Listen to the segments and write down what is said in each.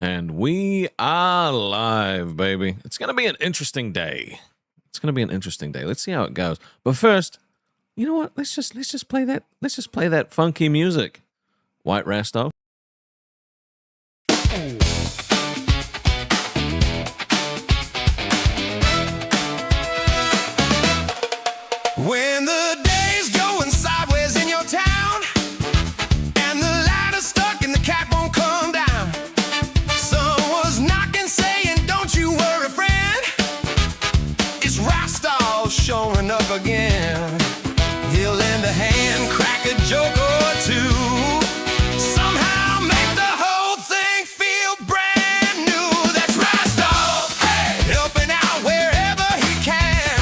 And we are live, baby. It's going to be an interesting day. It's going to be an interesting day. Let's see how it goes. But first, you know what? Let's just play that. Let's just play that funky music. White Rastov. When the day's going sideways in your town and the ladder's stuck and the cat won't come down, someone's knocking saying, "Don't you worry, friend." It's Rastov showing up again. He'll lend a hand, crack a joke or two, somehow make the whole thing feel brand new. That's Rastov, hey, helping out wherever he can.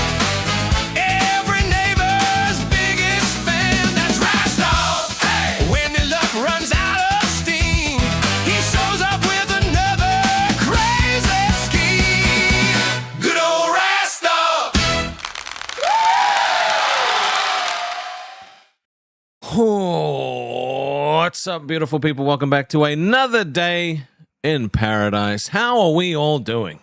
Every neighbor's biggest fan. That's Rastov, hey, when the luck runs out of steam, he shows up with another crazy scheme. Good old Rastov. What's up, beautiful people? Welcome back to another day in paradise. How are we all doing?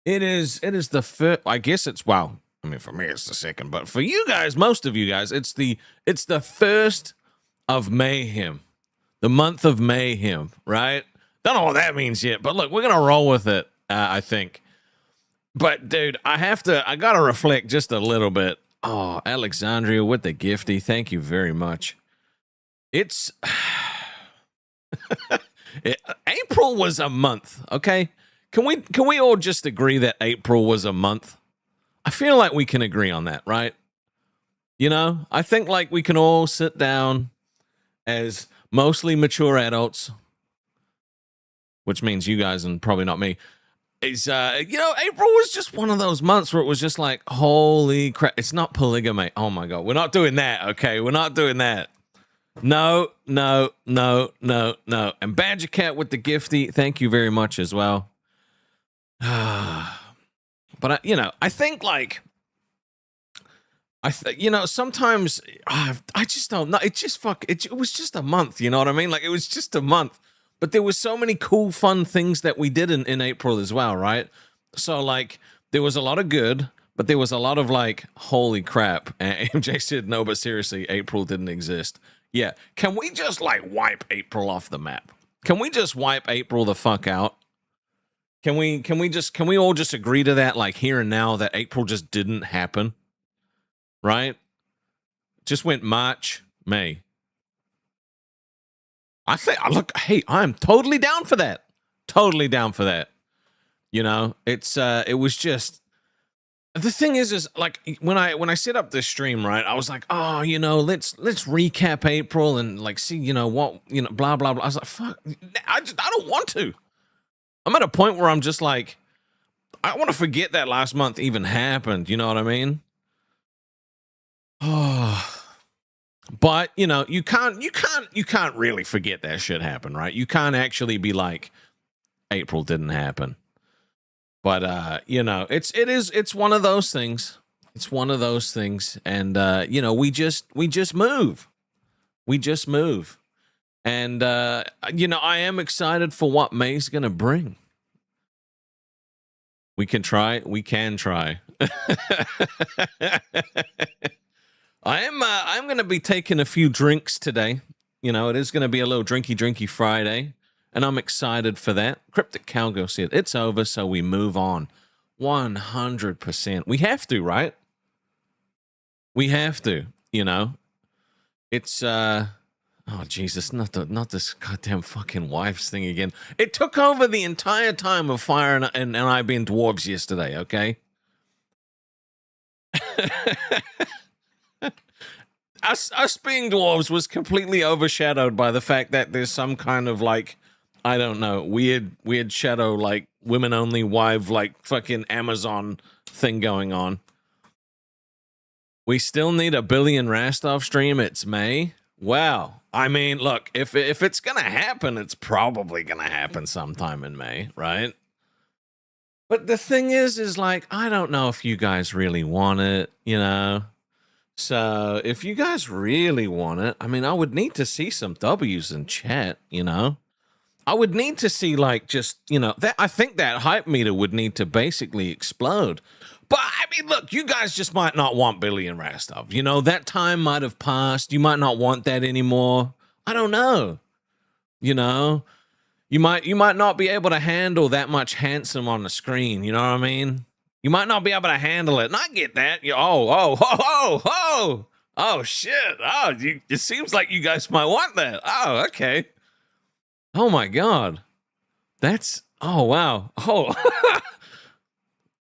It is the first, I guess it's, well, I mean, for me it's the second, but for you guys, most of you guys, it's the first of mayhem, the month of mayhem, right? Don't know what that means yet, but look, we're gonna roll with it, I think. But dude, I gotta reflect just a little bit. Oh, Alexandria with the gifty, thank you very much. It's April was a month, okay? Can we all just agree that April was a month? I feel like we can agree on that, right? You know, I think like we can all sit down as mostly mature adults, which means you guys and probably not me. Is you know, April was just one of those months where it was just like, holy crap, it's not polygamy. Oh my god, we're not doing that, okay? We're not doing that. No. And Badger Cat with the gifty, thank you very much as well. But you know, I think like, you know, sometimes I just don't know. It just it was just a month. You know what I mean? Like it was just a month, but there was so many cool, fun things that we did in April as well, right? So like, there was a lot of good, but there was a lot of like, holy crap. And MJ said, no, but seriously, April didn't exist. Yeah, can we just like wipe April off the map? Can we just wipe April the fuck out? Can we all just agree to that, like here and now, that April just didn't happen? Right? Just went March, May. I think, look, hey, I'm totally down for that. Totally down for that. You know, it's it was just, the thing is like when I set up this stream, right, I was like, oh, you know, let's recap April and like see, you know, what, you know, blah blah blah. I was like, fuck, I don't want to. I'm at a point where I'm just like, I want to forget that last month even happened. You know what I mean? Oh, but you know, you can't really forget that shit happened, right? You can't actually be like, April didn't happen. But you know, it's one of those things. It's one of those things, and you know, we just move. We just move. And you know, I am excited for what May's gonna bring. We can try. I'm gonna be taking a few drinks today. You know, it is gonna be a little drinky Friday. And I'm excited for that. Cryptic Cowgirl said, it's over, so we move on. 100%. We have to, right? We have to, you know? It's, oh, Jesus, not this goddamn fucking wives thing again. It took over the entire time of Fire and I being dwarves yesterday, okay? Us being dwarves was completely overshadowed by the fact that there's some kind of, like, I don't know, weird shadow, like, women-only wife, like, fucking Amazon thing going on. We still need a billion Rastov stream. It's May. Wow. I mean, look, if it's gonna happen, it's probably gonna happen sometime in May, right? But the thing is like, I don't know if you guys really want it, you know? So if you guys really want it, I mean, I would need to see some W's in chat, you know? I would need to see like just, you know, that I think that hype meter would need to basically explode. But I mean, look, you guys just might not want Billy and Rastov. You know, that time might have passed. You might not want that anymore. I don't know. You know, you might not be able to handle that much handsome on the screen. You know what I mean? You might not be able to handle it. And I get that. Oh, shit. Oh, it seems like you guys might want that. Oh, okay. Oh, my God. That's, oh, wow. Oh,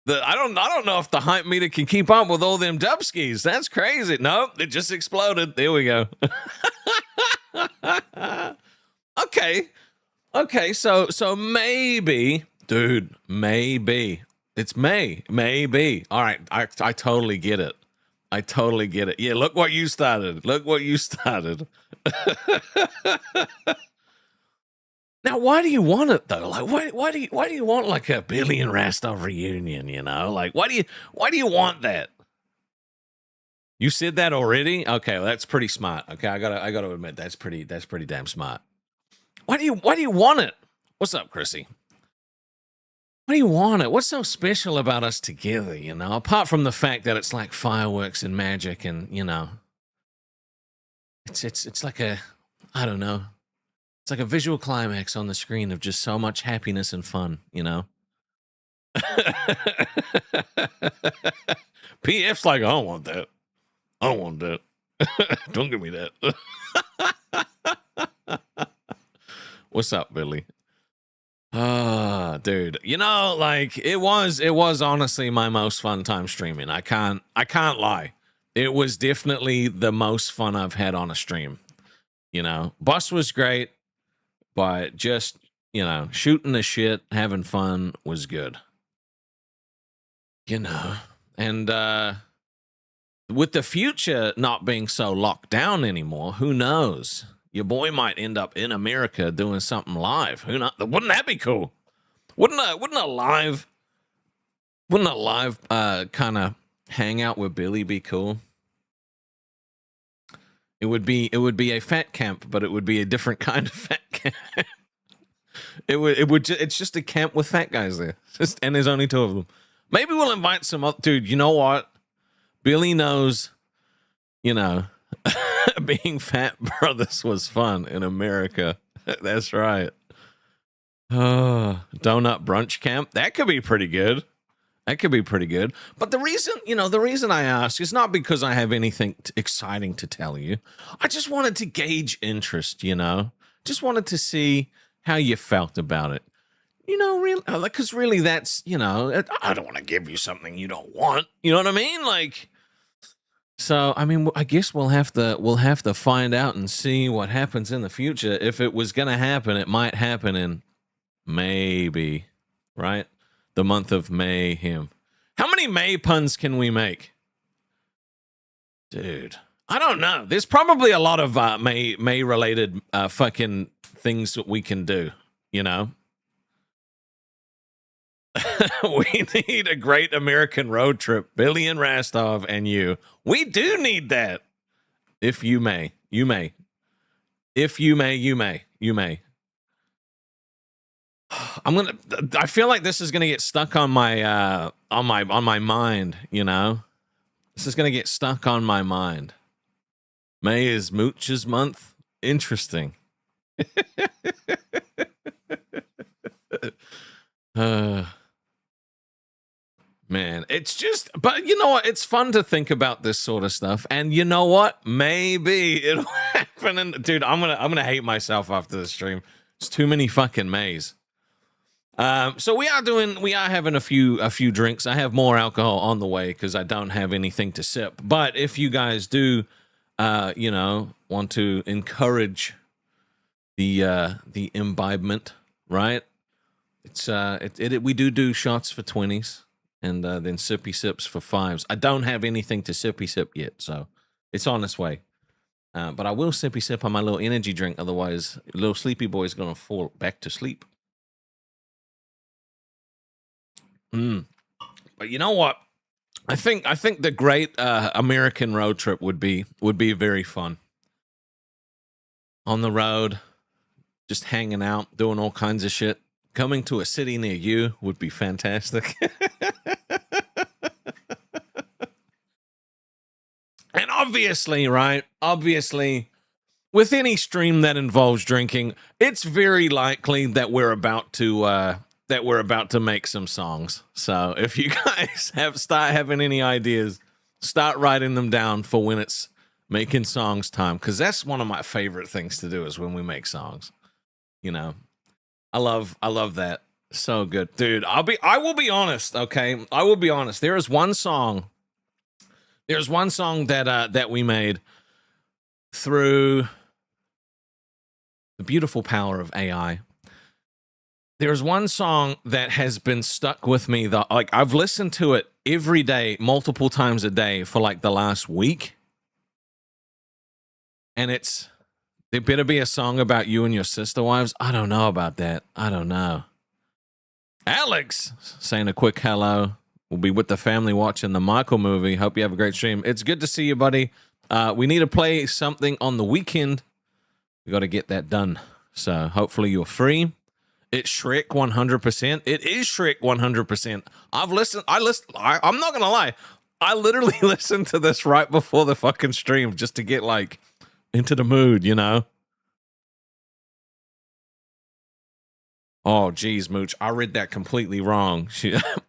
I don't know if the hype meter can keep up with all them dubskis. That's crazy. Nope, it just exploded. There we go. Okay, so maybe, dude, maybe. It's May. Maybe. All right, I totally get it. I totally get it. Yeah, look what you started. Look what you started. Now, why do you want it though? Like, why do you want like a Billy and Rastov reunion? You know, like, why do you want that? You said that already? Okay, well, that's pretty smart. Okay, I gotta admit that's pretty damn smart. Why do you want it? What's up, Chrissy? Why do you want it? What's so special about us together? You know, apart from the fact that it's like fireworks and magic, and you know, it's like a, I don't know. It's like a visual climax on the screen of just so much happiness and fun, you know? PF's like, I don't want that. I don't want that. Don't give me that. What's up, Billy? Ah, dude. You know, like it was honestly my most fun time streaming. I can't lie. It was definitely the most fun I've had on a stream. You know, Boss was great. But just, you know, shooting the shit, having fun was good. You know, and with the future not being so locked down anymore, who knows? Your boy might end up in America doing something live. Who knows? Wouldn't that be cool? Wouldn't a live kind of hangout with Billy be cool? It would be a fat camp, but it would be a different kind of fat camp. It's just a camp with fat guys there. And there's only two of them. Maybe we'll invite some other dude, you know what? Billy knows, you know, being fat brothers was fun in America. That's right. Donut brunch camp. That could be pretty good. That could be pretty good. But the reason I ask is not because I have anything exciting to tell you. I just wanted to gauge interest, you know? Just wanted to see how you felt about it. You know, really, because really that's, you know, I don't want to give you something you don't want. You know what I mean? Like, so, I mean, I guess we'll have to find out and see what happens in the future. If it was going to happen, it might happen in maybe, right? The month of mayhem. How many May puns can we make? Dude, I don't know. There's probably a lot of May related fucking things that we can do, you know? We need a great American road trip. Billy and Rastov and you. We do need that. If you may. You may. If you may, you may. You may. I feel like this is gonna get stuck on my mind, you know? This is gonna get stuck on my mind. May is Mooch's month. Interesting. Man, it's just, but you know what? It's fun to think about this sort of stuff. And you know what? Maybe it'll happen. And dude, I'm gonna hate myself after the stream. It's too many fucking Mays. So we are having a few drinks. I have more alcohol on the way because I don't have anything to sip. But if you guys do, you know, want to encourage the imbibement, right? It's we do shots for 20s and then sippy sips for 5s. I don't have anything to sippy sip yet, so it's on its way. But I will sippy sip on my little energy drink. Otherwise, little sleepy boy is gonna fall back to sleep. But you know what? I think the great American road trip would be very fun. On the road, just hanging out, doing all kinds of shit. Coming to a city near you would be fantastic. And obviously, right? Obviously, with any stream that involves drinking, it's very likely that we're about to make some songs. So if you guys start having any ideas, start writing them down for when it's making songs time, because that's one of my favorite things to do is when we make songs. You know, I love that. So good, dude. I will be honest, okay? I will be honest. There's one song that we made through the beautiful power of AI. There's one song that has been stuck with me that, like, I've listened to it every day, multiple times a day for like the last week. And there better be a song about you and your sister wives. I don't know about that. I don't know. Alex saying a quick hello. We'll be with the family watching the Michael movie. Hope you have a great stream. It's good to see you, buddy. We need to play something on the weekend. We got to get that done. So hopefully you're free. It's Shrek 100%. It is Shrek 100%. I'm not going to lie. I literally listened to this right before the fucking stream just to get like into the mood, you know? Oh, geez, Mooch. I read that completely wrong.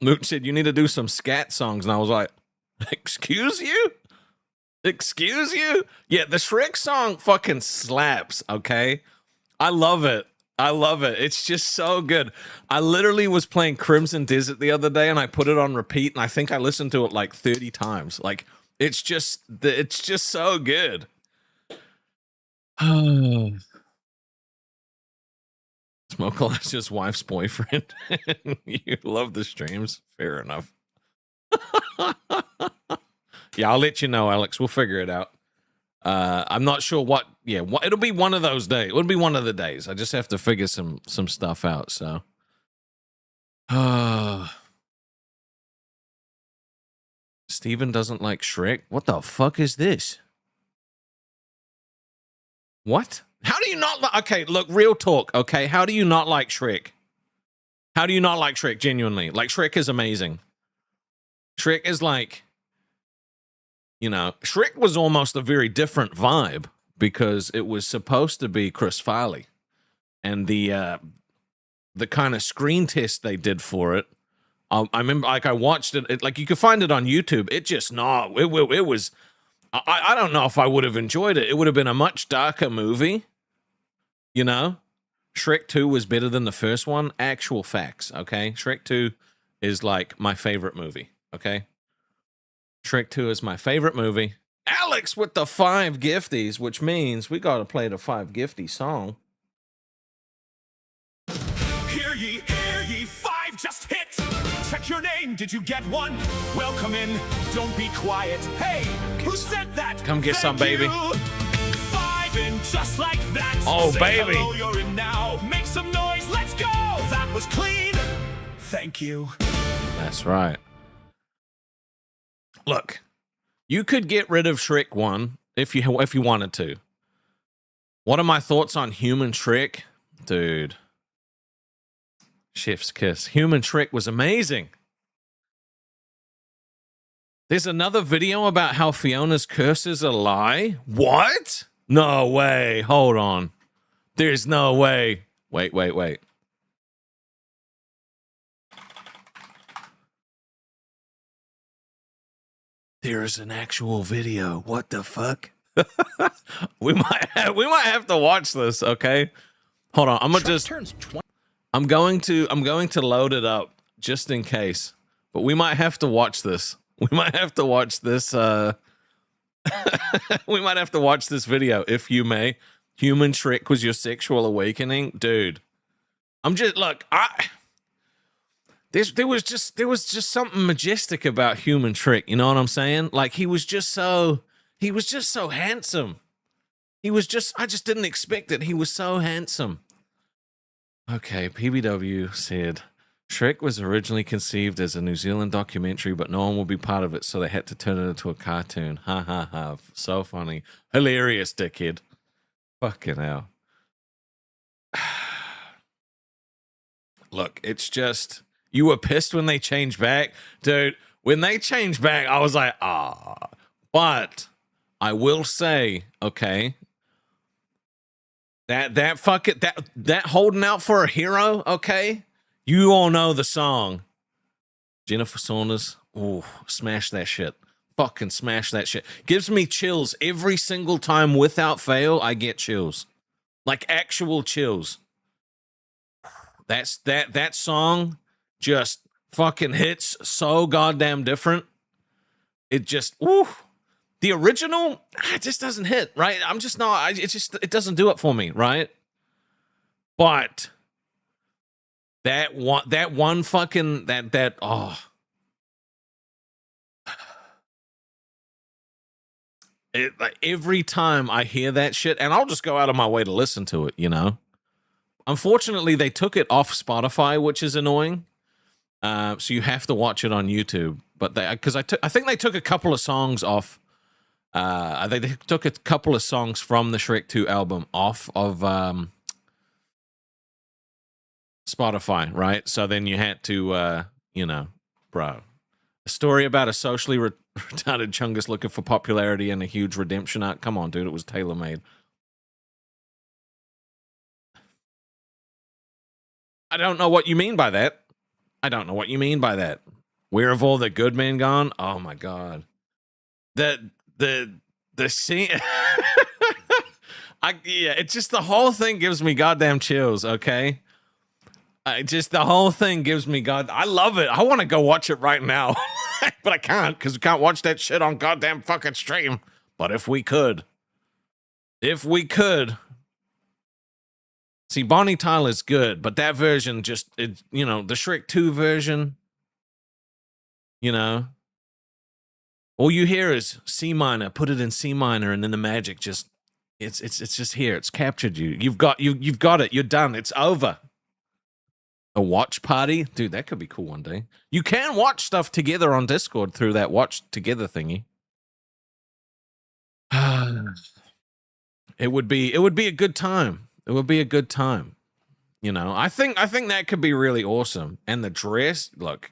Mooch said, you need to do some scat songs. And I was like, excuse you? Excuse you? Yeah, the Shrek song fucking slaps, okay? I love it. I love it. It's just so good. I literally was playing Crimson Desert the other day and I put it on repeat and I think I listened to it like 30 times. Like, it's just so good. Smoke Alicia's wife's boyfriend. You love the streams. Fair enough. Yeah, I'll let you know, Alex. We'll figure it out. I'm not sure what. Yeah, it'll be one of those days. It'll be one of the days. I just have to figure some stuff out. So, Steven doesn't like Shrek. What the fuck is this? What? How do you not like? Okay, look, real talk. Okay, how do you not like Shrek? How do you not like Shrek? Genuinely, like Shrek is amazing. Shrek is like, you know, Shrek was almost a very different vibe because it was supposed to be Chris Farley, and the kind of screen test they did for it. I remember, like, I watched it. Like, you could find it on YouTube. It just it was. I don't know if I would have enjoyed it. It would have been a much darker movie. You know, Shrek 2 was better than the first one. Actual facts, okay? Shrek 2 is like my favorite movie, okay? Shrek 2 is my favorite movie. Alex with the 5 gifties, which means we got to play the 5 gifty song. Hear ye, 5 just hit. Check your name, did you get one? Welcome in, don't be quiet. Hey, who said that? Come get some, baby. 5 in just like that. Oh, Say baby. Hello, you're in now. Make some noise, let's go. That was clean. Thank you. That's right. Look, you could get rid of Shrek 1 if you wanted to. What are my thoughts on Human Shrek? Dude. Chef's kiss. Human Shrek was amazing. There's another video about how Fiona's curse is a lie. What? No way. Hold on. There's no way. Wait. There's an actual video. What the fuck? we might have to watch this, okay? Hold on. I'm going to load it up just in case. But we might have to watch this. We might have to watch this we might have to watch this video, if you may. Human Shrek was your sexual awakening? Dude. There was just something majestic about Human Shrek, you know what I'm saying? Like, he was just so handsome. I just didn't expect it. He was so handsome. Okay, PBW said, Shrek was originally conceived as a New Zealand documentary, but no one will be part of it, so they had to turn it into a cartoon. Ha ha ha. So funny. Hilarious, dickhead. Fucking hell. look, it's just, you were pissed when they changed back. Dude, when they changed back, I was like, ah. But I will say, okay, that fuck it, that holding out for a hero, okay? You all know the song. Jennifer Saunders, ooh, smash that shit. Fucking smash that shit. Gives me chills every single time without fail. I get chills. Like actual chills. That song just fucking hits so goddamn different. It just, ooh. The original, it just doesn't hit, right? I'm just not, it doesn't do it for me, right? But that one fucking, oh. Like every time I hear that shit, and I'll just go out of my way to listen to it, you know? Unfortunately, they took it off Spotify, which is annoying. So you have to watch it on YouTube. But I think they took a couple of songs off. They took a couple of songs from the Shrek 2 album off of Spotify, right? So then you had to, you know, bro. A story about a socially retarded chungus looking for popularity and a huge redemption arc. Come on, dude. It was tailor-made. I don't know what you mean by that. I don't know what you mean by that. Where have all the good men gone? Oh, my God. The scene... yeah, it's just the whole thing gives me goddamn chills, okay? The whole thing gives me I love it. I want to go watch it right now. But I can't, because we can't watch that shit on goddamn fucking stream. But if we could. See, Bonnie Tyler's good, but that version just, you know, the Shrek 2 version, you know, all you hear is C minor, put it in C minor, and then the magic just, it's just here. It's captured you. You've got it. You're done. It's over. A watch party? Dude, that could be cool one day. You can watch stuff together on Discord through that watch together thingy. It would be a good time. It would be a good time. You know, I think that could be really awesome. And the dress, look.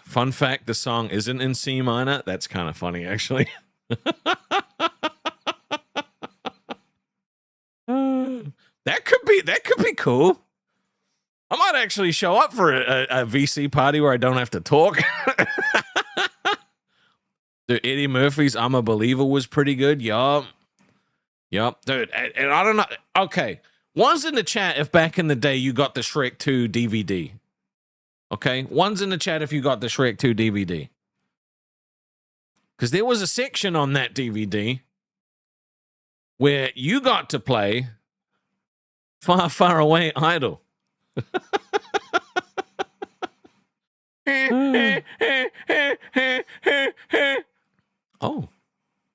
Fun fact, the song isn't in C minor. That's kind of funny, actually. That could be cool. I might actually show up for a VC party where I don't have to talk. Dude, Eddie Murphy's I'm a Believer was pretty good. Yup. Dude, and I don't know. Okay. One's in the chat if back in the day you got the Shrek 2 DVD. Okay? One's in the chat if you got the Shrek 2 DVD. Because there was a section on that DVD where you got to play Far, Far Away Idol. Oh.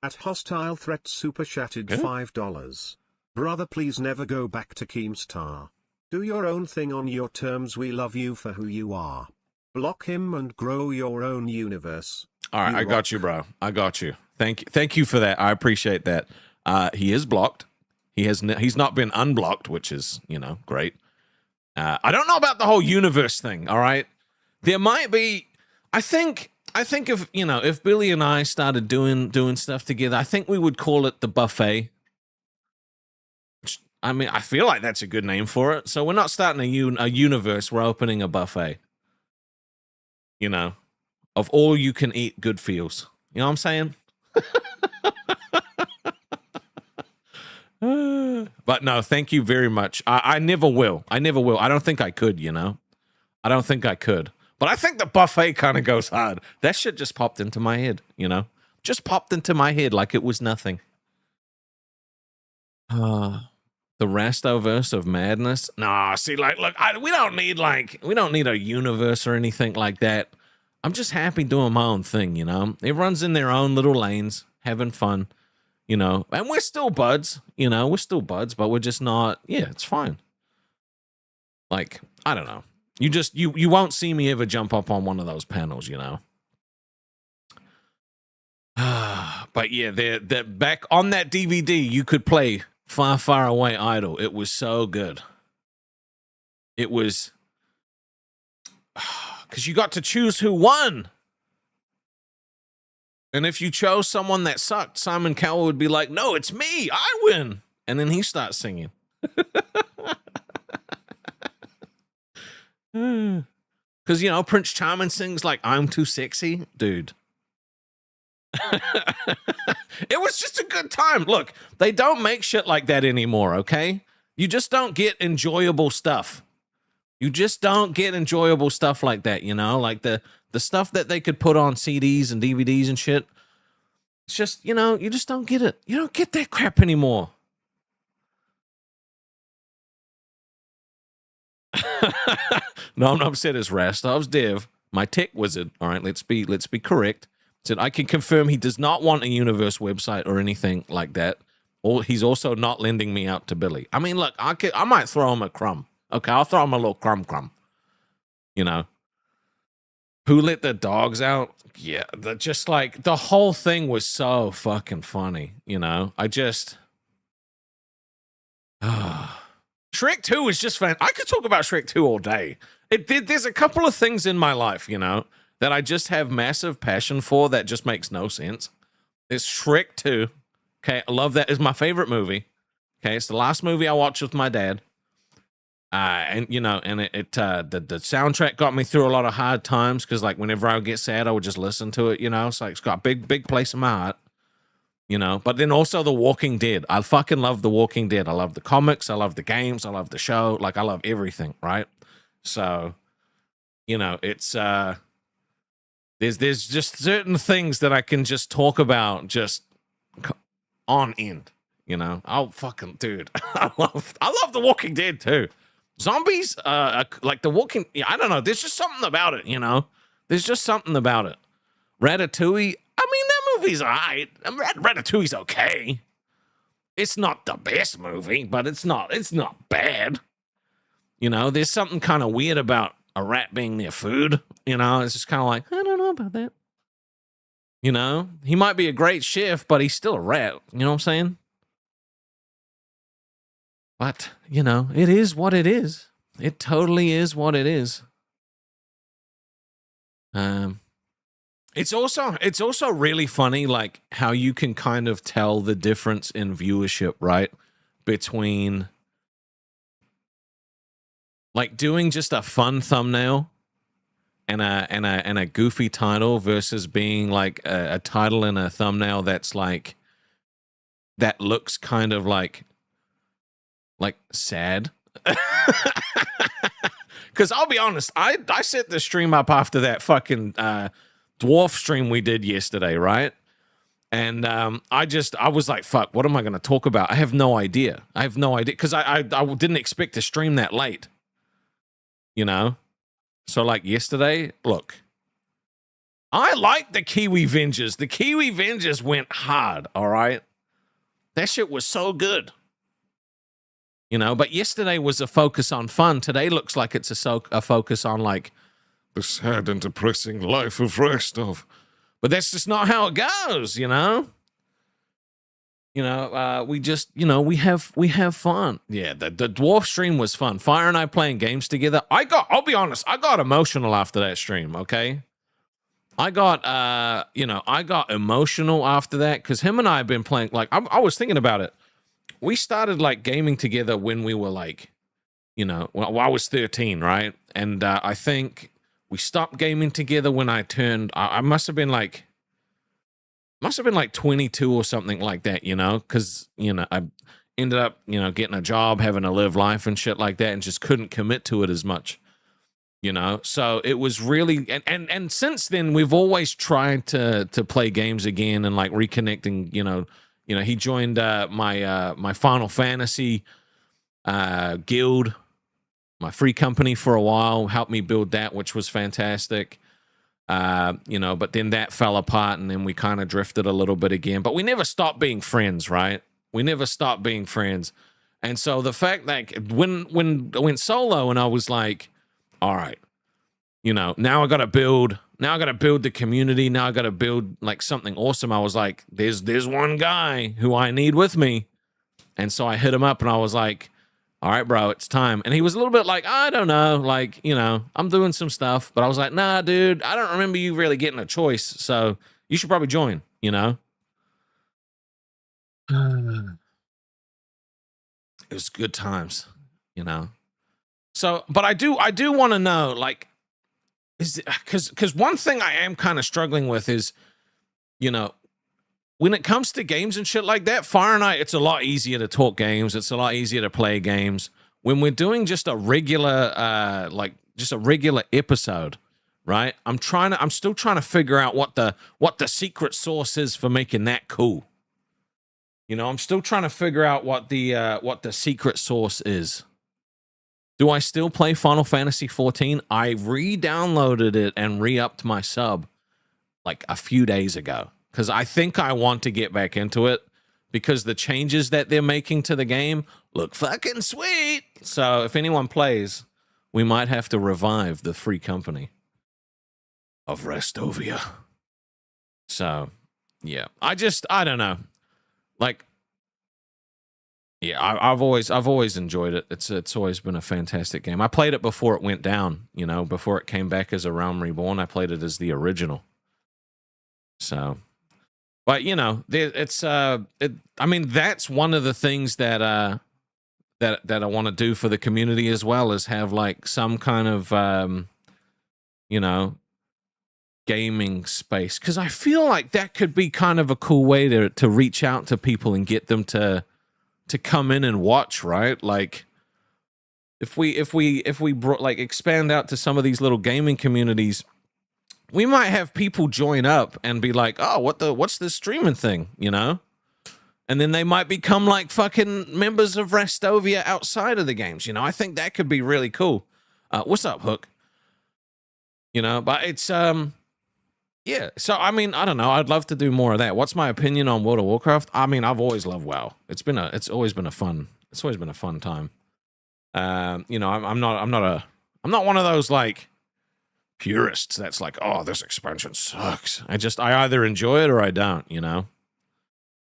At Hostile Threat super chatted $5. Brother, please never go back to Keemstar. Do your own thing on your terms. We love you for who you are. Block him and grow your own universe. All right, I got you, bro. I got you. Thank you for that. I appreciate that. He is blocked. He's not been unblocked, which is, you know, great. I don't know about the whole universe thing, all right? There might be, I think if, you know, if Billy and I started doing stuff together, I think we would call it the buffet. I mean, I feel like that's a good name for it. So we're not starting a universe, we're opening a buffet. You know, of all you can eat good feels. You know what I'm saying? But no, thank you very much. I never will. I don't think I could, you know? I don't think I could. But I think the buffet kind of goes hard. That shit just popped into my head, you know? Just popped into my head like it was nothing. The Rastoverse of madness? Nah, see, like, look, we don't need a universe or anything like that. I'm just happy doing my own thing, you know? Everyone's in their own little lanes, having fun. You know, and we're still buds, you know, but we're just not, yeah, it's fine. Like, I don't know. You won't see me ever jump up on one of those panels, you know. But yeah, they're back on that DVD, you could play Far, Far Away Idol. It was so good. It was because you got to choose who won. And if you chose someone that sucked, Simon Cowell would be like, no, it's me. I win. And then he starts singing. Because, you know, Prince Charming sings like, I'm too sexy. Dude. It was just a good time. Look, they don't make shit like that anymore, okay? You just don't get enjoyable stuff. You just don't get enjoyable stuff like that, you know? Like the stuff that they could put on CDs and DVDs and shit. It's just, you know, you just don't get it. You don't get that crap anymore. No, I'm not upset. It's Rastov's dev, my tech wizard. All right, let's be correct. Said I can confirm he does not want a universe website or anything like that. Or he's also not lending me out to Billy. I mean, look, I might throw him a crumb. Okay, I'll throw him a little crumb. You know, who let the dogs out? Yeah, just like the whole thing was so fucking funny. You know, I just. Shrek 2 is just fan. I could talk about Shrek 2 all day. There's a couple of things in my life, you know, that I just have massive passion for that just makes no sense. It's Shrek 2. Okay, I love that. It's my favorite movie. Okay, it's the last movie I watched with my dad. And you know, and the soundtrack got me through a lot of hard times because, like, whenever I would get sad, I would just listen to it. You know, so it's got a big place in my heart. You know, but then also The Walking Dead. I fucking love The Walking Dead. I love the comics. I love the games. I love the show. Like, I love everything, right? So, you know, it's there's just certain things that I can just talk about just on end. You know, oh fucking dude, I love The Walking Dead too. Zombies, like The Walking. Yeah, I don't know. There's just something about it. You know, there's just something about it. Ratatouille. I mean, that movie's alright. Ratatouille's okay. It's not the best movie, but it's not bad. You know, there's something kind of weird about a rat being near food. You know, it's just kind of like, I don't know about that. You know, he might be a great chef, but he's still a rat. You know what I'm saying? But, you know, it is what it is. It totally is what it is. It's also really funny, like, how you can kind of tell the difference in viewership, right? Between, like, doing just a fun thumbnail and a goofy title versus being like a title and a thumbnail that's like, that looks kind of like sad. Because I'll be honest, I set the stream up after that fucking dwarf stream we did yesterday, right? And I was like, fuck, what am I going to talk about? I have no idea. Because I didn't expect to stream that late. You know? So, like, yesterday, look, I like the Kiwi Vengers. The Kiwi Vengers went hard, all right? That shit was so good. You know, but yesterday was a focus on fun. Today looks like it's a focus on, like, the sad and depressing life of Rastov. But that's just not how it goes, you know? You know, we just, you know, we have fun. Yeah, the dwarf stream was fun. Fire and I playing games together. I'll be honest, I got emotional after that stream, okay? I got emotional after that because him and I have been playing, like, I was thinking about it. We started, like, gaming together when we were, like, you know, well, I was 13, right? And I think we stopped gaming together when I turned, I must have been like 22 or something like that, you know, because, you know, I ended up, you know, getting a job, having to live life and shit like that, and just couldn't commit to it as much, you know. So it was really, and since then we've always tried to play games again and like reconnecting, you know, he joined my Final Fantasy guild, my free company for a while, helped me build that, which was fantastic. You know, but then that fell apart and then we kind of drifted a little bit again, but we never stopped being friends, right? We never stopped being friends. And so the fact that when I went solo and I was like, all right, you know, now I got to build the community. Now I got to build like something awesome. I was like, there's one guy who I need with me. And so I hit him up and I was like, all right, bro, it's time. And he was a little bit like, I don't know, like, you know, I'm doing some stuff. But I was like, nah, dude, I don't remember you really getting a choice. So you should probably join, you know? It was good times, you know? So, but I do want to know, like, is it, because one thing I am kind of struggling with is, you know, when it comes to games and shit like that, Fire Night, it's a lot easier to talk games. It's a lot easier to play games. When we're doing just a regular, like just a regular episode, right? I'm still trying to figure out what the secret sauce is for making that cool. You know, I'm still trying to figure out what the secret sauce is. Do I still play Final Fantasy 14? I re-downloaded it and re-upped my sub like a few days ago because I think I want to get back into it because the changes that they're making to the game look fucking sweet. So if anyone plays, we might have to revive the free company of Rastovia. So, yeah. I don't know. Like, yeah, I've always enjoyed it. It's always been a fantastic game. I played it before it went down, you know, before it came back as a Realm Reborn. I played it as the original. So, but you know, I mean, that's one of the things that I want to do for the community as well, is have like some kind of you know, gaming space, because I feel like that could be kind of a cool way to reach out to people and get them to come in and watch, right? Like if we brought, like, expand out to some of these little gaming communities, we might have people join up and be like, oh, what's this streaming thing, you know? And then they might become like fucking members of Rastovia outside of the games, you know? I think that could be really cool. What's up, Hook? You know, but it's yeah, so I mean, I don't know. I'd love to do more of that. What's my opinion on World of Warcraft? I mean, I've always loved WoW. It's always been a fun time. You know, I'm not one of those like purists that's like, oh, this expansion sucks. I either enjoy it or I don't. You know,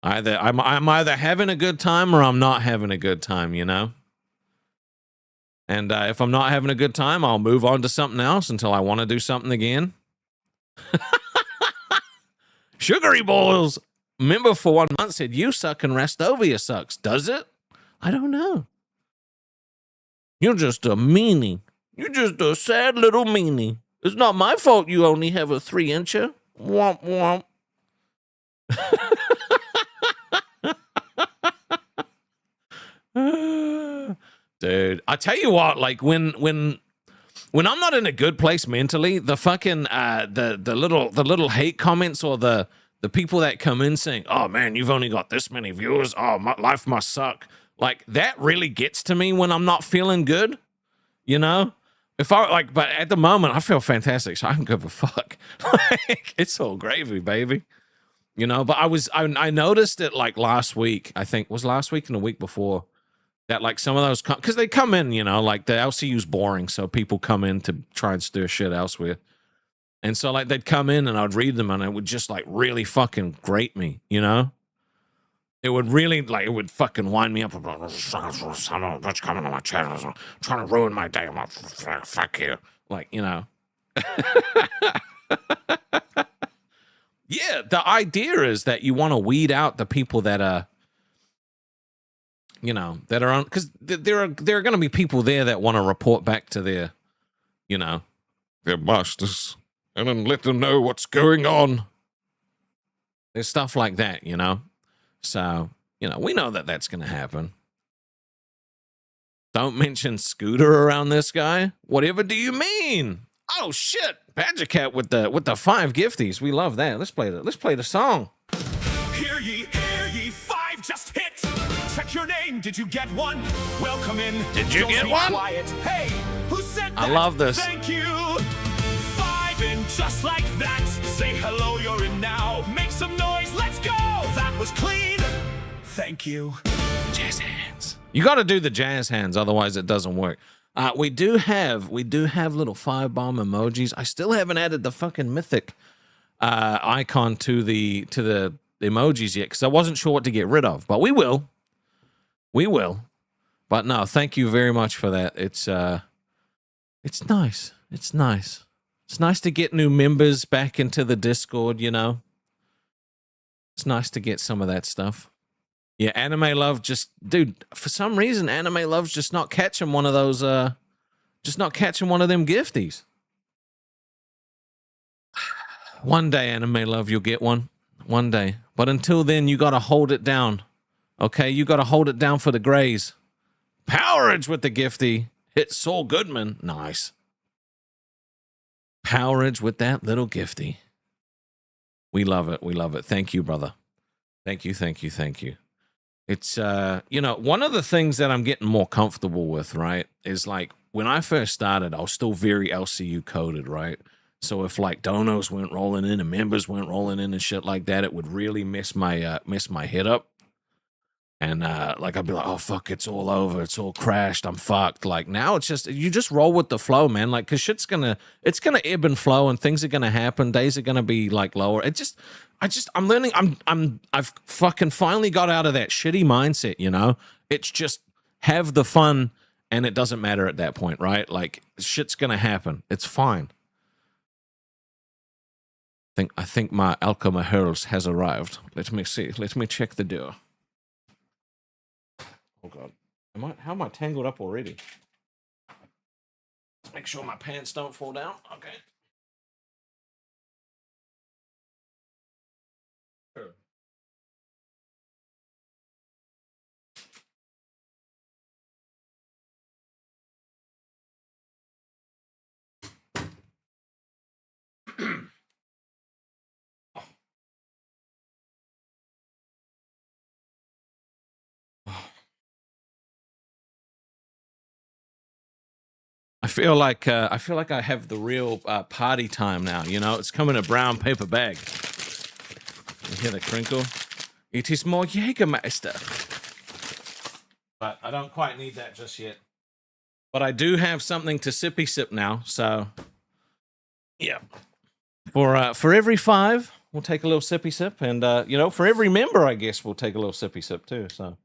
I'm either having a good time or I'm not having a good time. You know, and if I'm not having a good time, I'll move on to something else until I want to do something again. Sugary Balls, member for 1 month, said, you suck and Rastovia sucks. Does it? I don't know. You're just a meanie. You're just a sad little meanie. It's not my fault you only have a 3-incher. Womp womp. Dude, I tell you what, like when I'm not in a good place mentally, the fucking the little hate comments or the people that come in saying, "Oh man, you've only got this many viewers. Oh, my life must suck." Like that really gets to me when I'm not feeling good. You know, if I like, but at the moment I feel fantastic, so I don't give a fuck. Like, it's all gravy, baby. You know, but I noticed it like last week. I think it was last week and the week before. That like some of those, because they come in, you know, like the LCU's boring, so people come in to try and stir shit elsewhere. And so like they'd come in and I'd read them and it would just like really fucking grate me, you know? It would really, like, it would fucking wind me up about, what's coming on my channel, trying to ruin my day. I'm like, fuck you. Like, you know. Yeah, the idea is that you want to weed out the people that are, you know, that are on, because there are going to be people there that want to report back to their, you know, their masters and then let them know what's going on. There's stuff like that, you know. So, you know, we know that that's going to happen. Don't mention Scooter around this guy. Whatever do you mean? Oh shit, Badger Cat with the 5 gifties. We love that. Let's play the song. Hear ye, 5 just hit. Check your name, did you get one? Welcome in. Did you get be one? Quiet. Hey, who said that? I love this. Thank you. 5 in just like that. Say hello, you're in now. Make some noise, let's go. That was clean. Thank you. Jazz hands. You got to do the jazz hands, otherwise it doesn't work. We do have little firebomb emojis. I still haven't added the fucking mythic icon to the emojis yet because I wasn't sure what to get rid of, but we will. But no, thank you very much for that. It's nice. It's nice. It's nice to get new members back into the Discord, you know. It's nice to get some of that stuff. Yeah, Anime Love just, dude, for some reason, Anime Love's just not catching one of those, just not catching one of them gifties. One day, Anime Love, you'll get one. One day. But until then, you got to hold it down. Okay, you got to hold it down for the Grays. Powerage with the gifty. Hit Saul Goodman. Nice. Powerage with that little gifty. We love it. We love it. Thank you, brother. Thank you, thank you, thank you. It's, you know, one of the things that I'm getting more comfortable with, right, is like when I first started, I was still very LCU coded, right? So if like donos weren't rolling in and members weren't rolling in and shit like that, it would really mess my head up. And like I'd be like, oh fuck, it's all over, it's all crashed, I'm fucked. Like now it's just you just roll with the flow, man. Like cause it's gonna ebb and flow and things are gonna happen. Days are gonna be like lower. I'm learning. I've fucking finally got out of that shitty mindset. You know, it's just have the fun, and it doesn't matter at that point, right? Like shit's gonna happen. It's fine. I think my Alchema Hurls has arrived. Let me see. Let me check the door. Oh god, how am I tangled up already? Let's make sure my pants don't fall down. Okay. Sure. I feel like I have the real party time now. You know, it's coming in a brown paper bag. You hear the crinkle? It is more Jägermeister. But I don't quite need that just yet. But I do have something to sippy sip now. So, yeah. For every 5, we'll take a little sippy sip, and you know, for every member, I guess we'll take a little sippy sip too. So.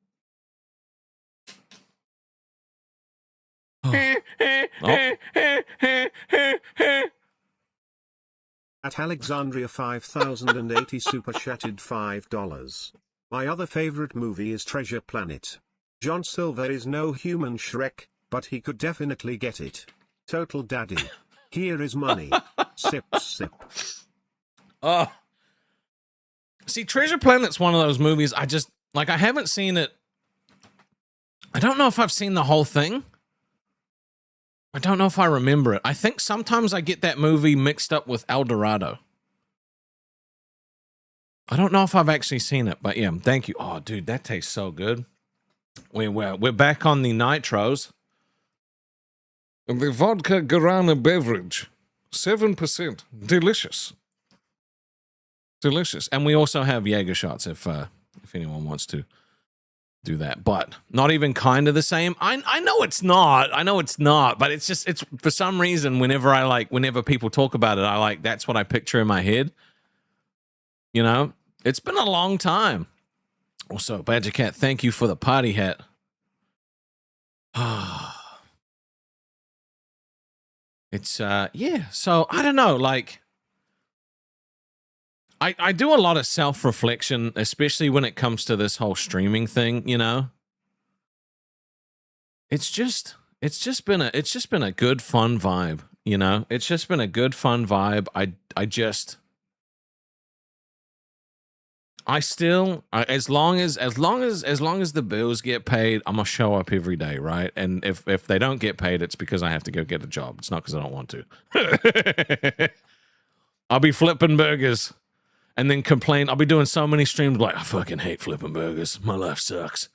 Oh. At Alexandria 5080 super chatted $5. My other favorite movie is Treasure Planet. John Silver is no human Shrek, but he could definitely get it. Total daddy. Here is money. Sip, sip. Oh. See, Treasure Planet's one of those movies I just, like, I haven't seen it. I don't know if I've seen the whole thing. I don't know if I remember it. I think sometimes I get that movie mixed up with El Dorado. I don't know if I've actually seen it, but yeah, thank you. Oh, dude, that tastes so good. We're back on the nitros. The vodka guarana beverage, 7%, delicious, delicious. And we also have Jaeger shots if anyone wants to do that, but not even kind of the same. I know it's not. I know it's not, but it's just, it's for some reason whenever people talk about it, that's what I picture in my head. You know, it's been a long time. Also, Badger Cat, thank you for the party hat. It's yeah, so I don't know, like I do a lot of self-reflection, especially when it comes to this whole streaming thing, you know. It's just been a good fun vibe, you know. It's just been a good fun vibe. As long as the bills get paid, I'm gonna show up every day, right? And if they don't get paid, it's because I have to go get a job. It's not because I don't want to. I'll be flipping burgers and then complain. I'll be doing so many streams like, I fucking hate flipping burgers. My life sucks.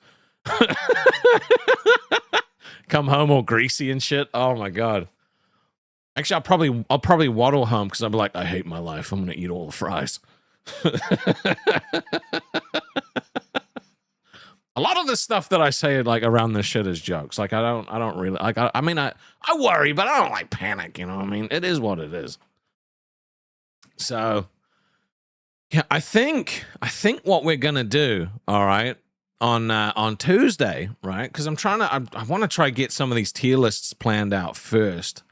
Come home all greasy and shit. Oh my god. Actually, I'll probably waddle home because I'll be like, I hate my life. I'm gonna eat all the fries. A lot of the stuff that I say like around this shit is jokes. Like I don't really like. I mean, I worry, but I don't like panic. You know what I mean? It is what it is. So, yeah, I think what we're gonna do. All right. on Tuesday, right? Because I want to try get some of these tier lists planned out first.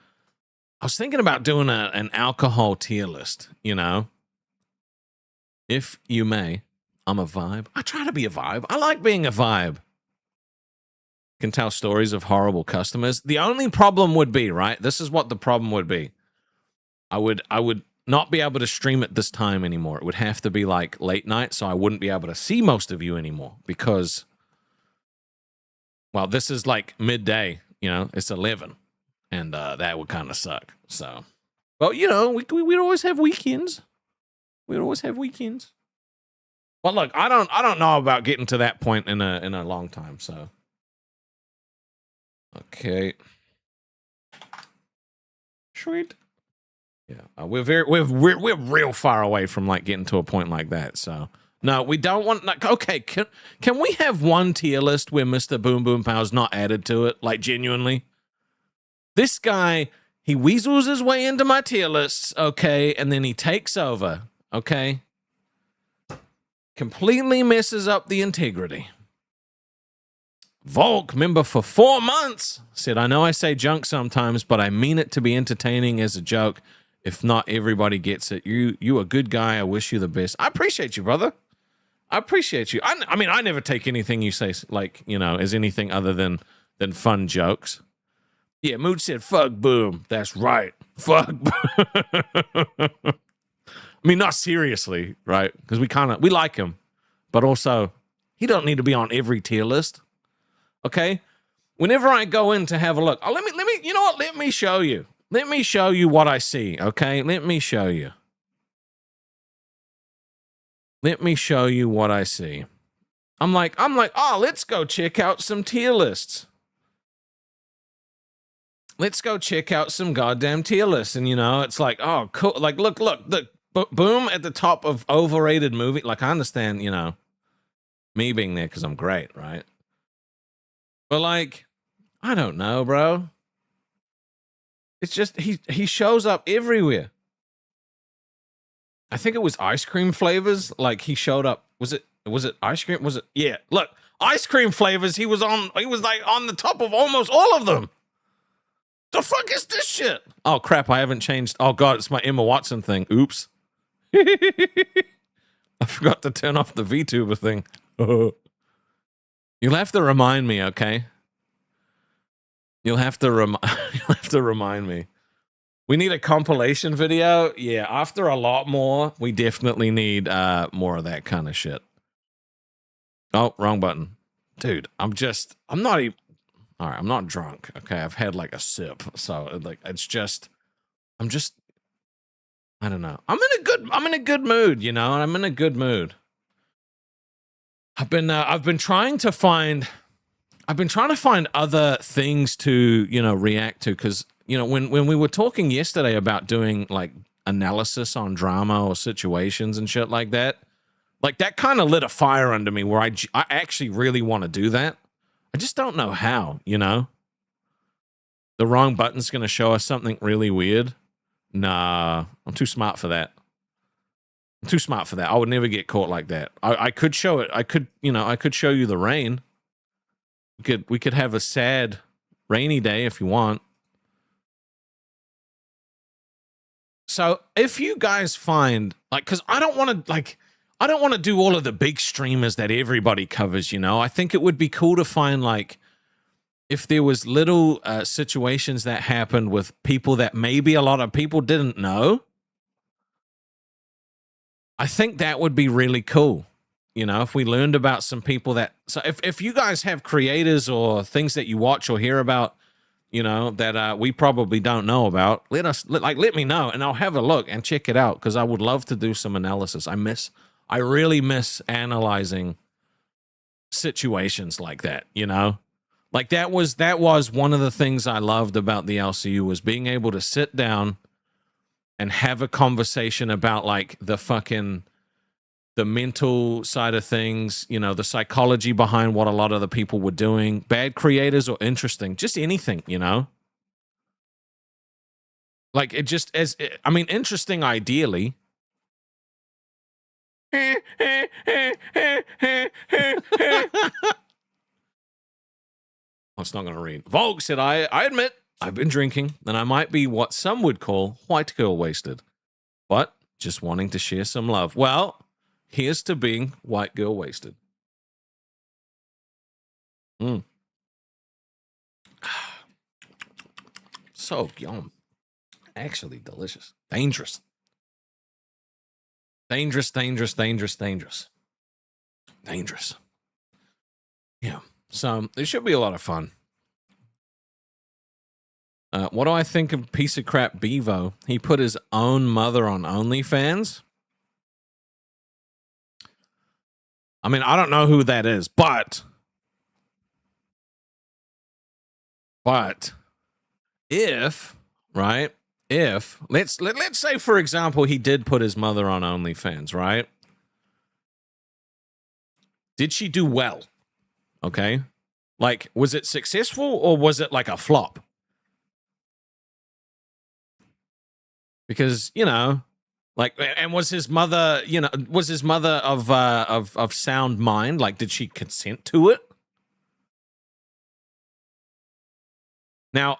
I was thinking about doing an alcohol tier list, you know. If you may, I'm a vibe. I try to be a vibe. I like being a vibe. Can tell stories of horrible customers. The only problem would be, right? This is what the problem would be. I would not be able to stream at this time anymore. It would have to be like late night, so I wouldn't be able to see most of you anymore because, well, this is like midday, you know, it's 11, and that would kind of suck. So, well, you know, we'd always have weekends. We'd always have weekends. But look, I don't know about getting to that point in a long time, so. Okay. Sweet. Yeah, we're real far away from like getting to a point like that. So no, we don't want. Like, okay, can we have one tier list where Mr. Boom Boom Pow's not added to it? Like genuinely, this guy, he weasels his way into my tier lists, okay, and then he takes over, okay. Completely messes up the integrity. Volk, member for 4 months, said, I know I say junk sometimes, but I mean it to be entertaining as a joke. If not, everybody gets it. You a good guy. I wish you the best. I appreciate you, brother. I appreciate you. I mean, I never take anything you say, like, you know, as anything other than fun jokes. Yeah, Mood said, fuck Boom. That's right. Fuck Boom. I mean, not seriously, right? Because we like him, but also he don't need to be on every tier list. Okay, whenever I go in to have a look, let me, you know what? Let me show you. Let me show you what I see. Okay, let me show you. Let me show you what I see. I'm like, oh, let's go check out some tier lists. Let's go check out some goddamn tier lists, and you know, it's like, oh, cool. Like, look, the Boom at the top of overrated movie. Like, I understand, you know, me being there because I'm great, right? But like, I don't know, bro. It's just he shows up everywhere. I think it was ice cream flavors. Like he showed up. Was it ice cream? Was it? Yeah. Look, ice cream flavors. He was like on the top of almost all of them. The fuck is this shit? Oh crap! I haven't changed. Oh god, it's my Emma Watson thing. Oops. I forgot to turn off the VTuber thing. You'll have to remind me, okay? You'll have to remind me. We need a compilation video. Yeah, after a lot more, we definitely need more of that kind of shit. Oh, wrong button. Dude, I'm not even, all right, I'm not drunk. Okay, I've had like a sip. So like I don't know. I'm in a good mood, you know, and I'm in a good mood. I've been trying to find other things to, you know, react to, because, you know, when we were talking yesterday about doing like analysis on drama or situations and shit like that kind of lit a fire under me where I actually really want to do that. I just don't know how, you know. The wrong button's going to show us something really weird. Nah, I'm too smart for that. I would never get caught like that. I could show it. I could show you the rain. We could have a sad, rainy day if you want. So if you guys find, like, because I don't want to do all of the big streamers that everybody covers, you know. I think it would be cool to find, like, if there was little situations that happened with people that maybe a lot of people didn't know. I think that would be really cool. You know, if we learned about some people that, so if you guys have creators or things that you watch or hear about, you know, that we probably don't know about, let me know and I'll have a look and check it out, because I would love to do some analysis. I really miss analyzing situations like that, you know? Like that was one of the things I loved about the LCU, was being able to sit down and have a conversation about like the mental side of things, you know, the psychology behind what a lot of the people were doing, bad creators or interesting, just anything, you know? Like interesting ideally, It's not going to read. Volk said, I admit I've been drinking, and I might be what some would call white girl wasted, but just wanting to share some love. Well, here's to being white girl wasted. So yum. Actually delicious. Dangerous. Dangerous, dangerous, dangerous, dangerous. Dangerous. Yeah. So it should be a lot of fun. What do I think of piece of crap Bevo? He put his own mother on OnlyFans. I mean, I don't know who that is, but if, right? If let's say, for example, he did put his mother on OnlyFans, right? Did she do well? Okay. Like, was it successful or was it like a flop? Because, you know, like, and was his mother, you know, was his mother of sound mind? Like, did she consent to it? Now,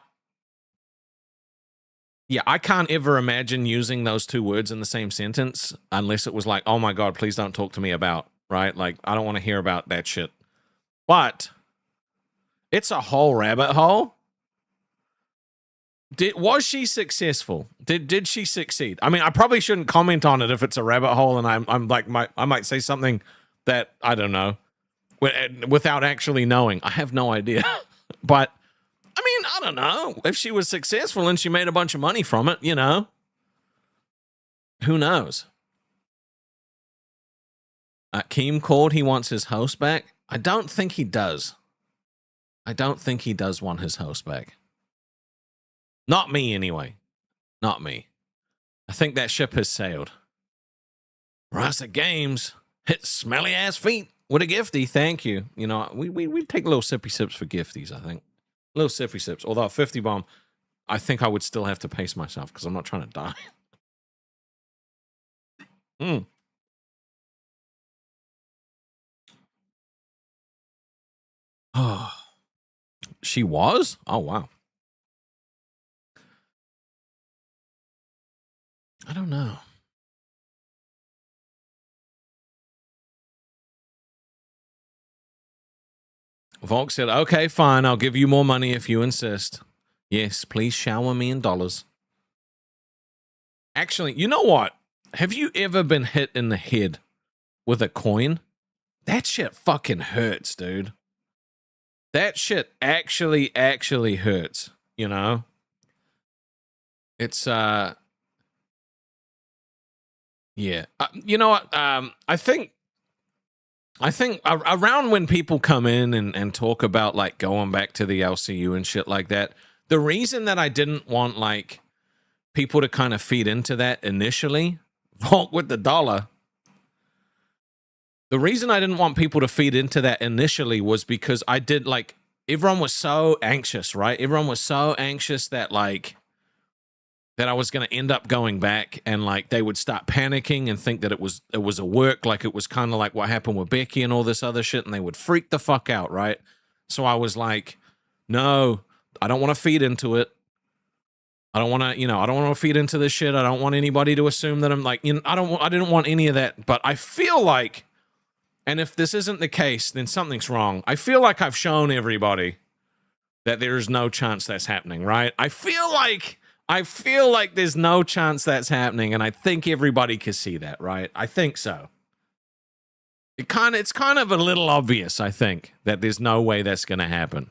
yeah, I can't ever imagine using those two words in the same sentence unless it was like, oh my God, please don't talk to me about, right? Like, I don't want to hear about that shit. But it's a whole rabbit hole. Was she successful? Did she succeed? I mean, I probably shouldn't comment on it if it's a rabbit hole, and I'm like, I might say something that I don't know without actually knowing. I have no idea. But I mean, I don't know if she was successful and she made a bunch of money from it. You know, who knows? Keem called. He wants his host back. I don't think he does. I don't think he does want his host back. Not me, anyway. Not me. I think that ship has sailed. Rasta Games hit smelly ass feet with a gifty. Thank you. You know, we take little sippy sips for gifties, I think. Little sippy sips. Although a 50 bomb, I think I would still have to pace myself because I'm not trying to die. Oh, she was? Oh, wow. I don't know. Volk said, okay, fine. I'll give you more money if you insist. Yes, please shower me in dollars. Actually, you know what? Have you ever been hit in the head with a coin? That shit fucking hurts, dude. That shit actually hurts, you know? It's, yeah. You know what? I think around when people come in and talk about like going back to the LCU and shit like that, the reason that I didn't want like people to kind of feed into that initially, Volk with the dollar, the reason I didn't want people to feed into that initially was because I did like, everyone was so anxious, right? Everyone was so anxious that like, that I was going to end up going back and like they would start panicking and think that it was a work, like it was kind of like what happened with Becky and all this other shit, and they would freak the fuck out, right? So I was like, no, I don't want to feed into it. I don't want to, you know, I don't want to feed into this shit. I don't want anybody to assume that I'm like, you know, I didn't want any of that, but I feel like, and if this isn't the case, then something's wrong. I feel like I've shown everybody that there is no chance that's happening, right? I feel like there's no chance that's happening, and I think everybody can see that, right? I think so. It's kind of a little obvious, I think, that there's no way that's going to happen.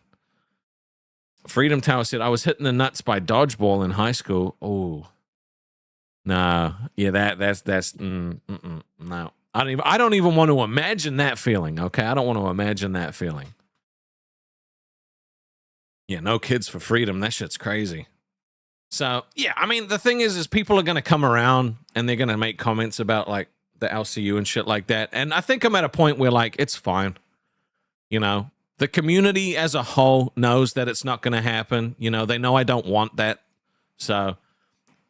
Freedom Tower said, I was hitting the nuts by dodgeball in high school. Oh. No. Yeah, that's no. I don't even want to imagine that feeling, okay? I don't want to imagine that feeling. Yeah, no kids for freedom. That shit's crazy. So, yeah, I mean, the thing is people are going to come around and they're going to make comments about, like, the LCU and shit like that. And I think I'm at a point where, like, it's fine. You know, the community as a whole knows that it's not going to happen. You know, they know I don't want that. So,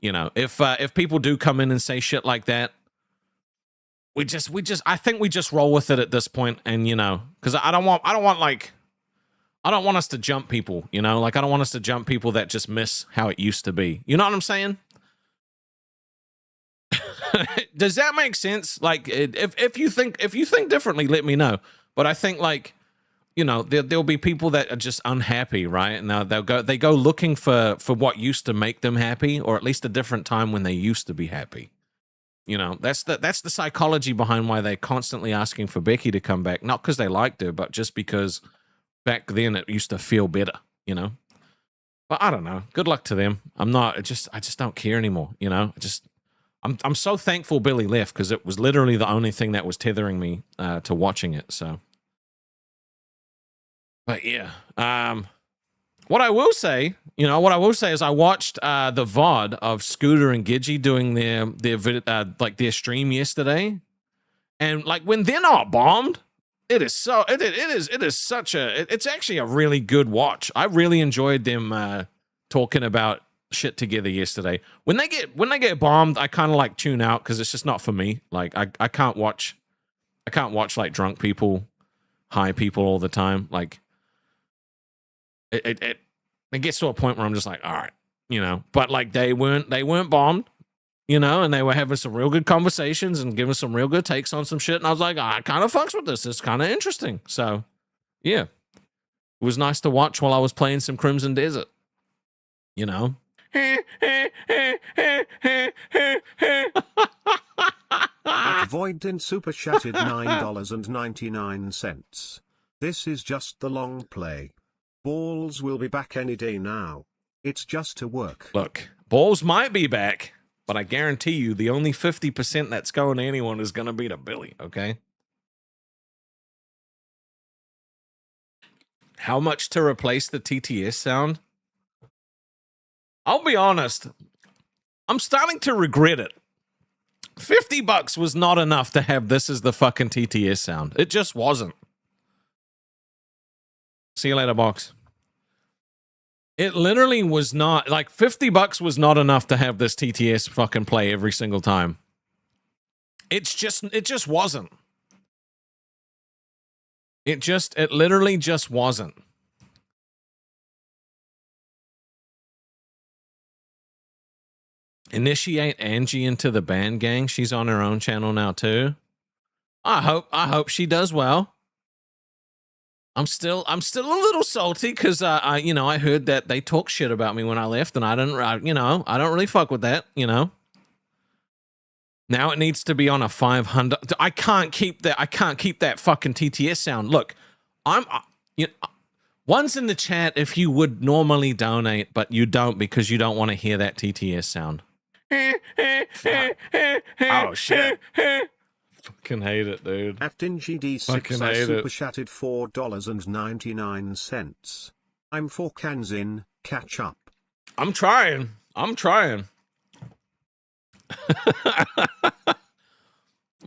you know, if people do come in and say shit like that, I think we just roll with it at this point, and you know, because I don't want us to jump people, you know, like I don't want us to jump people that just miss how it used to be. You know what I'm saying? Does that make sense? Like, if you think differently, let me know. But I think, like, you know, there'll be people that are just unhappy, right? And now they go looking for what used to make them happy, or at least a different time when they used to be happy. You know, that's the psychology behind why they're constantly asking for Becky to come back. Not because they liked her, but just because back then it used to feel better, you know? But I don't know. Good luck to them. I just don't care anymore, you know? I'm so thankful Billy left, because it was literally the only thing that was tethering me to watching it, so. But yeah. What I will say is I watched the VOD of Scooter and Gidgey doing their stream yesterday, and like when they're not bombed, it's actually a really good watch. I really enjoyed them talking about shit together yesterday. When they get bombed, I kind of like tune out because it's just not for me. Like I can't watch like drunk people, high people all the time. Like it gets to a point where I'm just like, all right, you know. But like they weren't bombed, you know, and they were having some real good conversations and giving some real good takes on some shit. And I was like, I kind of fucks with this. It's kind of interesting. So yeah, it was nice to watch while I was playing some Crimson Desert, you know. Voidin super chatted $9.99. This is just the long play. Balls will be back any day now. It's just to work. Look, Balls might be back, but I guarantee you the only 50% that's going to anyone is going to be to Billy, okay? How much to replace the TTS sound? I'll be honest, I'm starting to regret it. $50 was not enough to have this as the fucking TTS sound. It just wasn't. See you later, box. It literally was not, like, $50 was not enough to have this TTS fucking play every single time. It just wasn't. It literally just wasn't. Initiate Angie into the band gang. She's on her own channel now too. I hope she does well. I'm still a little salty because I heard that they talk shit about me when I left, and I don't really fuck with that, you know. Now it needs to be on a 500. I can't keep that fucking TTS sound. Look, one's in the chat if you would normally donate, but you don't because you don't want to hear that TTS sound. Oh shit. Fucking hate it, dude. Aftin GD6 I super chatted $4.99. I'm 4 cans in, catch up. I'm trying.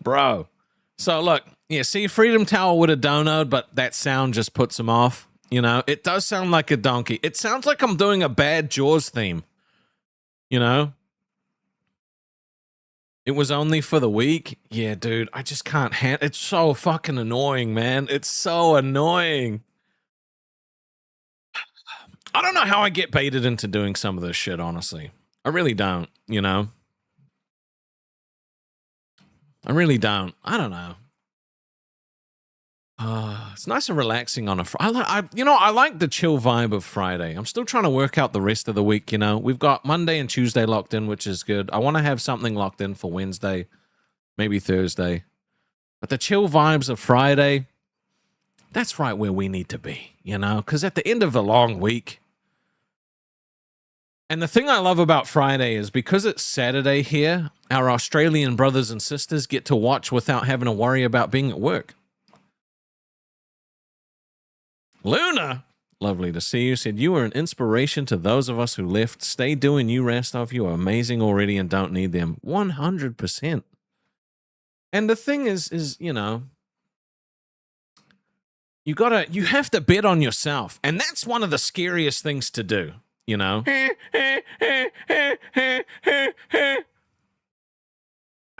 Bro. So look, yeah, see, Freedom Tower would have donoed, but that sound just puts him off. You know, it does sound like a donkey. It sounds like I'm doing a bad Jaws theme. You know? It was only for the week. Yeah, dude, I just can't handle. It's so fucking annoying, man. It's so annoying. I don't know how I get baited into doing some of this shit, honestly. I really don't, you know? I really don't. I don't know. It's nice and relaxing on a Friday. I like the chill vibe of Friday. I'm still trying to work out the rest of the week, you know. We've got Monday and Tuesday locked in, which is good. I want to have something locked in for Wednesday, maybe Thursday. But the chill vibes of Friday, that's right where we need to be, you know, because at the end of a long week. And the thing I love about Friday is because it's Saturday here, our Australian brothers and sisters get to watch without having to worry about being at work. Luna, lovely to see you, said you are an inspiration to those of us who left. Stay doing you, Rastov. You are amazing already and don't need them. 100%. And the thing is, you know, you have to bet on yourself. And that's one of the scariest things to do, you know?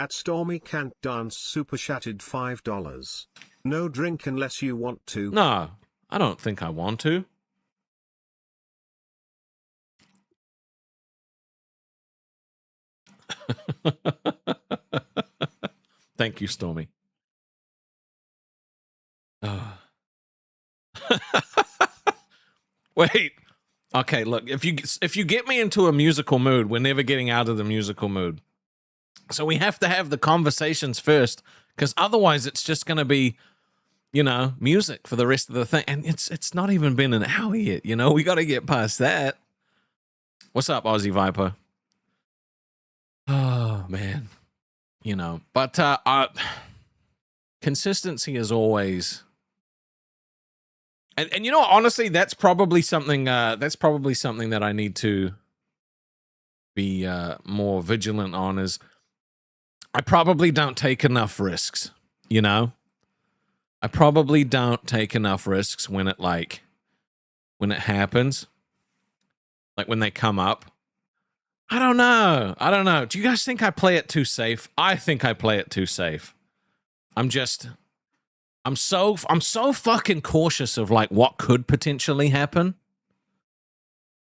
At Stormy Can't Dance super chatted $5. No drink unless you want to. No, I don't think I want to. Thank you, Stormy. Wait. Okay, look, if you get me into a musical mood, we're never getting out of the musical mood. So we have to have the conversations first, because otherwise it's just going to be, you know, music for the rest of the thing. And it's not even been an hour yet, you know? We got to get past that. What's up, Aussie Viper? Oh, man. You know, but consistency is always... And you know, honestly, that's probably something that I need to be more vigilant on. Is I probably don't take enough risks, you know? I probably don't take enough risks when it happens. Like when they come up. I don't know. Do you guys think I play it too safe? I think I play it too safe. I'm so fucking cautious of like what could potentially happen.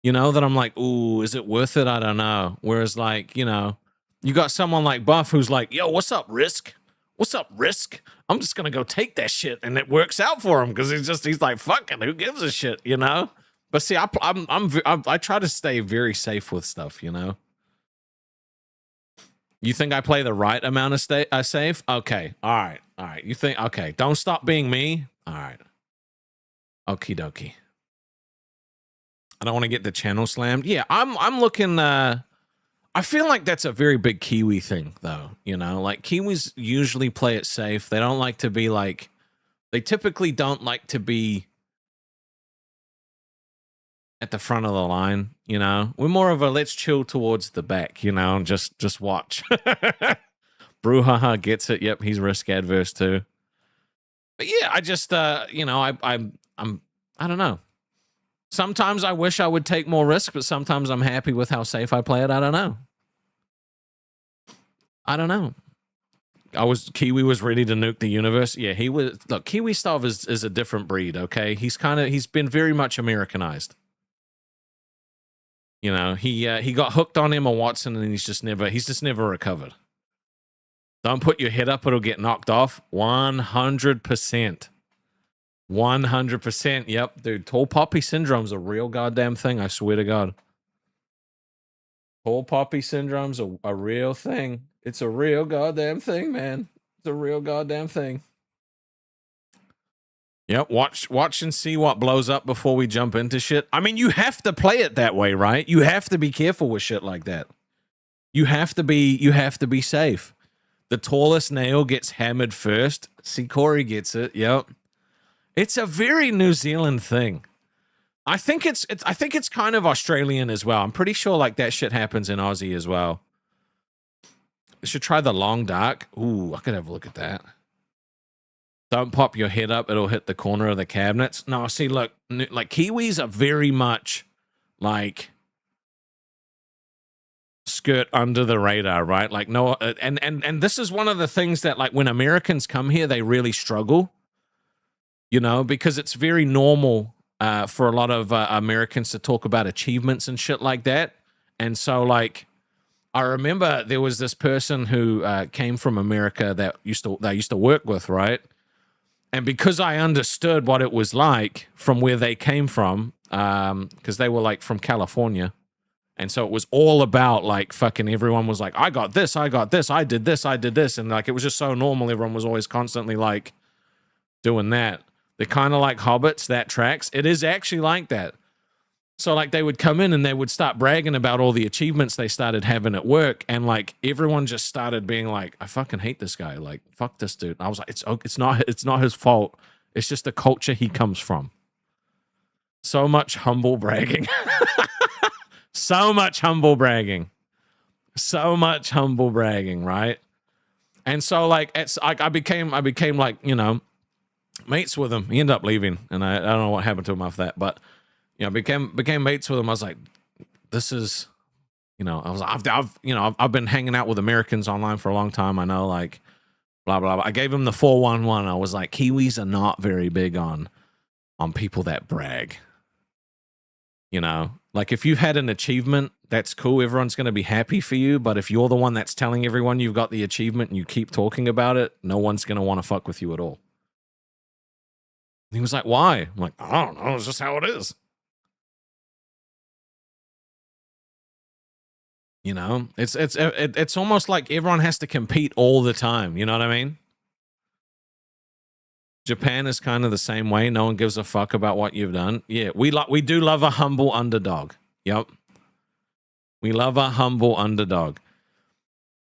You know, that I'm like, ooh, is it worth it? I don't know. Whereas like, you know, you got someone like Buff who's like, yo, what's up, Risk? What's up, Risk? I'm just gonna go take that shit, and it works out for him because he's like, fucking, who gives a shit, you know? But see, I try to stay very safe with stuff, you know. You think I play the right amount of safe? Okay, all right. You think, okay, don't stop being me. All right. Okie dokie. I don't want to get the channel slammed. Yeah, I'm looking. I feel like that's a very big Kiwi thing, though. You know, like Kiwis usually play it safe. They don't like to be like. They typically don't like to be at the front of the line. You know, we're more of a let's chill towards the back. You know, and just watch. Brouhaha gets it. Yep, he's risk adverse too. But yeah, I just you know, I don't know. Sometimes I wish I would take more risk, but sometimes I'm happy with how safe I play it. I don't know. Kiwi was ready to nuke the universe. Yeah, he was. Look, Kiwi Stov is a different breed, okay? He's been very much Americanized. You know, he got hooked on Emma Watson and he's just never recovered. Don't put your head up, it'll get knocked off. 100%. 100%. Yep, dude. Tall poppy syndrome's a real goddamn thing, I swear to God. Tall poppy syndrome's a real thing. It's a real goddamn thing, man. It's a real goddamn thing. Yep, watch and see what blows up before we jump into shit. I mean, you have to play it that way, right? You have to be careful with shit like that. You have to be safe. The tallest nail gets hammered first. See, Corey gets it. Yep. It's a very New Zealand thing. I think it's kind of Australian as well. I'm pretty sure like that shit happens in Aussie as well. You should try the long dark. Ooh, I could have a look at that. Don't pop your head up. It'll hit the corner of the cabinets. No, see, look, like Kiwis are very much like skirt under the radar, right? Like no, and this is one of the things that like when Americans come here, they really struggle, you know, because it's very normal for a lot of Americans to talk about achievements and shit like that. And so like, I remember there was this person who came from America that they used to work with, right? And because I understood what it was like from where they came from, because they were like from California. And so it was all about like fucking everyone was like, I got this, I did this. And like, it was just so normal. Everyone was always constantly like doing that. They're kind of like hobbits, that tracks. It is actually like that. So like they would come in and they would start bragging about all the achievements they started having at work. And like everyone just started being like, I fucking hate this guy. Like, fuck this dude. And I was like, it's not his fault. It's just the culture he comes from. So much humble bragging. So much humble bragging. Right? And so like it's like I became like, you know, mates with him. He ended up leaving, and I don't know what happened to him after that, but you know, became mates with him. I was like, this is You know, I've been hanging out with Americans online for a long time. I know, like, blah, blah, blah. I gave him the 411. I was like, Kiwis are not very big on people that brag. You know, like if you've had an achievement, that's cool. Everyone's going to be happy for you. But if you're the one that's telling everyone you've got the achievement and you keep talking about it, no one's going to want to fuck with you at all. He was like, why? I'm like, I don't know. It's just how it is. You know, it's almost like everyone has to compete all the time. You know what I mean? Japan is kind of the same way. No one gives a fuck about what you've done. Yeah, we do love a humble underdog. Yep. We love a humble underdog.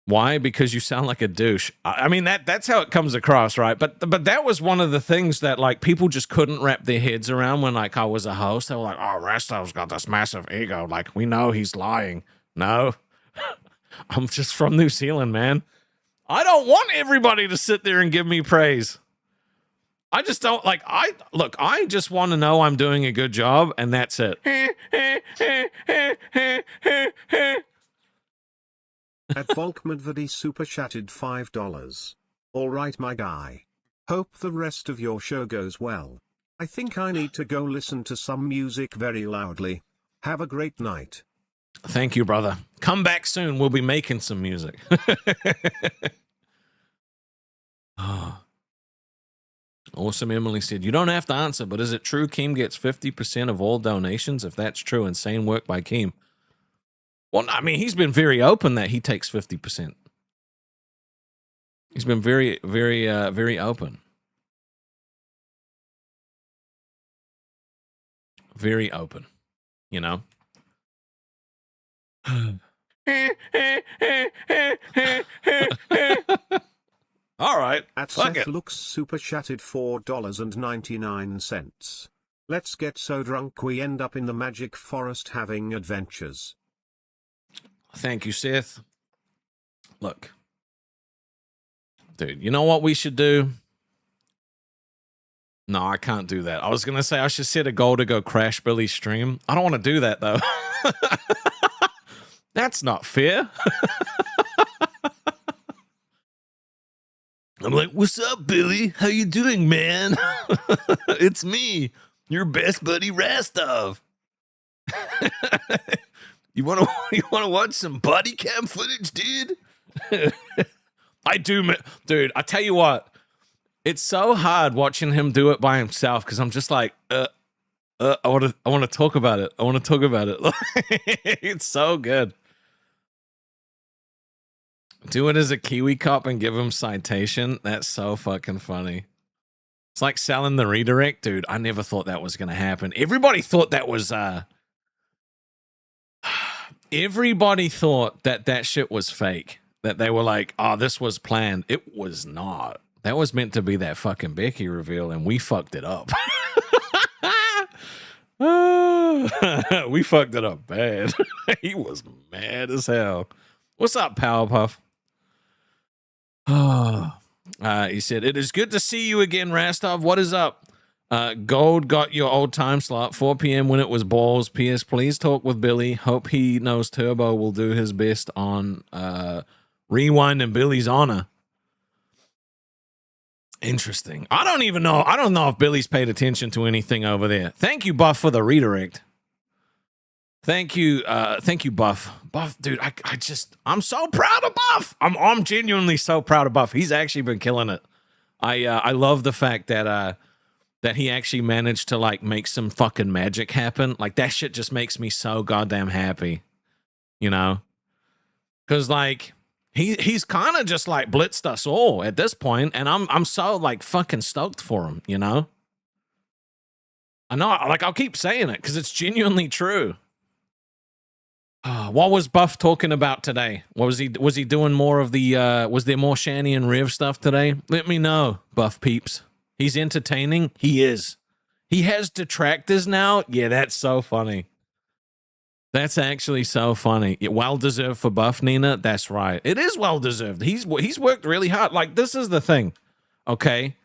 Why? Because you sound like a douche. I mean, that's how it comes across, right? But that was one of the things that, like, people just couldn't wrap their heads around when, like, I was a host. They were like, oh, Rastov's got this massive ego. Like, we know he's lying. No. I'm just from New Zealand, man. I don't want everybody to sit there and give me praise. I just don't like, I just want to know I'm doing a good job, and that's it. At Volkmadvadi super chatted $5. All right, my guy. Hope the rest of your show goes well. I think I need to go listen to some music very loudly. Have a great night. Thank you, brother. Come back soon. We'll be making some music. Oh. Awesome Emily said, you don't have to answer, but is it true Keem gets 50% of all donations? If that's true, insane work by Keem. Well, I mean, he's been very open that he takes 50%. He's been very, very, very open. Very open, you know? All right. At fuck Seth it. Looks super chatted $4.99. Let's get so drunk we end up in the magic forest having adventures. Thank you, Seth. Look. Dude, you know what we should do? No, I can't do that. I was going to say I should set a goal to go crash Billy's stream. I don't want to do that, though. That's not fair. I'm like, what's up, Billy? How you doing, man? It's me, your best buddy, Rastov. You want to watch some body cam footage, dude? I do, dude. I tell you what, it's so hard watching him do it by himself because I'm just like, I want to talk about it. I want to talk about it. It's so good. Do it as a Kiwi cop and give him citation. That's so fucking funny. It's like selling the redirect, dude. I never thought that was going to happen. Everybody thought that was, everybody thought that shit was fake. That they were like, oh, this was planned. It was not. That was meant to be that fucking Becky reveal, and we fucked it up. We fucked it up bad. He was mad as hell. What's up, Powerpuff? He said, it is good to see you again, Rastov. What is up? Gold got your old time slot, 4 p.m. when it was balls. P.S. Please talk with Billy. Hope he knows Turbo will do his best on Rewind and Billy's honor. Interesting. I don't even know. I don't know if Billy's paid attention to anything over there. Thank you, Buff, for the redirect. Thank you, Buff. Buff, dude, I'm so proud of Buff. I'm genuinely so proud of Buff. He's actually been killing it. I love the fact that he actually managed to like make some fucking magic happen. Like that shit just makes me so goddamn happy, you know? Because like he's kind of just like blitzed us all at this point, and I'm so like fucking stoked for him, you know? I know, like I'll keep saying it because it's genuinely true. What was Buff talking about today? What was he doing more of the was there more Shani and Rev stuff today? Let me know, Buff peeps. He's entertaining. He is. He has detractors now. Yeah, that's so funny. That's actually so funny. Well deserved for Buff, Nina. That's right. It is well deserved. He's worked really hard. Like this is the thing. Okay?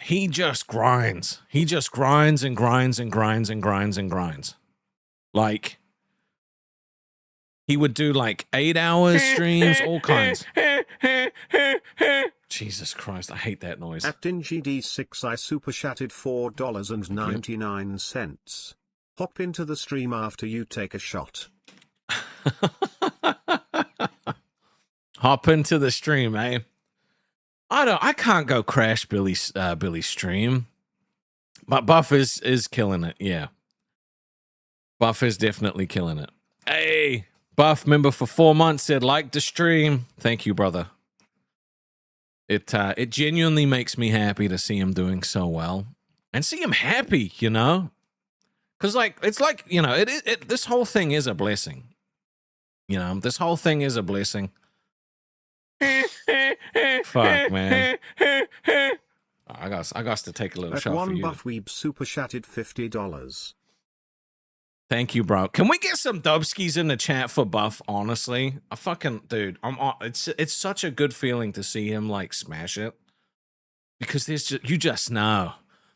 He just grinds. He just grinds and grinds and grinds and grinds and grinds. Like He would do like 8 hours streams, all kinds. Jesus Christ, I hate that noise. At DingyD6 I super chatted $4.99. Hop into the stream after you take a shot. Hop into the stream, eh? I can't go crash Billy's stream. But Buff is killing it, yeah. Buff is definitely killing it. Hey, Buff member for 4 months said like the stream. Thank you, brother. It genuinely makes me happy to see him doing so well and see him happy, you know? Cause like it's like, you know, this whole thing is a blessing. You know, this whole thing is a blessing. Fuck, man. I got to take a little At shot one for you. Buff Weeb super chatted $50. Thank you, bro. Can we get some dubskis in the chat for Buff? Honestly, I fucking dude. It's such a good feeling to see him like smash it, because you just know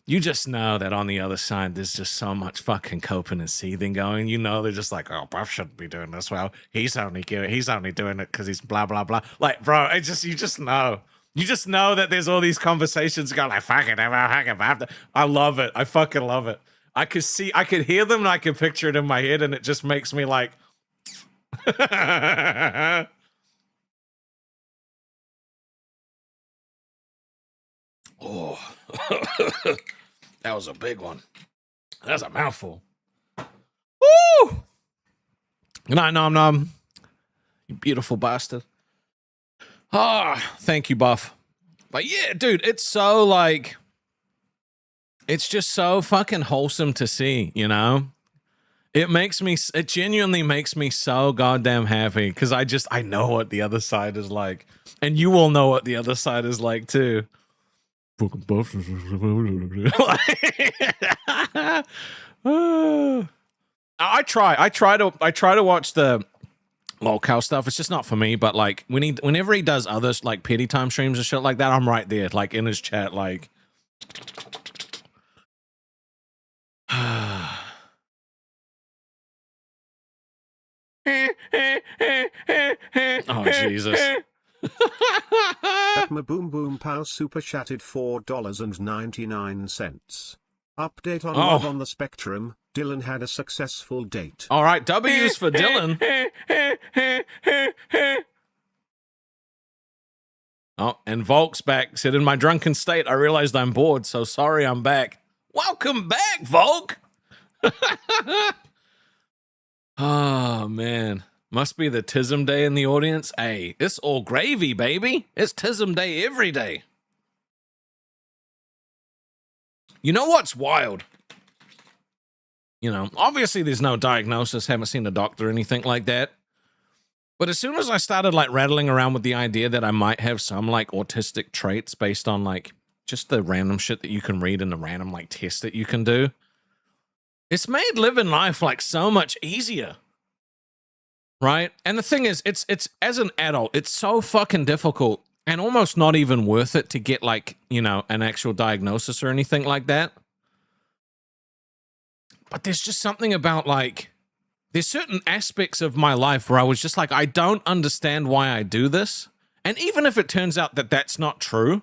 that on the other side there's just so much fucking coping and seething going. You know, they're just like, oh, Buff shouldn't be doing this. Well, he's only doing it because he's blah blah blah. Like, bro, you just know that there's all these conversations going like, fuck it, I love it. I fucking love it. I could hear them and I could picture it in my head, and it just makes me like, oh, that was a big one. That's a mouthful. Woo! Good night, Nom Nom. You beautiful bastard. Ah, thank you, Buff. But yeah, dude, it's so like, it's just so fucking wholesome to see, you know? It genuinely makes me so goddamn happy, because I know what the other side is like. And you will know what the other side is like too. Fucking Buff. I try to watch the lolcow stuff. It's just not for me, but like whenever he does others like petty time streams and shit like that, I'm right there, like in his chat, like oh Jesus. At Maboom Boom Pow super chatted $4.99. Update on Love on the Spectrum. Dylan had a successful date. All right, W's for Dylan. Oh, and Volk's back. Said, in my drunken state, I realized I'm bored, so sorry I'm back. Welcome back, Volk. Oh, man. Must be the Tism Day in the audience. Hey, it's all gravy, baby. It's Tism Day every day. You know what's wild? You know, obviously there's no diagnosis, haven't seen a doctor or anything like that. But as soon as I started like rattling around with the idea that I might have some like autistic traits based on like just the random shit that you can read in the random like test that you can do, it's made living life like so much easier. Right? And the thing is, it's as an adult, it's so fucking difficult and almost not even worth it to get like, you know, an actual diagnosis or anything like that. But there's just something about like, there's certain aspects of my life where I was just like, I don't understand why I do this. And even if it turns out that that's not true,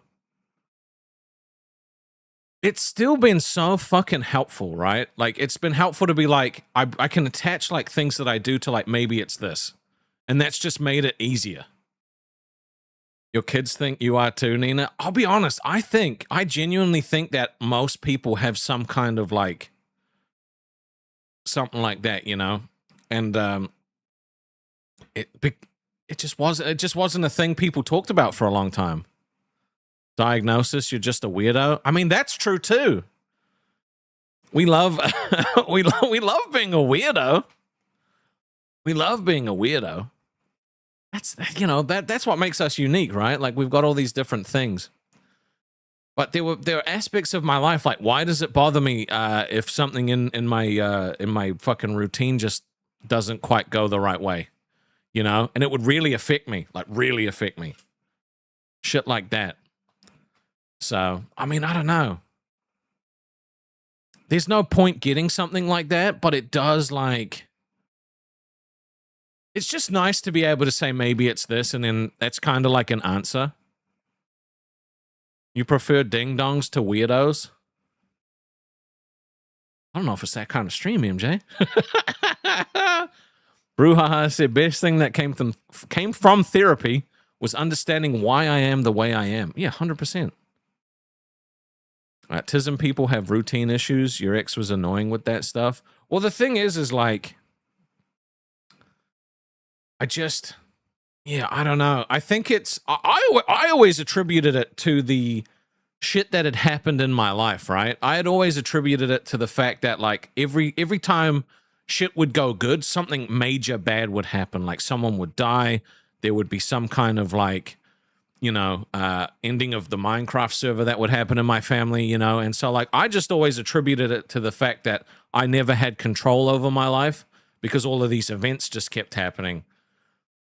it's still been so fucking helpful, right? Like, it's been helpful to be like, I can attach like things that I do to like, maybe it's this. And that's just made it easier. Your kids think you are too, Nina? I'll be honest, I genuinely think that most people have some kind of like, something like that, you know? And it just wasn't a thing people talked about for a long time. Diagnosis, you're just a weirdo. I mean, that's true too. We love we love being a weirdo. We love being a weirdo. That's, you know, that's what makes us unique, right? Like, we've got all these different things. But there are aspects of my life, like, why does it bother me if something in my fucking routine just doesn't quite go the right way, you know? And it would really affect me, like really affect me. Shit like that. So, I mean, I don't know. There's no point getting something like that, but it does, like, it's just nice to be able to say maybe it's this, and then that's kind of like an answer. You prefer ding-dongs to weirdos? I don't know if it's that kind of stream, MJ. Brouhaha said, best thing that came from therapy was understanding why I am the way I am. Yeah, 100%. Autism people have routine issues. Your ex was annoying with that stuff. Well, the thing is like, I don't know. I think it's, I always attributed it to the shit that had happened in my life, right? I had always attributed it to the fact that like every time shit would go good, something major bad would happen. Like someone would die. There would be some kind of like, ending of the Minecraft server that would happen in my family, And so like, I just always attributed it to the fact that I never had control over my life because all of these events just kept happening.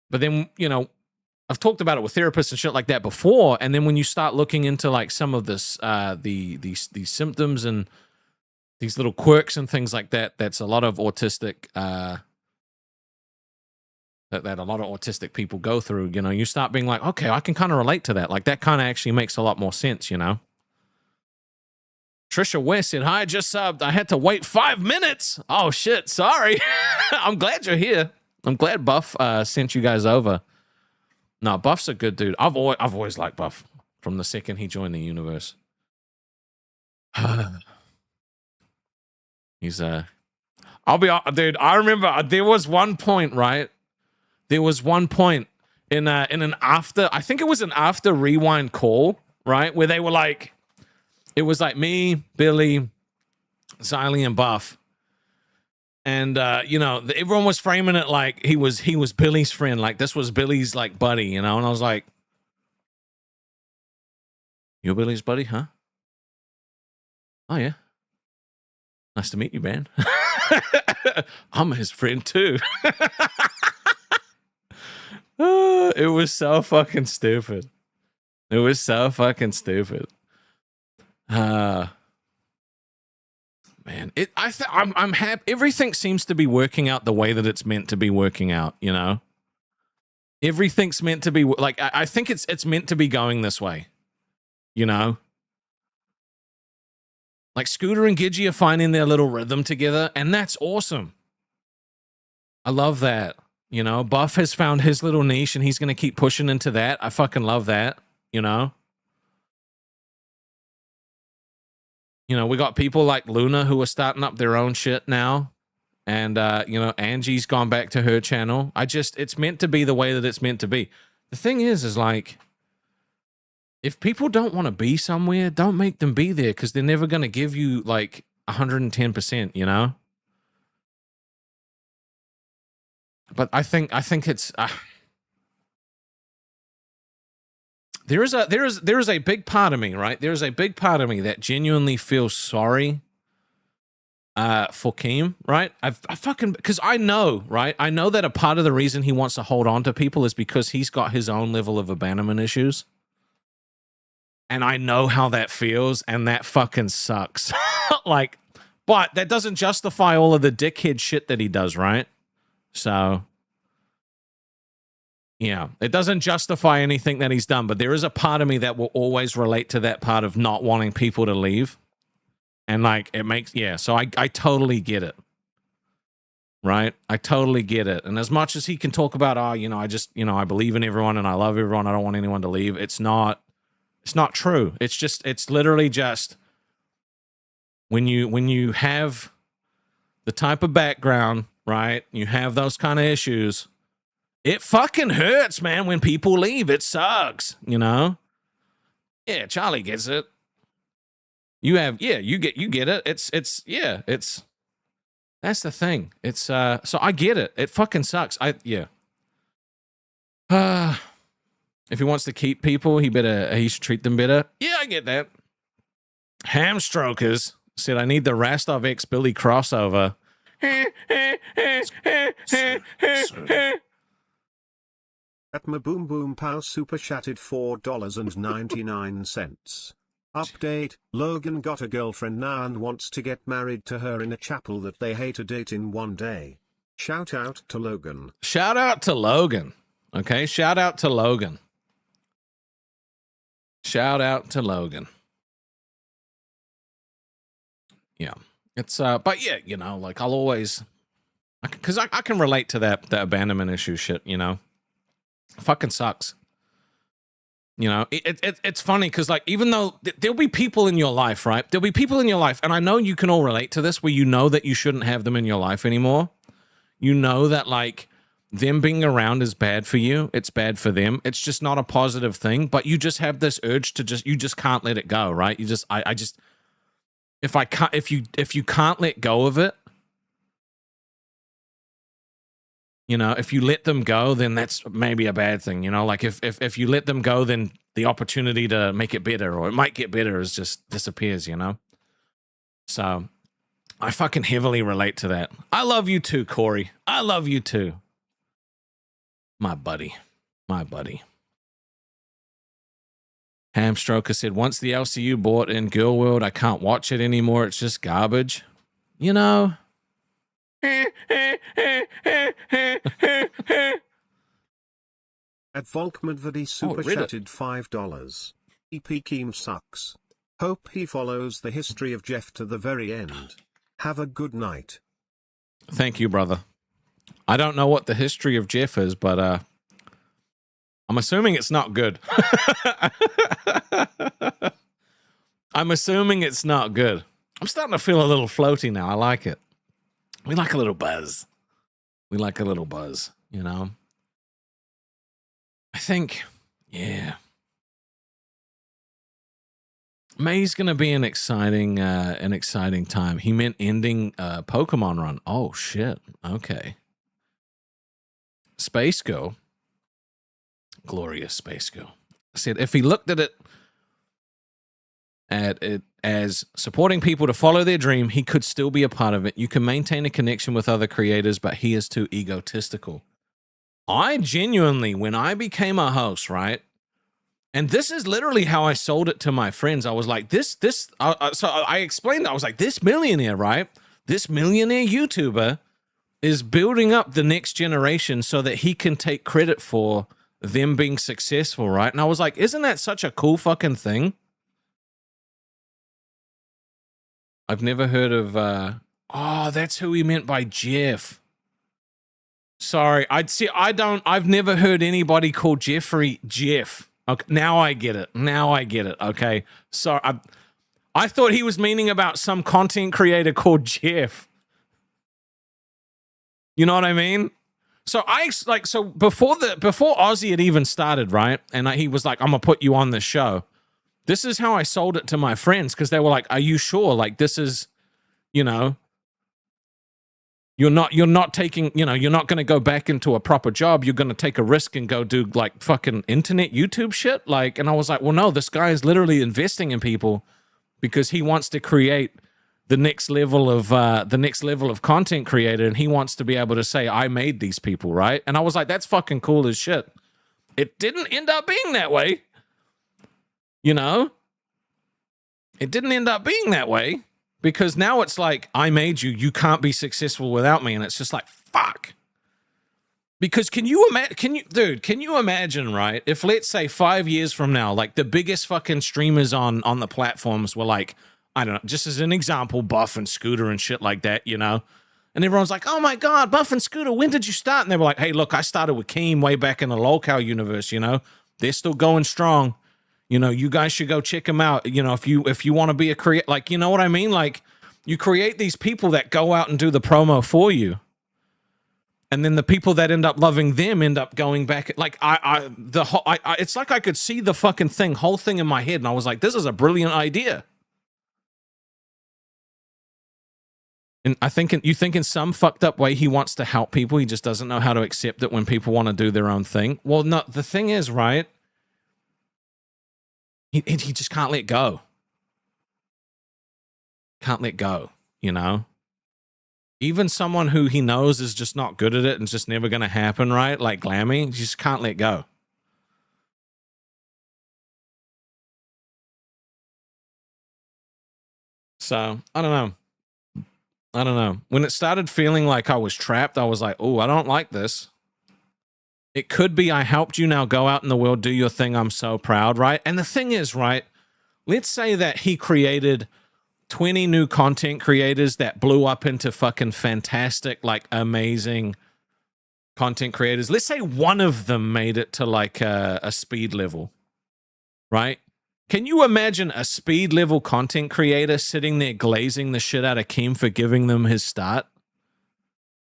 But then, I've talked about it with therapists and shit like that before. And then when you start looking into like some of this, these symptoms and these little quirks and things like that, that's a lot of autistic, that a lot of autistic people go through, you start being like, okay, I can kind of relate to that. Like that kind of actually makes a lot more sense, Trisha West said, hi, I just subbed. I had to wait 5 minutes. Oh shit, sorry. I'm glad you're here. I'm glad Buff sent you guys over. No, Buff's a good dude. I've always liked Buff from the second he joined the universe. He's dude, I remember there was one point, right? There was one point in an after, I think it was an after rewind call, right? Where they were like, it was like me, Billy, Xylee, and Buff. And everyone was framing it like he was Billy's friend, like this was Billy's like buddy, And I was like, "You're Billy's buddy, huh?" "Oh yeah, nice to meet you, man." "I'm his friend too." It was so fucking stupid. It was so fucking stupid. Man, I'm happy. Everything seems to be working out the way that it's meant to be working out. Everything's meant to be like. I think it's meant to be going this way. Like Scooter and Gidgey are finding their little rhythm together, and that's awesome. I love that. Buff has found his little niche, and he's gonna keep pushing into that. I fucking love that. We got people like Luna who are starting up their own shit now. And, Angie's gone back to her channel. It's meant to be the way that it's meant to be. The thing is like, if people don't want to be somewhere, don't make them be there because they're never going to give you like 110%, But I think it's... There is a big part of me, right? There is a big part of me that genuinely feels sorry for Keem, right? I fucking, because I know, right? I know that a part of the reason he wants to hold on to people is because he's got his own level of abandonment issues. And I know how that feels, and that fucking sucks. Like, but that doesn't justify all of the dickhead shit that he does, right? So... yeah, it doesn't justify anything that he's done, but there is a part of me that will always relate to that part of not wanting people to leave. And like, it makes, yeah, so I totally get it. Right? I totally get it. And as much as he can talk about, I believe in everyone and I love everyone, I don't want anyone to leave. It's not true. It's literally just when you have the type of background, right? You have those kind of issues. It fucking hurts, man, when people leave. It sucks, Yeah, Charlie gets it. You get it. It's that's the thing. It's so I get it. It fucking sucks. If he wants to keep people, he should treat them better. Yeah, I get that. Hamstrokers said I need the Rastov X Billy crossover. At my Boom Boom Pow super chatted $4.99. Update, Logan got a girlfriend now and wants to get married to her in a chapel that they hate a date in one day. Shout out to Logan. Shout out to Logan. Okay, shout out to Logan. Shout out to Logan. Yeah. It's but yeah, you know, like I'll always, because I can relate to that abandonment issue shit, you know. Fucking sucks. You know, it's funny because, like, even though there'll be people in your life, right? There'll be people in your life, and I know you can all relate to this, where you know that you shouldn't have them in your life anymore. You know that, like, them being around is bad for you. It's bad for them. It's just not a positive thing, but you just have this urge to you just can't let it go, right? You just, I just, if you can't let go of it, you know, if you let them go, then that's maybe a bad thing. You know, like if you let them go, then the opportunity to make it better, or it might get better, is just disappears, you know? So I fucking heavily relate to that. I love you too, Corey. I love you too. My buddy. My buddy. Hamstroker said, once the LCU bought in Girl World, I can't watch it anymore. It's just garbage. You know? At Volkmadvadi super chatted $5. EP Keem sucks. Hope he follows the history of Jeff to the very end. Have a good night. Thank you, brother. I don't know what the history of Jeff is, but I'm assuming it's not good. I'm assuming it's not good. I'm starting to feel a little floaty now. I like it. We like a little buzz. We like a little buzz, you know? I think, yeah. May's going to be an exciting time. He meant ending Pokemon Run. Oh, shit. Okay. Space Girl. Glorious Space Girl. Said if he looked at it as supporting people to follow their dream, he could still be a part of it. You can maintain a connection with other creators, but he is too egotistical. I genuinely, when I became a host, right? And this is literally how I sold it to my friends. I was like, so I explained, I was like, this millionaire, right? This millionaire YouTuber is building up the next generation so that he can take credit for them being successful, right? And I was like, isn't that such a cool fucking thing? I've never heard of, oh, that's who he meant by Jeff. Sorry, I've never heard anybody call Jeffrey Jeff. Okay, now I get it. Okay. Sorry, I thought he was meaning about some content creator called Jeff. You know what I mean? So before Ozzy had even started, right? And he was like, I'm gonna put you on the show. This is how I sold it to my friends, because they were like, are you sure? Like, this is, you know, you're not taking, you know, you're not going to go back into a proper job. You're going to take a risk and go do like fucking internet YouTube shit. Like, and I was like, well, no, this guy is literally investing in people because he wants to create the next level of content creator. And he wants to be able to say, I made these people, right? And I was like, that's fucking cool as shit. It didn't end up being that way. You know, it didn't end up being that way. Because now it's like, I made you. You can't be successful without me. And it's just like, fuck. Because can you imagine, right? If, let's say, 5 years from now, like the biggest fucking streamers on the platforms were like, I don't know, just as an example, Buff and Scooter and shit like that, you know? And everyone's like, oh my God, Buff and Scooter, when did you start? And they were like, hey, look, I started with Keem way back in the lolcow universe, you know? They're still going strong. You know, you guys should go check them out. You know, if you want to be a creator, like, you know what I mean? Like, you create these people that go out and do the promo for you. And then the people that end up loving them end up going back. Like, it's like I could see the fucking whole thing in my head. And I was like, this is a brilliant idea. And you think in some fucked up way he wants to help people. He just doesn't know how to accept it when people want to do their own thing. Well, no, the thing is, right? He just can't let go. Can't let go, you know? Even someone who he knows is just not good at it and it's just never going to happen, right? Like Glammy, he just can't let go. So, I don't know. I don't know. When it started feeling like I was trapped, I was like, oh, I don't like this. It could be I helped you, now go out in the world, do your thing, I'm so proud, right? And the thing is, right, let's say that he created 20 new content creators that blew up into fucking fantastic, like amazing content creators. Let's say one of them made it to like a speed level, right? Can you imagine a speed level content creator sitting there glazing the shit out of Keem for giving them his start?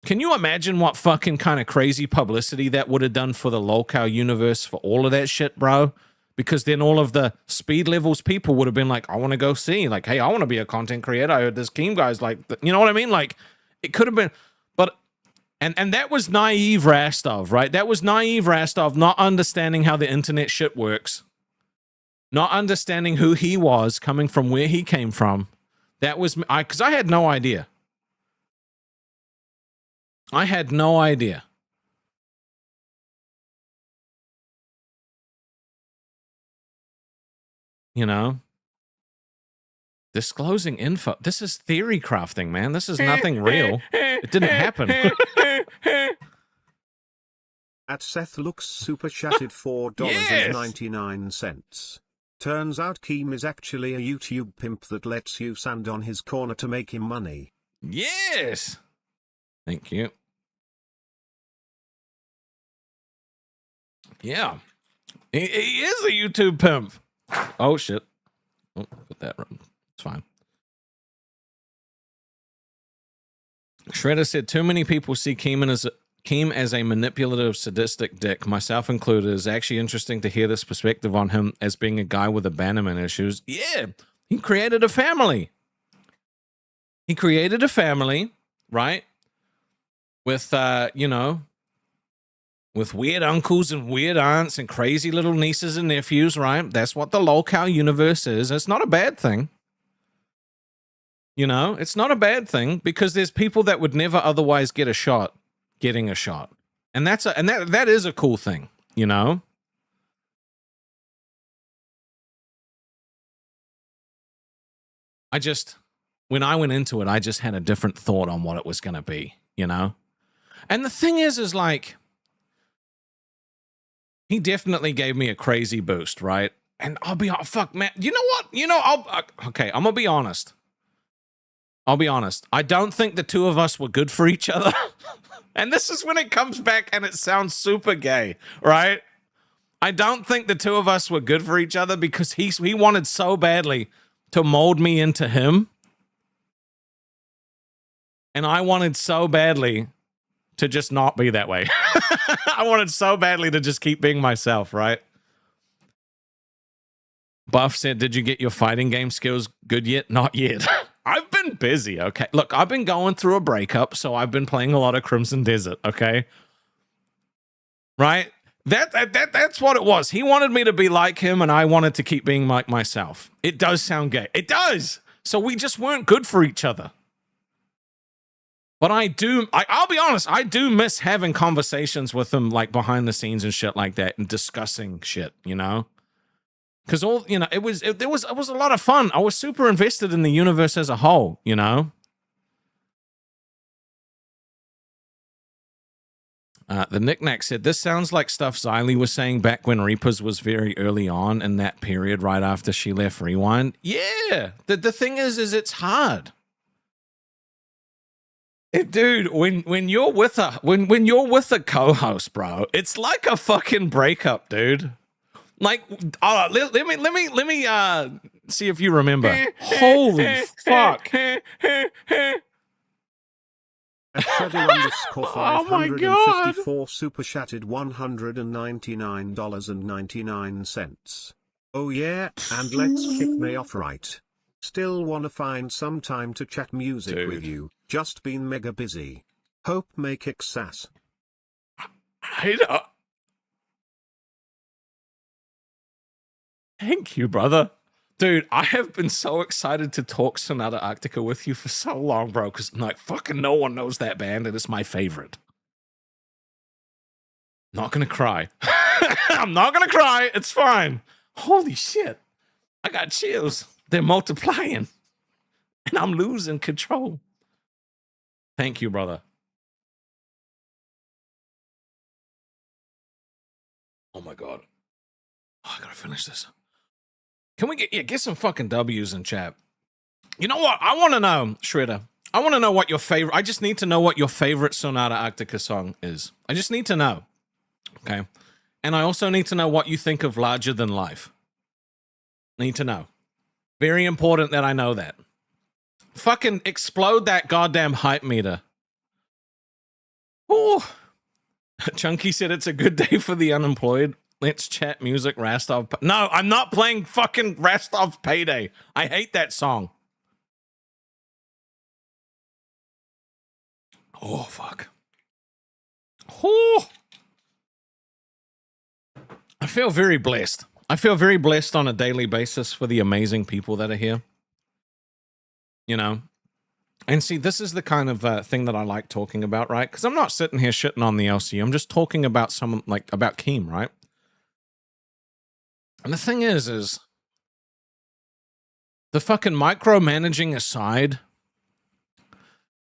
Can you imagine what fucking kind of crazy publicity that would have done for the lolcow universe, for all of that shit, bro? Because then all of the speed levels people would have been like, I want to go see. Like, hey, I want to be a content creator. I heard this Keem guy's like, you know what I mean? Like, it could have been, but, and that was naive Rastov, right? That was naive Rastov, not understanding how the internet shit works. Not understanding who he was, coming from where he came from. That was, because I had no idea. I had no idea. You know? Disclosing info. This is theory crafting, man. This is nothing real. It didn't happen. At Seth Looks super chatted $4.99. Turns out Keem is actually a YouTube pimp that lets you stand on his corner to make him money. Yes. Thank you. Yeah. He is a YouTube pimp. Oh, shit. Oh, put that right. It's fine. Shredder said, too many people see Keem as a manipulative, sadistic dick, myself included. It's actually interesting to hear this perspective on him as being a guy with abandonment issues. Yeah, he created a family. He created a family, right? With, you know, with weird uncles and weird aunts and crazy little nieces and nephews, right? That's what the lolcow universe is. It's not a bad thing. You know, it's not a bad thing because there's people that would never otherwise get a shot getting a shot. And that is a cool thing, you know? When I went into it, I just had a different thought on what it was going to be, you know? And the thing is like, he definitely gave me a crazy boost, right? And I'll be, fuck, man. You know what? You know, okay, I'm going to be honest. I'll be honest. I don't think the two of us were good for each other. And this is when it comes back and it sounds super gay, right? I don't think the two of us were good for each other because he wanted so badly to mold me into him. And I wanted so badly to just not be that way. I wanted so badly to just keep being myself, right? Buff said, did you get your fighting game skills good yet? Not yet. I've been busy, okay? Look, I've been going through a breakup, so I've been playing a lot of Crimson Desert, okay? Right? That's what it was. He wanted me to be like him, and I wanted to keep being like myself. It does sound gay. It does! So we just weren't good for each other. But I'll be honest, I do miss having conversations with him, like, behind the scenes and shit like that, and discussing shit, you know? Because all, you know, it was a lot of fun. I was super invested in the universe as a whole, you know? The Knickknack said, this sounds like stuff Xylee was saying back when Reapers was very early on in that period right after she left Rewind. Yeah. The thing is it's hard. Dude, when you're with a co-host, bro, it's like a fucking breakup, dude. Like, let me see if you remember. Holy fuck. Oh my god. Super chatted $199.99. Oh yeah, and let's kick me off right. Still wanna find some time to chat music with you. Just been mega busy. Hope may kick sass. Thank you, brother. Dude, I have been so excited to talk Sonata Arctica with you for so long, bro, because like fucking no one knows that band and it's my favorite. Not gonna cry. I'm not gonna cry. It's fine. Holy shit. I got chills. They're multiplying. And I'm losing control. Thank you, brother. Oh my god. Oh, I gotta finish this. Can we get some fucking W's in chat? You know what? I want to know, Shredder. I want to know what your favorite. I just need to know what your favorite Sonata Arctica song is. I just need to know. Okay. And I also need to know what you think of Larger Than Life. Need to know. Very important that I know that. Fucking explode that goddamn hype meter. Ooh. Chunky said it's a good day for the unemployed. Let's chat music, Rastov. No, I'm not playing fucking Rastov Payday. I hate that song. Oh, fuck. Oh. I feel very blessed. I feel very blessed on a daily basis for the amazing people that are here. You know? And see, this is the kind of thing that I like talking about, right? Because I'm not sitting here shitting on the LC. I'm just talking about someone, like, about Keem, right? And the thing is the fucking micromanaging aside,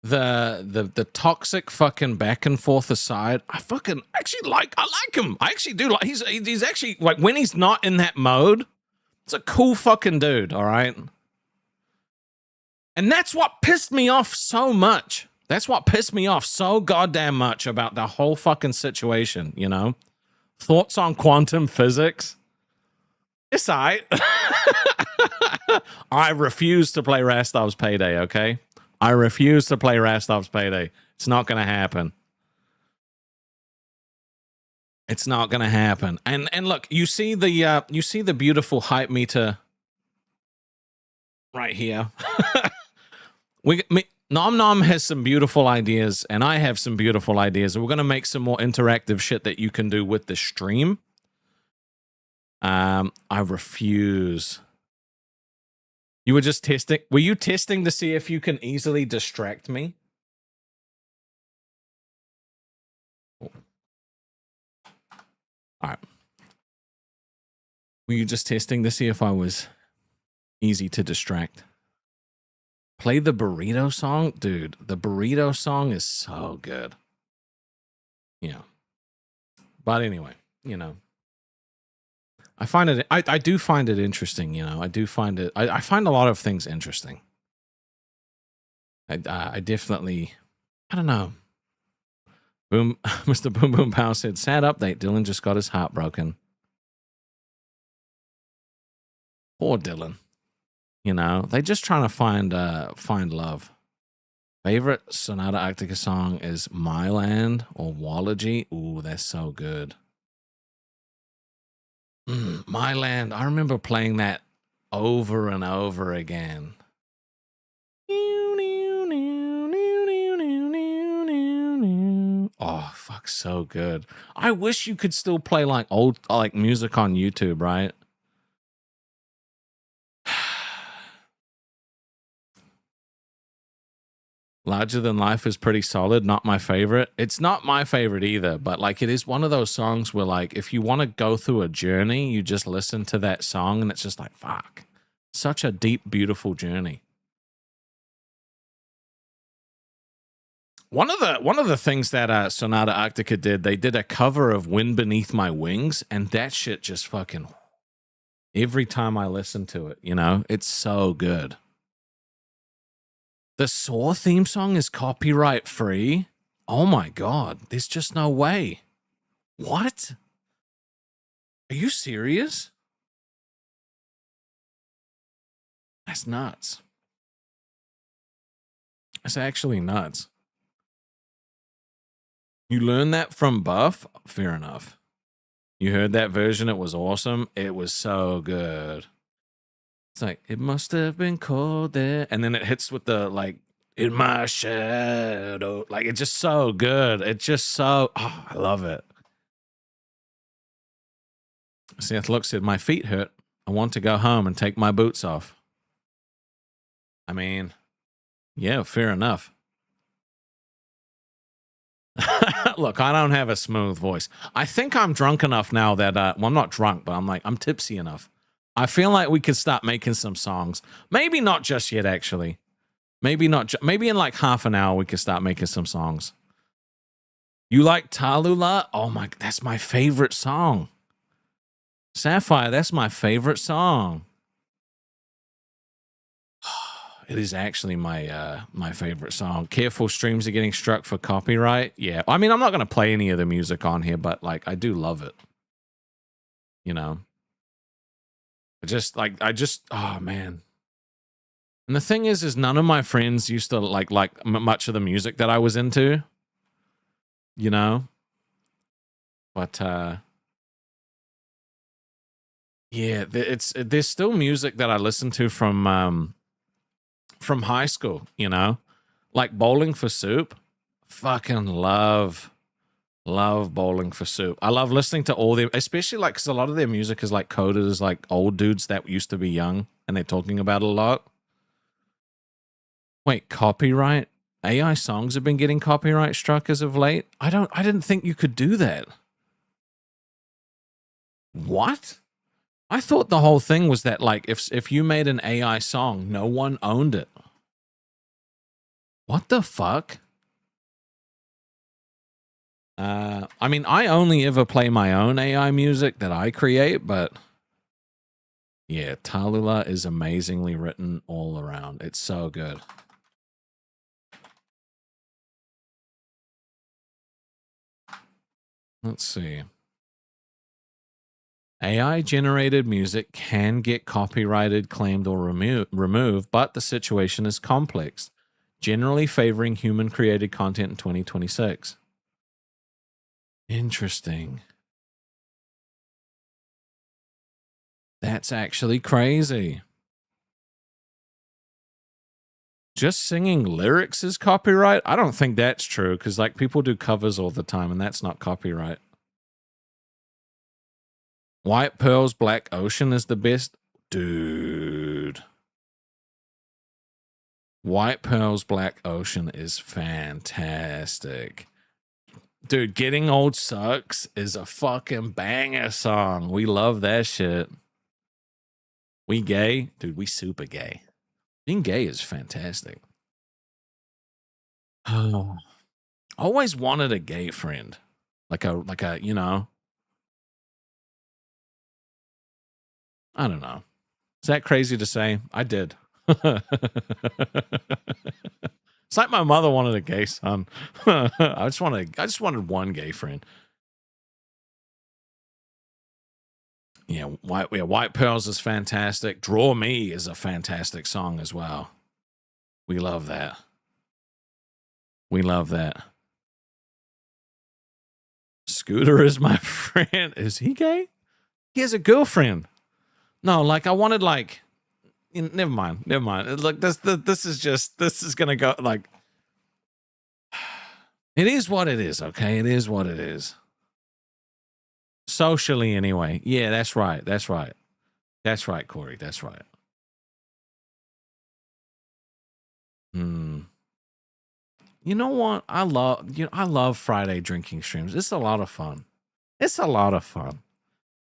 the toxic fucking back and forth aside, I like him. I actually do like, he's actually, like, when he's not in that mode, it's a cool fucking dude, all right? And that's what pissed me off so much. That's what pissed me off so goddamn much about the whole fucking situation, you know? Thoughts on quantum physics? It's alright. I refuse to play Rastov's Payday, okay? I refuse to play Rastov's Payday. It's not gonna happen. It's not gonna happen. And look, you see the beautiful hype meter right here. Nom Nom has some beautiful ideas, and I have some beautiful ideas. We're gonna make some more interactive shit that you can do with the stream. I refuse. You were just testing. Were you testing to see if you can easily distract me? Oh. All right. Were you just testing to see if I was easy to distract? Play the burrito song? Dude, the burrito song is so good. Yeah. But anyway, you know. I do find it interesting, you know. I find a lot of things interesting. I definitely, I don't know. Boom, Mr. Boom Boom Pow said, sad update, Dylan just got his heart broken. Poor Dylan. You know, they just trying to find love. Favorite Sonata Arctica song is My Land or Wology. Ooh, that's so good. My Land. I remember playing that over and over again. Oh, fuck, so good. I wish you could still play like old music on YouTube, right? Larger Than Life is pretty solid. Not my favorite. It's not my favorite either, but like it is one of those songs where like if you want to go through a journey, you just listen to that song and it's just like, fuck. Such a deep, beautiful journey. One of the things that Sonata Arctica did, they did a cover of Wind Beneath My Wings, and that shit just fucking, every time I listen to it, you know, it's so good. The Saw theme song is copyright free? Oh my god, there's just no way. What? Are you serious? That's nuts. That's actually nuts. You learned that from Buff? Fair enough. You heard that version, it was awesome. It was so good. It's like, it must have been cold there. And then it hits with the, like, in my shadow. Like, it's just so good. It's just so, oh, I love it. Seth Look said, my feet hurt. I want to go home and take my boots off. I mean, yeah, fair enough. Look, I don't have a smooth voice. I think I'm drunk enough now that, well, I'm not drunk, but I'm tipsy enough. I feel like we could start making some songs. Maybe not just yet, actually. Maybe not. Maybe in like half an hour we could start making some songs. You like Tallulah? Oh my, that's my favorite song. Sapphire, that's my favorite song. It is actually my my favorite song. Careful, streams are getting struck for copyright. Yeah, I mean, I'm not gonna play any of the music on here, but like, I do love it. You know, oh man. And the thing is none of my friends used to like much of the music that I was into. You know, but yeah, there's still music that I listen to from high school, you know, like Bowling for Soup. Fucking love Bowling for Soup. I love listening to all them, especially like because a lot of their music is like coded as like old dudes that used to be young and they're talking about it a lot. Wait, copyright? AI songs have been getting copyright struck as of late? I didn't think you could do that. What? I thought the whole thing was that like if you made an AI song, no one owned it. What the fuck? I mean, I only ever play my own AI music that I create, but yeah, Tallulah is amazingly written all around. It's so good. Let's see. AI-generated music can get copyrighted, claimed, or removed, but the situation is complex, generally favoring human-created content in 2026. Interesting. That's actually crazy. Just singing lyrics is copyright? I don't think that's true, because like people do covers all the time, and that's not copyright. White Pearl's Black Ocean is the best. Dude. White Pearl's Black Ocean is fantastic. Dude, Getting Old Sucks is a fucking banger song. We love that shit. We gay? Dude, we super gay. Being gay is fantastic. Oh. Always wanted a gay friend. Like a, you know. I don't know. Is that crazy to say? I did. It's like my mother wanted a gay son. I just wanted one gay friend. Yeah, White Pearls is fantastic. Draw Me is a fantastic song as well. We love that. We love that. Scooter is my friend. Is he gay? He has a girlfriend. No, like I wanted like, never mind. Like this is gonna go like. It is what it is. Okay, it is what it is. Socially, anyway. Yeah, that's right. That's right. That's right, Corey. That's right. You know what? I love Friday drinking streams. It's a lot of fun. It's a lot of fun.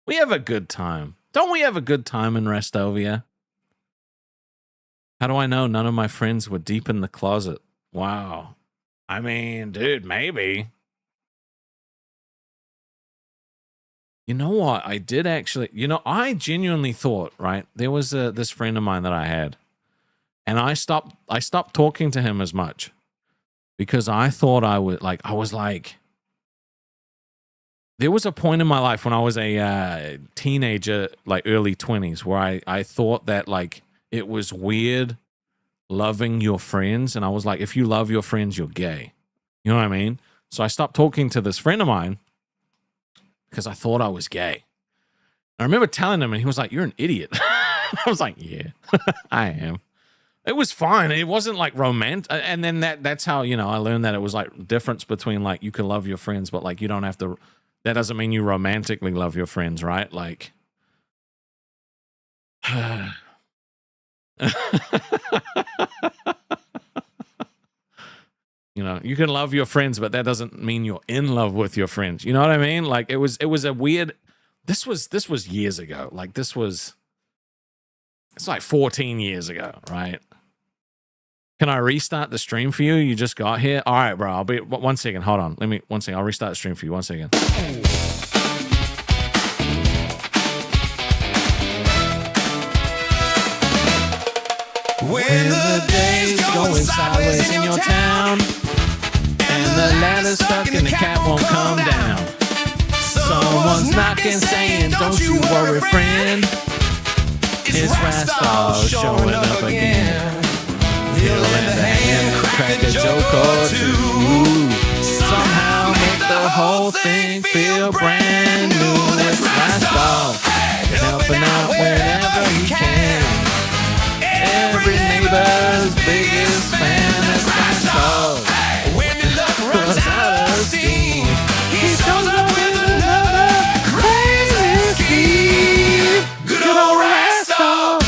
We have a good time. Don't we have a good time in Rastovia? How do I know none of my friends were deep in the closet? Wow. I mean, dude, maybe. You know what? I did actually, I genuinely thought, right? There was this friend of mine that I had, and I stopped talking to him as much because I thought I was like, there was a point in my life when I was a teenager, like early 20s, where I thought that like it was weird loving your friends. And I was like, if you love your friends, you're gay. You know what I mean? So I stopped talking to this friend of mine because I thought I was gay. I remember telling him and he was like, you're an idiot. I was like, yeah, I am. It was fine. It wasn't like romantic. And then that's how, I learned that it was like difference between like you can love your friends, but like you don't have to. That doesn't mean you romantically love your friends, right? Like, you can love your friends, but that doesn't mean you're in love with your friends. You know what I mean? Like it was a weird. This was years ago. Like it's like 14 years ago, right? Can I restart the stream for you? You just got here. All right, bro. I'll be 1 second. Hold on. One second. I'll restart the stream for you. 1 second. When the day's going sideways in your town, and the ladder's stuck and the cat won't come down. Someone's knocking saying, don't you worry, friend. It's Rastov showing up again. He'll lend a hand, crack a joke or two. Somehow make the whole thing feel brand new. It's Rastov, helping out wherever he can. Every neighbor's biggest fan is Rastov. when the luck runs out of steam, he shows up with another crazy scheme. Good old Rastov.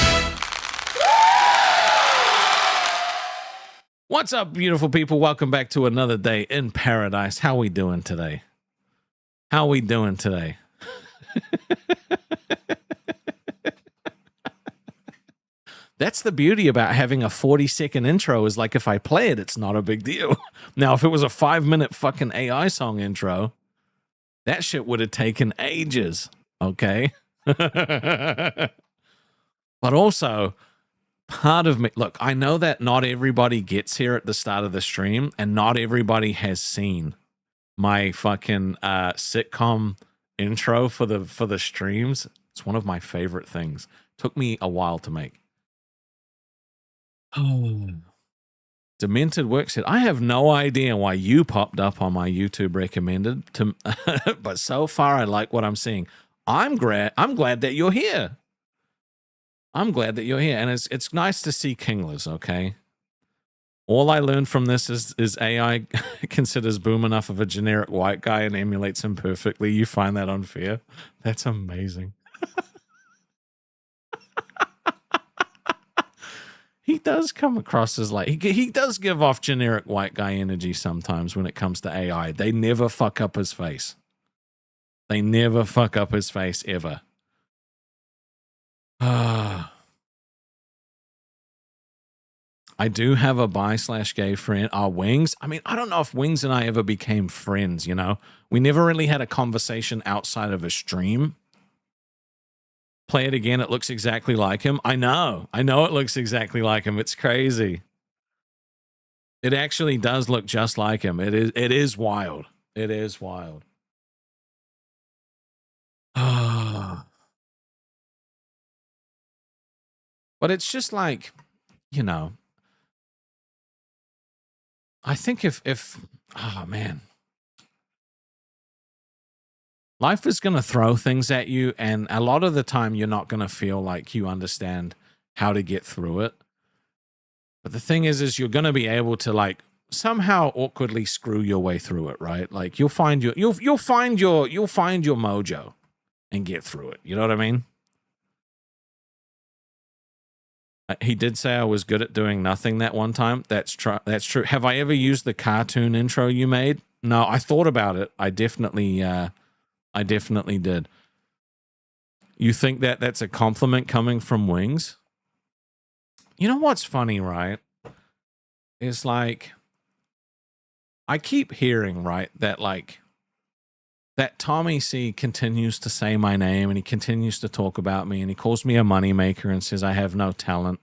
What's up, beautiful people? Welcome back to another day in paradise. How we doing today? How we doing today? That's the beauty about having a 40-second intro is like if I play it, it's not a big deal. Now, if it was a 5-minute fucking AI song intro, that shit would have taken ages, okay? But also, part of me, look, I know that not everybody gets here at the start of the stream and not everybody has seen my fucking sitcom intro for the streams. It's one of my favorite things. Took me a while to make. Oh, Demented Work said, I have no idea why you popped up on my YouTube recommended, but so far I like what I'm seeing. I'm glad that you're here. I'm glad that you're here, and it's nice to see Kinglers, okay? All I learned from this is AI considers Boom enough of a generic white guy and emulates him perfectly. You find that unfair? That's amazing. He does come across as like, he does give off generic white guy energy sometimes when it comes to AI. They never fuck up his face. They never fuck up his face ever. I do have a bi/gay friend. Wings. I mean, I don't know if Wings and I ever became friends, you know? We never really had a conversation outside of a stream. Play it again. It looks exactly like him. I know it looks exactly like him. It's crazy. It actually does look just like him. It is wild. It is wild. But it's just like, you know, I think if oh man, life is going to throw things at you, and a lot of the time you're not going to feel like you understand how to get through it. But the thing is you're going to be able to like somehow awkwardly screw your way through it, right? Like you'll find your mojo and get through it. You know what I mean? He did say I was good at doing nothing that one time. That's true. Have I ever used the cartoon intro you made? No, I thought about it. I definitely did. You think that that's a compliment coming from Wings? You know what's funny, right? It's like, I keep hearing, right, that like, that Tommy C continues to say my name and he continues to talk about me and he calls me a moneymaker and says I have no talent.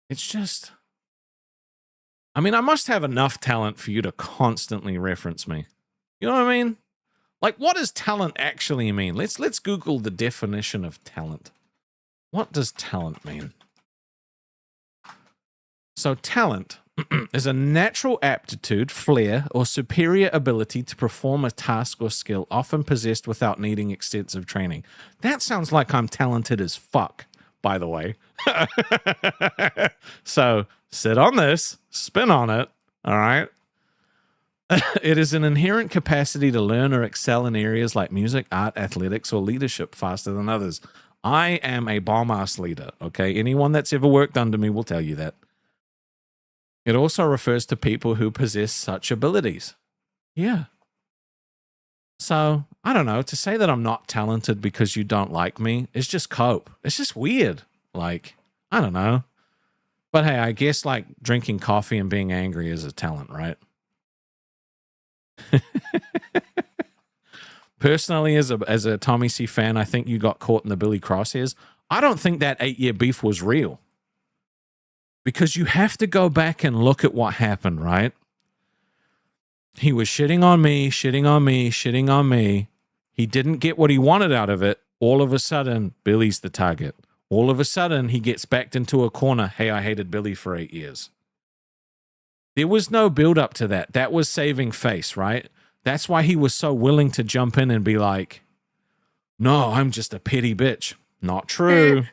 It's just, I mean, I must have enough talent for you to constantly reference me. You know what I mean? Like, what does talent actually mean? Let's Google the definition of talent. What does talent mean? So talent is a natural aptitude, flair, or superior ability to perform a task or skill, often possessed without needing extensive training. That sounds like I'm talented as fuck, by the way. So sit on this, spin on it, all right? It is an inherent capacity to learn or excel in areas like music, art, athletics, or leadership faster than others. I am a bomb-ass leader, okay? Anyone that's ever worked under me will tell you that. It also refers to people who possess such abilities. Yeah. So, I don't know, to say that I'm not talented because you don't like me is just cope. It's just weird. Like, I don't know. But hey, I guess like drinking coffee and being angry is a talent, right? Personally, as a Tommy C fan, I think you got caught in the Billy crosshairs. I don't think that 8-year beef was real. Because you have to go back and look at what happened, right? He was shitting on me, shitting on me, shitting on me. He didn't get what he wanted out of it. All of a sudden, Billy's the target. All of a sudden, he gets backed into a corner. Hey, I hated Billy for 8 years. There was no build up to that. That was saving face, right? That's why he was so willing to jump in and be like, no, I'm just a petty bitch. Not true.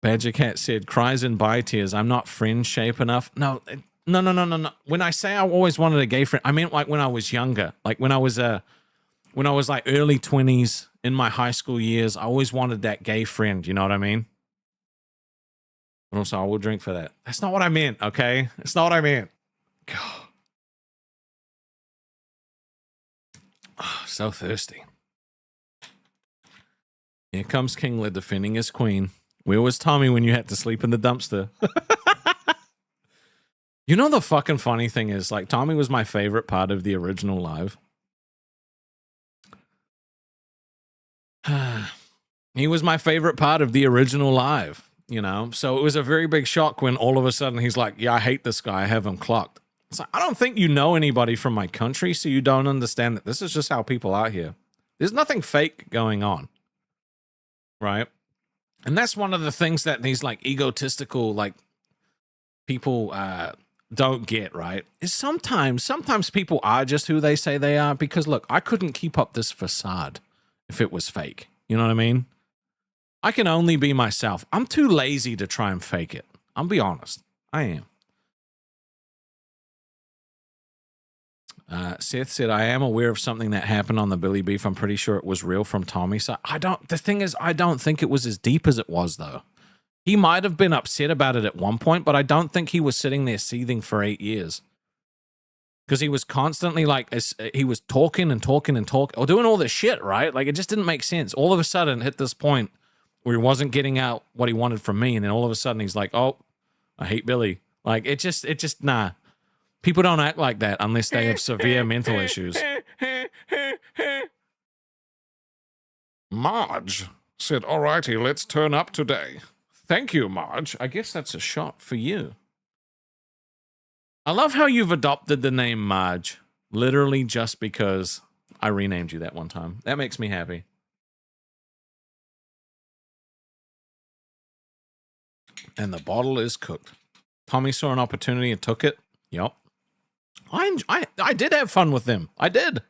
Badger Cat said, cries and bi tears. I'm not friend shape enough. No. When I say I always wanted a gay friend, I meant like when I was younger. Like when I was like early 20s in my high school years, I always wanted that gay friend. You know what I mean? But also, I will drink for that. That's not what I meant, okay? That's not what I meant. God. Oh, so thirsty. Here comes Kingler defending his queen. Where was Tommy when you had to sleep in the dumpster? You know, the fucking funny thing is, like, Tommy was my favorite part of the original live. He was my favorite part of the original live, you know? So it was a very big shock when all of a sudden he's like, yeah, I hate this guy. I have him clocked. It's like, I don't think you know anybody from my country, so you don't understand that this is just how people are here. There's nothing fake going on, right? And that's one of the things that these, like, egotistical, like, people don't get, right? Is sometimes people are just who they say they are. Because, look, I couldn't keep up this facade if it was fake. You know what I mean? I can only be myself. I'm too lazy to try and fake it. I'll be honest. I am. Seth said, I am aware of something that happened on the Billy Beef. I'm pretty sure it was real from Tommy. So the thing is, I don't think it was as deep as it was, though. He might have been upset about it at one point, but I don't think he was sitting there seething for 8 years. Because he was constantly like, he was talking and talking and talking, or doing all this shit, right? Like, it just didn't make sense. All of a sudden, hit this point where he wasn't getting out what he wanted from me. And then all of a sudden, he's like, oh, I hate Billy. Like, it just, nah. People don't act like that unless they have severe mental issues. Marge said, alrighty, let's turn up today. Thank you, Marge. I guess that's a shot for you. I love how you've adopted the name Marge, literally just because I renamed you that one time. That makes me happy. And the bottle is cooked. Tommy saw an opportunity and took it. Yep. I did have fun with them. I did.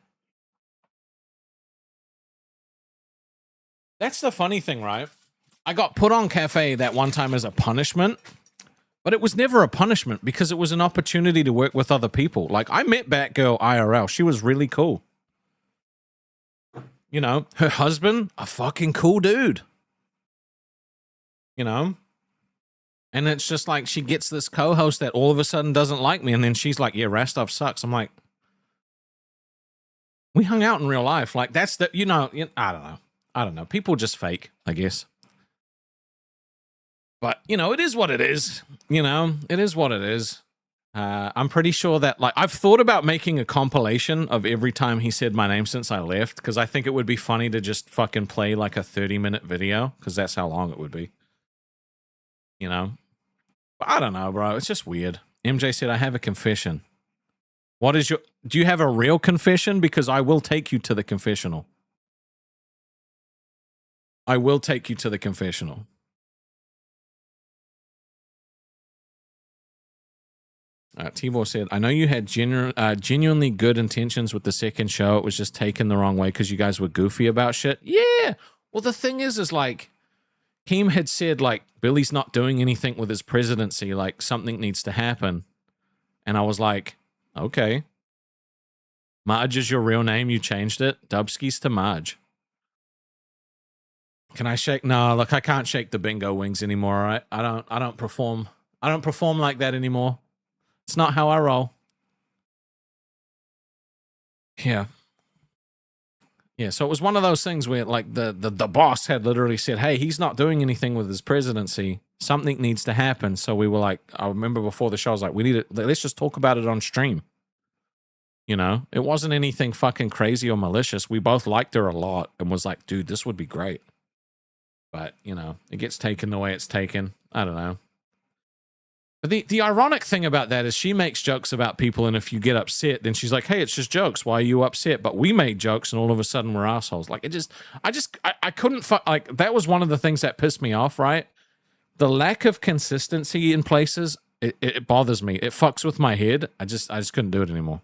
That's the funny thing, right? I got put on cafe that one time as a punishment, but it was never a punishment because it was an opportunity to work with other people. Like, I met Batgirl IRL. She was really cool. You know, her husband, a fucking cool dude. You know? And it's just like she gets this co-host that all of a sudden doesn't like me. And then she's like, yeah, Rastov sucks. I'm like, we hung out in real life. Like, that's the, you know, I don't know. People just fake, I guess. But, you know, it is what it is. You know, it is what it is. I'm pretty sure that, like, I've thought about making a compilation of every time he said my name since I left. Because I think it would be funny to just fucking play like a 30-minute video. Because that's how long it would be. You know? But I don't know, bro. It's just weird. MJ said, I have a confession. What is do you have a real confession? Because I will take you to the confessional. I will take you to the confessional. Tibor said, I know you had genuinely good intentions with the second show. It was just taken the wrong way because you guys were goofy about shit. Yeah. Well, the thing is like, Keem had said, like, Billy's not doing anything with his presidency. Like, something needs to happen. And I was like, okay. Marge is your real name. You changed it. Dubskis to Marge. Can I shake? No, look, I can't shake the bingo wings anymore. Right? I don't perform like that anymore. It's not how I roll. Yeah. Yeah, so it was one of those things where like the boss had literally said, hey, he's not doing anything with his presidency. Something needs to happen. So we were like, I remember before the show, I was like, we need to, let's just talk about it on stream. You know, it wasn't anything fucking crazy or malicious. We both liked her a lot and was like, dude, this would be great. But, you know, it gets taken the way it's taken. I don't know. But the ironic thing about that is she makes jokes about people, and if you get upset, then she's like, hey, it's just jokes. Why are you upset? But we made jokes, and all of a sudden we're assholes. Like, I couldn't, like, that was one of the things that pissed me off, right? The lack of consistency in places, it bothers me. It fucks with my head. I just couldn't do it anymore.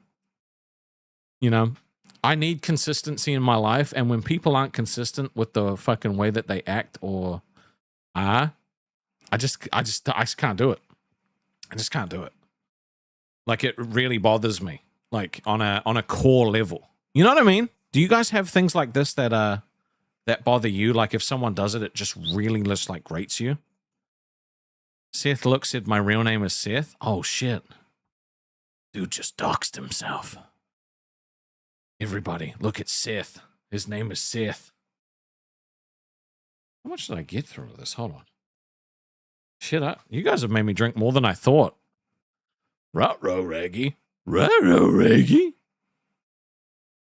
You know? I need consistency in my life, and when people aren't consistent with the fucking way that they act or are, I just can't do it. I just can't do it. Like, it really bothers me, like on a core level. You know what I mean? Do you guys have things like this that bother you? Like if someone does it, it just really just like grates you. Seth Look said my real name is Seth. Oh shit. Dude just doxed himself. Everybody, look at Seth. His name is Seth. How much did I get through this? Hold on. Shit, you guys have made me drink more than I thought. Ruh-roh, Reggie. Ruh-roh, Reggie.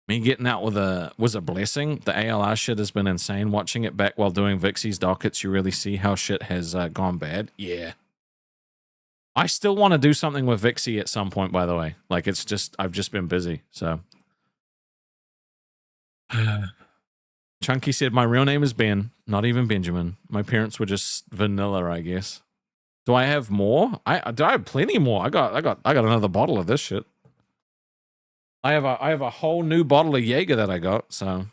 Me getting out was a blessing. The ALR shit has been insane. Watching it back while doing Vixie's dockets, you really see how shit has gone bad. Yeah. I still want to do something with Vixie at some point, by the way. Like, it's just, I've just been busy, so. Chunky said, my real name is Ben, not even Benjamin. My parents were just vanilla, I guess. Do I have more? I have plenty more. I got another bottle of this shit. I have a whole new bottle of Jaeger that I got, so.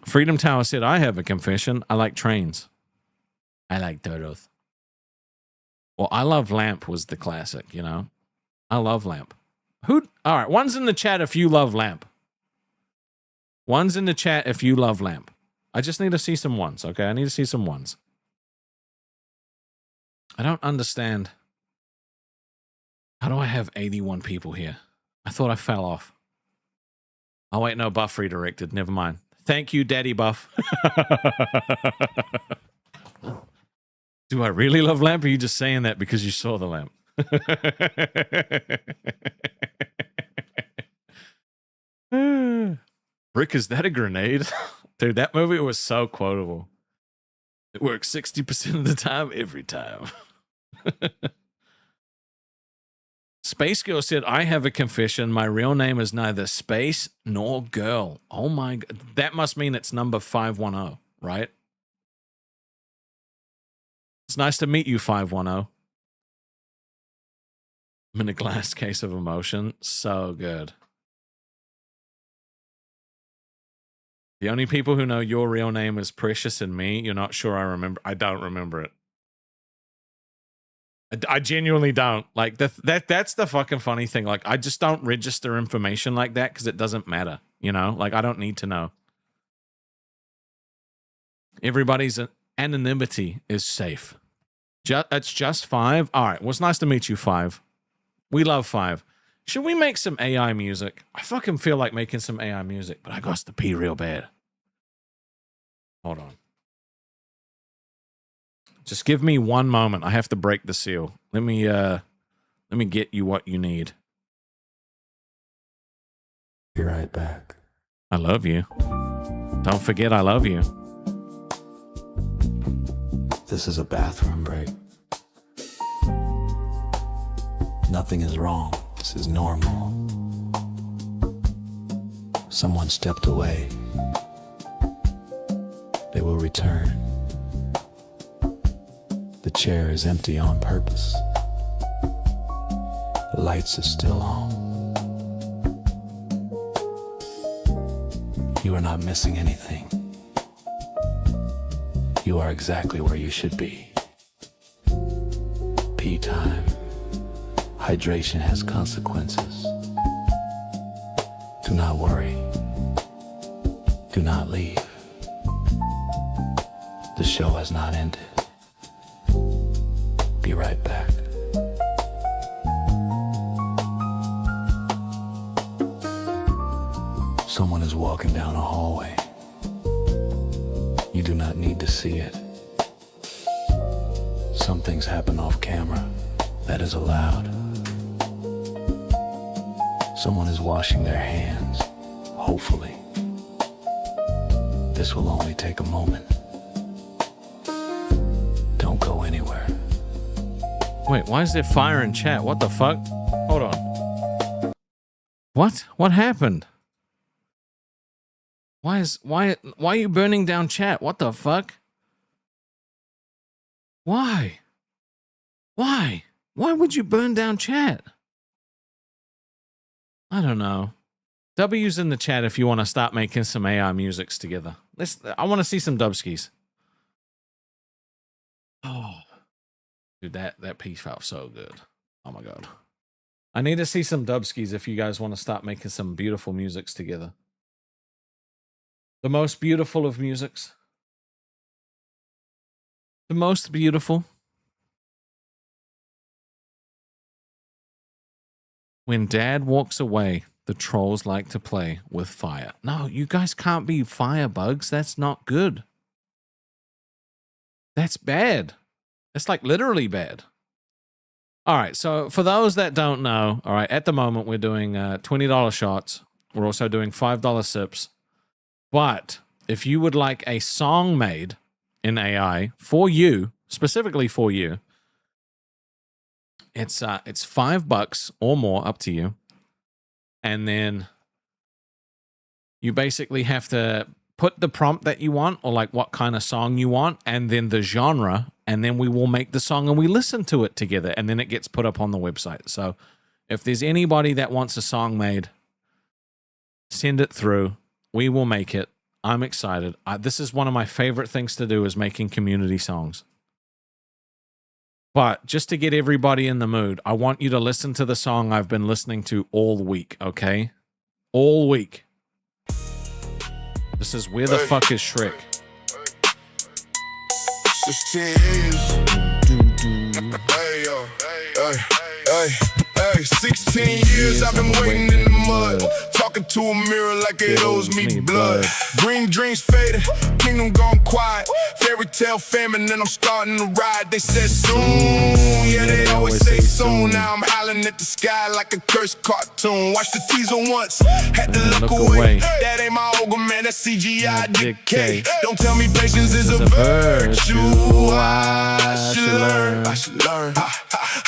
Freedom Tower said, I have a confession. I like trains. I like turtles. Well, I Love Lamp was the classic, you know? I love Lamp. All right, one's in the chat if you love Lamp. One's in the chat if you love Lamp. I just need to see some ones, okay? I need to see some ones. I don't understand. How do I have 81 people here? I thought I fell off. Oh, wait, no, Buff redirected. Never mind. Thank you, Daddy Buff. Do I really love Lamp, or are you just saying that because you saw the lamp? Rick, is that a grenade? Dude, that movie was so quotable. It works 60% of the time, every time. Space Girl said, I have a confession. My real name is neither Space nor Girl. Oh my God. That must mean it's number 510, right? It's nice to meet you, 510. I'm in a glass case of emotion. So good. The only people who know your real name is Precious and me, you're not sure I remember. I don't remember it. I genuinely don't. Like, that's the fucking funny thing. Like, I just don't register information like that because it doesn't matter. You know? Like, I don't need to know. Everybody's anonymity is safe. It's just 5? All right. Well, it's nice to meet you, 5. We love 5. Should we make some AI music? I fucking feel like making some AI music, but I got to pee real bad. Hold on. Just give me one moment. I have to break the seal. Let me get you what you need. Be right back. I love you. Don't forget I love you. This is a bathroom break. Nothing is wrong. This is normal. Someone stepped away. They will return. The chair is empty on purpose. The lights are still on. You are not missing anything. You are exactly where you should be. Pee time. Hydration has consequences. Do not worry. Do not leave. The show has not ended. Be right back. Someone is walking down a hallway. You do not need to see it. Some things happen off camera. That is allowed. Someone is washing their hands. Hopefully. This will only take a moment. Don't go anywhere. Wait, why is there fire in chat? What the fuck? Hold on. What? What happened? Why are you burning down chat? What the fuck? Why? Why? Why would you burn down chat? I don't know. W's in the chat if you want to start making some AI musics together. I want to see some dubskis. Oh. Dude, that piece felt so good. Oh my god. I need to see some dubskis if you guys want to start making some beautiful musics together. The most beautiful of musics. The most beautiful. When dad walks away, the trolls like to play with fire. No, you guys can't be firebugs. That's not good. That's bad. It's like literally bad. All right, so for those that don't know, all right, at the moment we're doing $20 shots. We're also doing $5 sips. But if you would like a song made in AI for you, specifically for you, it's $5 or more, up to you. And then you basically have to put the prompt that you want, or like what kind of song you want, and then the genre, and then we will make the song and we listen to it together, and then it gets put up on the website. So if there's anybody that wants a song made, send it through. We will make it. I'm excited. This is one of my favorite things to do, is making community songs. But just to get everybody in the mood, I want you to listen to the song I've been listening to all week, okay? All week. This is Where the Fuck is Shrek? 16 years. Hey, yo. Hey, 16 years I've been waiting in the mud. Talking to a mirror like it owes me blood. Green dreams fading, kingdom gone quiet. Fairy tale famine, and I'm starting to ride. They said soon, yeah, they always say soon. Now I'm howling at the sky like a cursed cartoon. Watched the teaser once, had to look away. That ain't my ogre, man, that's CGI decay. Don't tell me patience is a virtue. I should learn.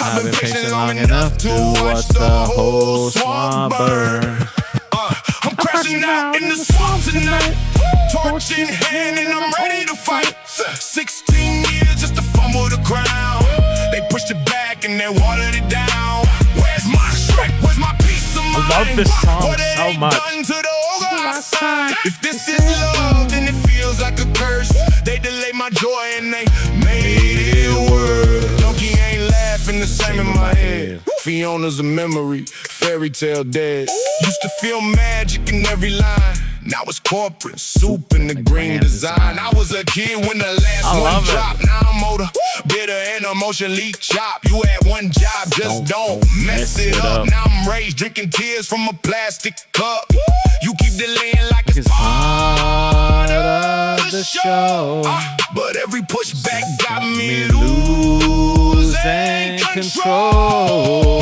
I've been patient long enough to watch the whole swamp burn. I'm crashing out in the swamp tonight, torch in hand and I'm ready to fight. 16 years just to fumble the crown. They pushed it back and they watered it down. Where's my Shrek? Where's my peace of mind? I love this song what so much. Done to the ogre outside? If this is love, then it feels like a curse. They delayed my joy and they made it worse. Donkey ain't laughing the same in my head. Fiona's a memory, fairy tale dead. Used to feel magic in every line. Now it's corporate, soup in the green design. I was a kid when the last one dropped. Now I'm older, bitter and emotionally chopped. You had one job, just don't mess it up. Now I'm raised drinking tears from a plastic cup. You keep delaying like it's part of the show. But every pushback got me losing control.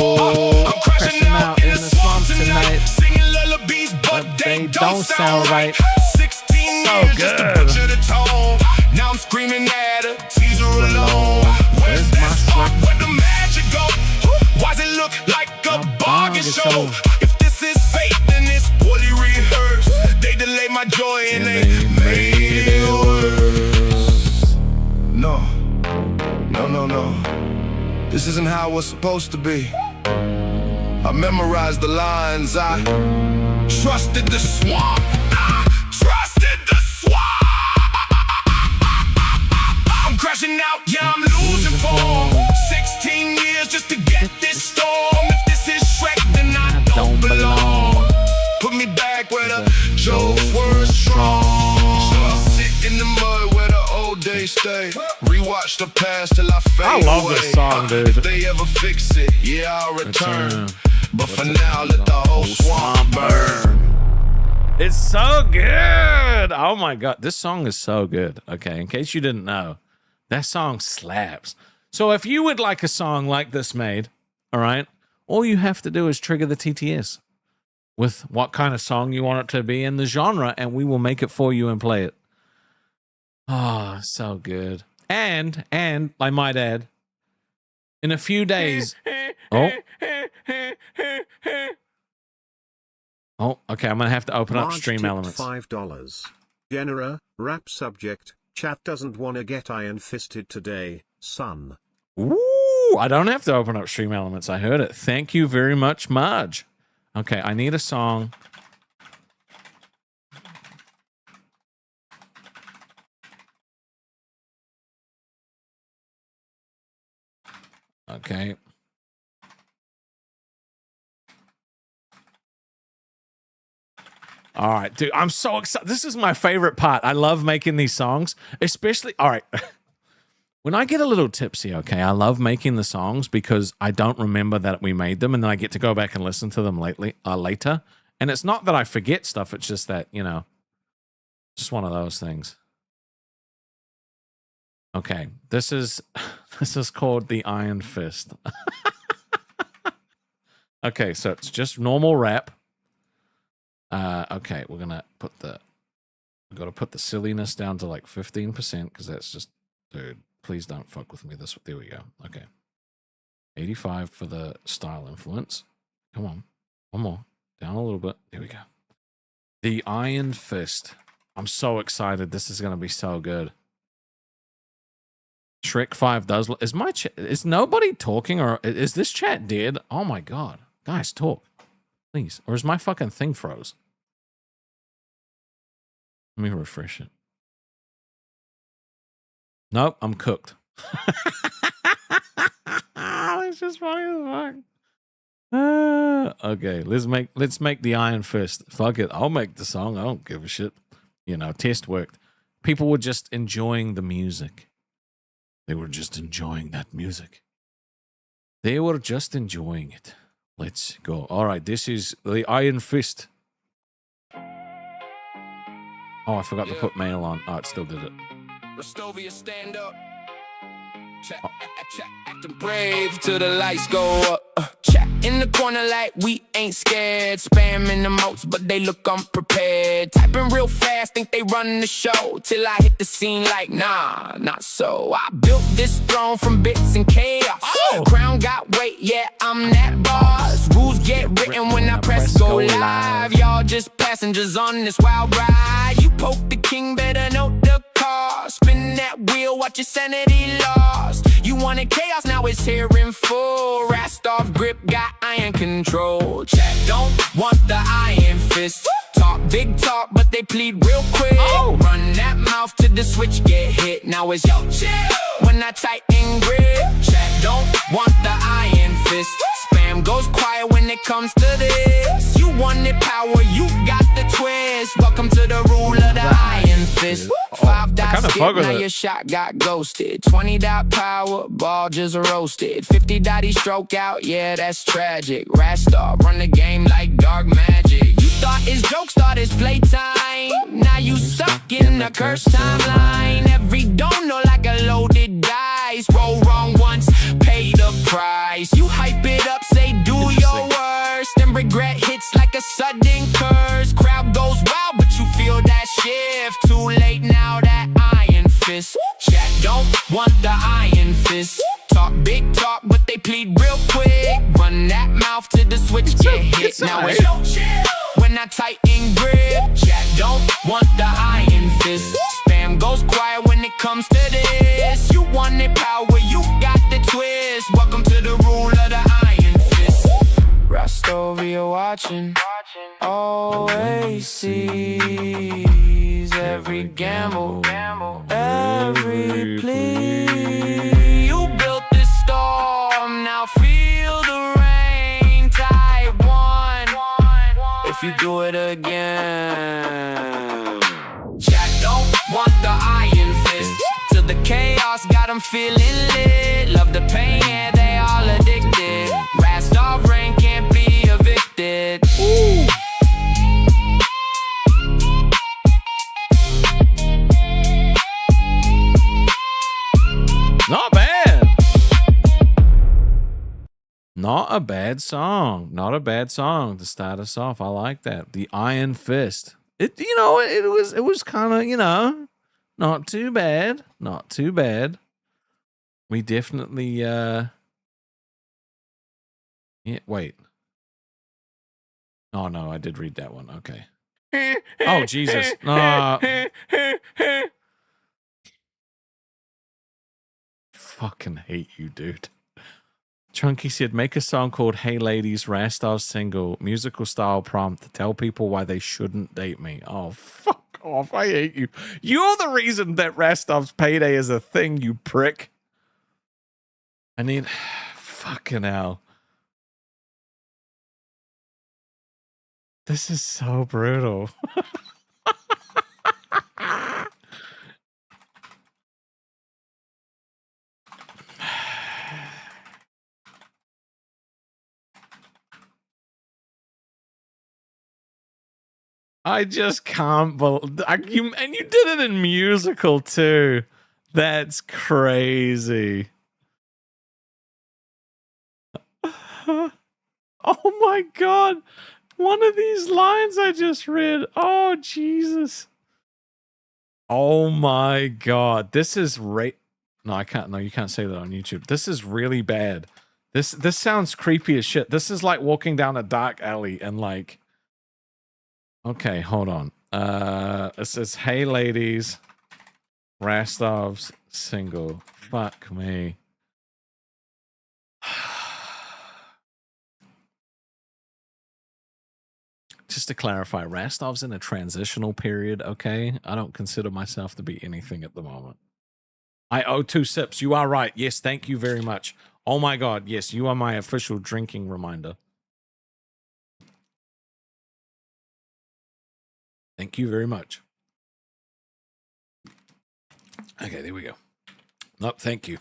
I'm crashing out in the swamp tonight, singing lullabies, but they don't sound right. 16 years just to butcher the tone. Now I'm screaming at a teaser alone. Where's that spark? Where'd the magic go? Why's it look like a bargain show? If this is fate, then it's poorly rehearsed. They delayed my joy and they made it worse. No. This isn't how it was supposed to be. I memorized the lines. I trusted the swamp. I'm crashing out, yeah, I'm losing form. 16 years just to get this storm. If this is Shrek, then I don't belong. Put me back where the jokes were strong. So I'll sit in the mud where the old days stay. Rewatch the past till I fade away. I love this song, dude. If they ever fix it, yeah, I'll return. But for now, let the whole swamp burn. It's so good. Oh my God. This song is so good. Okay. In case you didn't know, that song slaps. So if you would like a song like this made, all right, all you have to do is trigger the TTS with what kind of song you want it to be in the genre, and we will make it for you and play it. Oh, so good. And I might add, in a few days. Oh, okay. I'm gonna have to open up StreamElements. $5. Genera, rap subject. Chat doesn't wanna get iron fisted today, son. Ooh, I don't have to open up StreamElements. I heard it. Thank you very much, Marge. Okay, I need a song. Okay. All right, dude, I'm so excited. This is my favorite part. I love making these songs, especially, all right. When I get a little tipsy, okay, I love making the songs because I don't remember that we made them, and then I get to go back and listen to them later. And it's not that I forget stuff, it's just that, you know, just one of those things. Okay, this is called the Iron Fist. Okay, so it's just normal rap. Okay, we're gonna put the silliness down to like 15% because that's just, dude, please don't fuck with me. There we go. Okay, 85 for the style influence. Come on, one more, down a little bit. There we go. The Iron Fist. I'm so excited. This is gonna be so good. Shrek 5 does. Is nobody talking, or is this chat dead? Oh my God, guys, talk, please. Or is my fucking thing froze? Let me refresh it. Nope, I'm cooked. It's just funny as fuck. Okay, let's make the Iron Fist. Fuck it, I'll make the song. I don't give a shit. You know, test worked. People were just enjoying the music. They were just enjoying that music. They were just enjoying it. Let's go. All right, this is the Iron Fist. Oh, I forgot to put mail on. Oh, it still did it. Rastov, stand up. Acting brave till the lights go up. Chat in the corner like we ain't scared. Spamming the moats, but they look unprepared. Typing real fast, think they run the show. Till I hit the scene like, nah, not so. I built this throne from bits and chaos. Crown got weight, yeah, I'm that boss. Rules get written when I press go live. Y'all just passengers on this wild ride. You poke the king, better note the cost. Spin that wheel, watch your sanity lost. You wanted chaos, now it's here in full. Rastov grip, got iron control. Chat don't want the Iron Fist. Talk big talk, but they plead real quick. Run that mouth till the switch get hit. Now it's yo chill when I tighten grip. Chat don't want the Iron Fist. Spam goes quiet when it comes to this. You wanted power, you got the twist. Welcome to the rule of the Iron Fist. 5 dot skip, now your shot got ghosted. 20 dot power, ball just roasted. 50 dot he stroke out, yeah, that's tragic. Rastov, run the game like dark magic. You thought his joke started his playtime. Now you stuck in a cursed timeline. Every donor like a loaded dice. Roll wrong once, pay the price. You hype it up, say do your worst, and regret hits like a sudden curse. Crowd goes wild, but you feel that shift. Too late now, that Iron Fist. Chat don't want the Iron Fist. Talk big talk, but they plead real quick. Run that mouth till the switch get hit. Now it's chill when I tighten grip. Chat don't want the Iron Fist. Spam goes quiet when it comes to this. You wanted power, you got the twist. Welcome to the rule of the Iron Fist. Rastov, you're watching. Always sees every gamble, every plea. You built this storm, now feel the rain. Type 1 if you do it again. Chat don't want the Iron Fist. Till the chaos got them feeling lit. Love the pain, yeah, they all addicted. Rastov rain can't be evicted. Ooh. bad song. Not a bad song to start us off. I like that. The Iron Fist. It was kind of, not too bad. Not too bad. We definitely yeah, wait. Oh no, I did read that one. Okay. Oh Jesus. No. Fucking hate you, dude. Chunky said, make a song called Hey Ladies, Rastov single, musical style prompt to tell people why they shouldn't date me. Oh, fuck off. I hate you. You're the reason that Rastov's payday is a thing, you prick. I need... Fucking hell. This is so brutal. I just can't believe you, and you did it in musical too. That's crazy. Oh my God. One of these lines I just read. Oh, Jesus. Oh my God. This is No, I can't. No, you can't say that on YouTube. This is really bad. This sounds creepy as shit. This is like walking down a dark alley and like... Okay, hold on. It says, hey ladies, Rastov's single. Fuck me. Just to clarify, Rastov's in a transitional period, okay? I don't consider myself to be anything at the moment. I owe 2 sips. You are right. Yes, thank you very much. Oh my God, yes, you are my official drinking reminder. Thank you very much. Okay, there we go. Nope, thank you.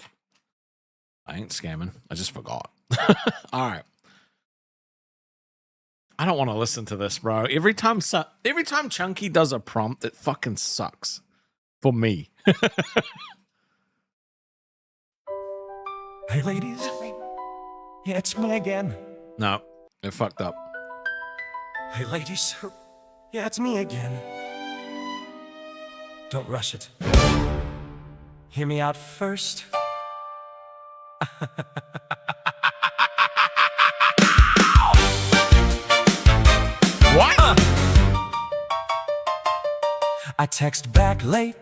I ain't scamming. I just forgot. All right. I don't want to listen to this, bro. Every time Chunky does a prompt, it fucking sucks. For me. Hey, ladies. Yeah, it's me again. No, it fucked up. Hey, ladies. Yeah, it's me again. Don't rush it. Hear me out first. What? I text back late,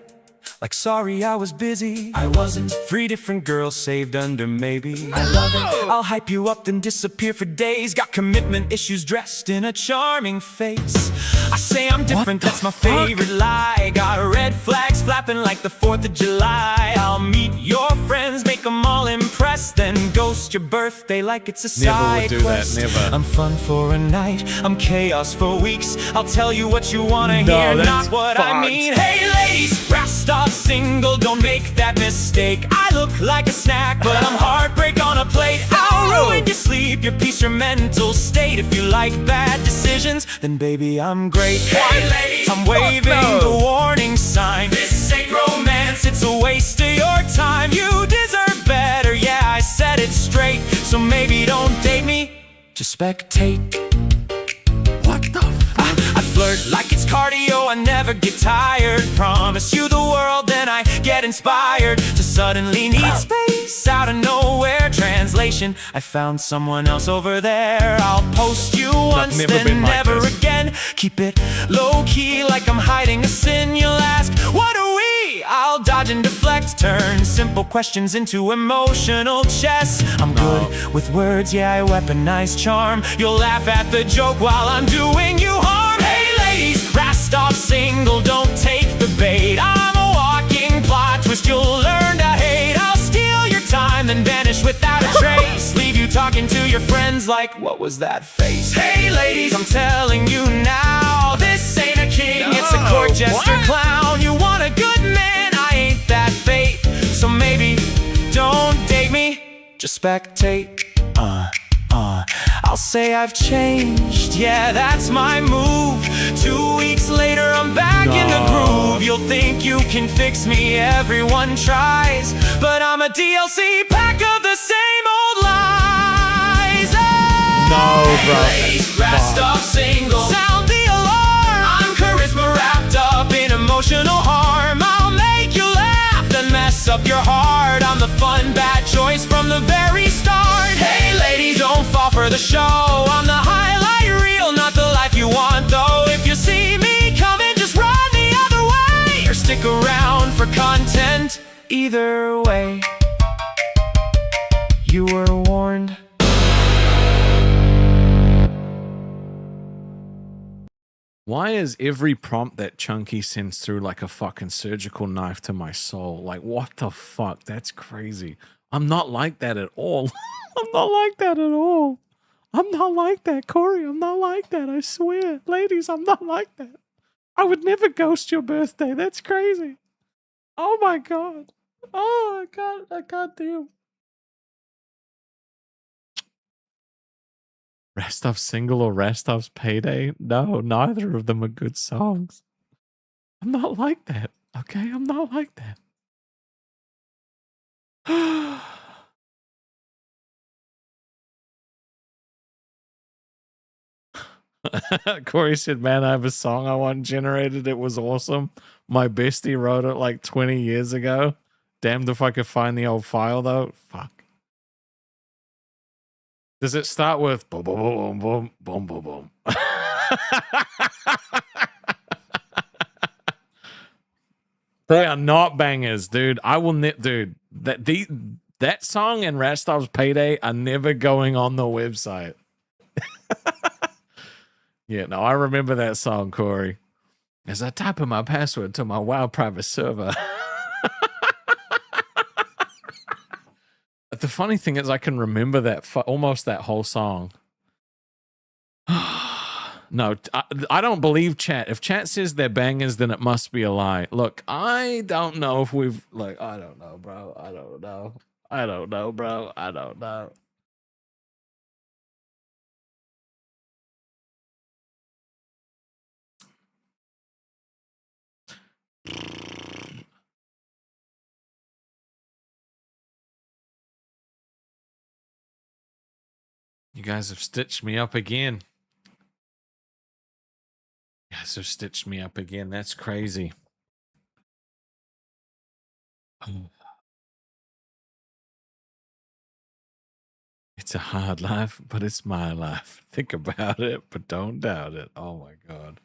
like sorry I was busy. I wasn't. 3 different girls saved under maybe. I love it. I'll hype you up then disappear for days. Got commitment issues dressed in a charming face. I say I'm different, that's my favorite lie. Got red flags flapping like the 4th of July. I'll meet your friends, make them all impressed, then ghost your birthday like it's a side quest. Never would do that, never. I'm fun for a night, I'm chaos for weeks. I'll tell you what you wanna hear, not what I mean. Hey ladies, Rastov single, don't make that mistake. I look like a snack, but I'm heartbreak on a plate. I'll ruin your sleep, your peace, your mental state. If you like bad decisions, then baby I'm great. Hey ladies, I'm waving the warning sign. This ain't romance, it's a waste of your time. You deserve better, yeah, I said it straight. So maybe don't date me, just spectate. What the fuck? I flirt like it's cardio, I never get tired. Promise you the world, then I get inspired to suddenly need space out of nowhere. Translation, I found someone else over there. I'll post you once, then never again. Keep it low-key like I'm hiding a sin. You'll ask, what are we? I'll dodge and deflect, turn simple questions into emotional chess. I'm good with words, yeah, I weaponize charm. You'll laugh at the joke while I'm doing you harm. Hey ladies, Rastov single, don't take the bait. I'm a walking plot twist you'll learn to hate. I'll steal your time, then vanish without a trace. Leave you talking to your friends like, what was that face? Hey ladies, I'm telling you now, this ain't a king, it's a court jester clown. You want a good man, I ain't that fate. So maybe don't date me, just spectate. I'll say I've changed, yeah, that's my move. 2 weeks later, I'm back in the groove. You'll think you can fix me, everyone tries, but I'm a DLC pack of the same old lies. Rastov single. Sound the alarm. I'm charisma wrapped up in emotional harm. I'll make you laugh, then mess up your heart. I'm the fun bad choice from the very start. Hey lady, don't fall for the show. I'm the highlight reel, not the life you want though. If you see me coming, just run the other way, or stick around for content. Either way, you were warned. Why is every prompt that Chunky sends through like a fucking surgical knife to my soul? Like, what the fuck? That's crazy. I'm not like that at all. I'm not like that at all. I'm not like that, Corey. I'm not like that. I swear. Ladies, I'm not like that. I would never ghost your birthday. That's crazy. Oh my God. Oh, I can't deal. Rastov's single or Rastov's payday? No, neither of them are good songs. I'm not like that, okay? I'm not like that. Corey said, man, I have a song I want generated. It was awesome. My bestie wrote it like 20 years ago. Damned if I could find the old file, though. Fuck. Does it start with boom, boom, boom, boom, boom, boom, boom? They are not bangers, dude. I will dude. That song and Rastov's Payday are never going on the website. Yeah, no, I remember that song, Corey. As I type in my password to my WoW private server. The funny thing is I can remember that almost that whole song. No, I don't believe chat. If chat says they're bangers, then it must be a lie. Look, I don't know if we've I don't know, bro. I don't know. I don't know, bro. I don't know. You guys have stitched me up again. You guys have stitched me up again. That's crazy. It's a hard life, but it's my life. Think about it, but don't doubt it. Oh my God.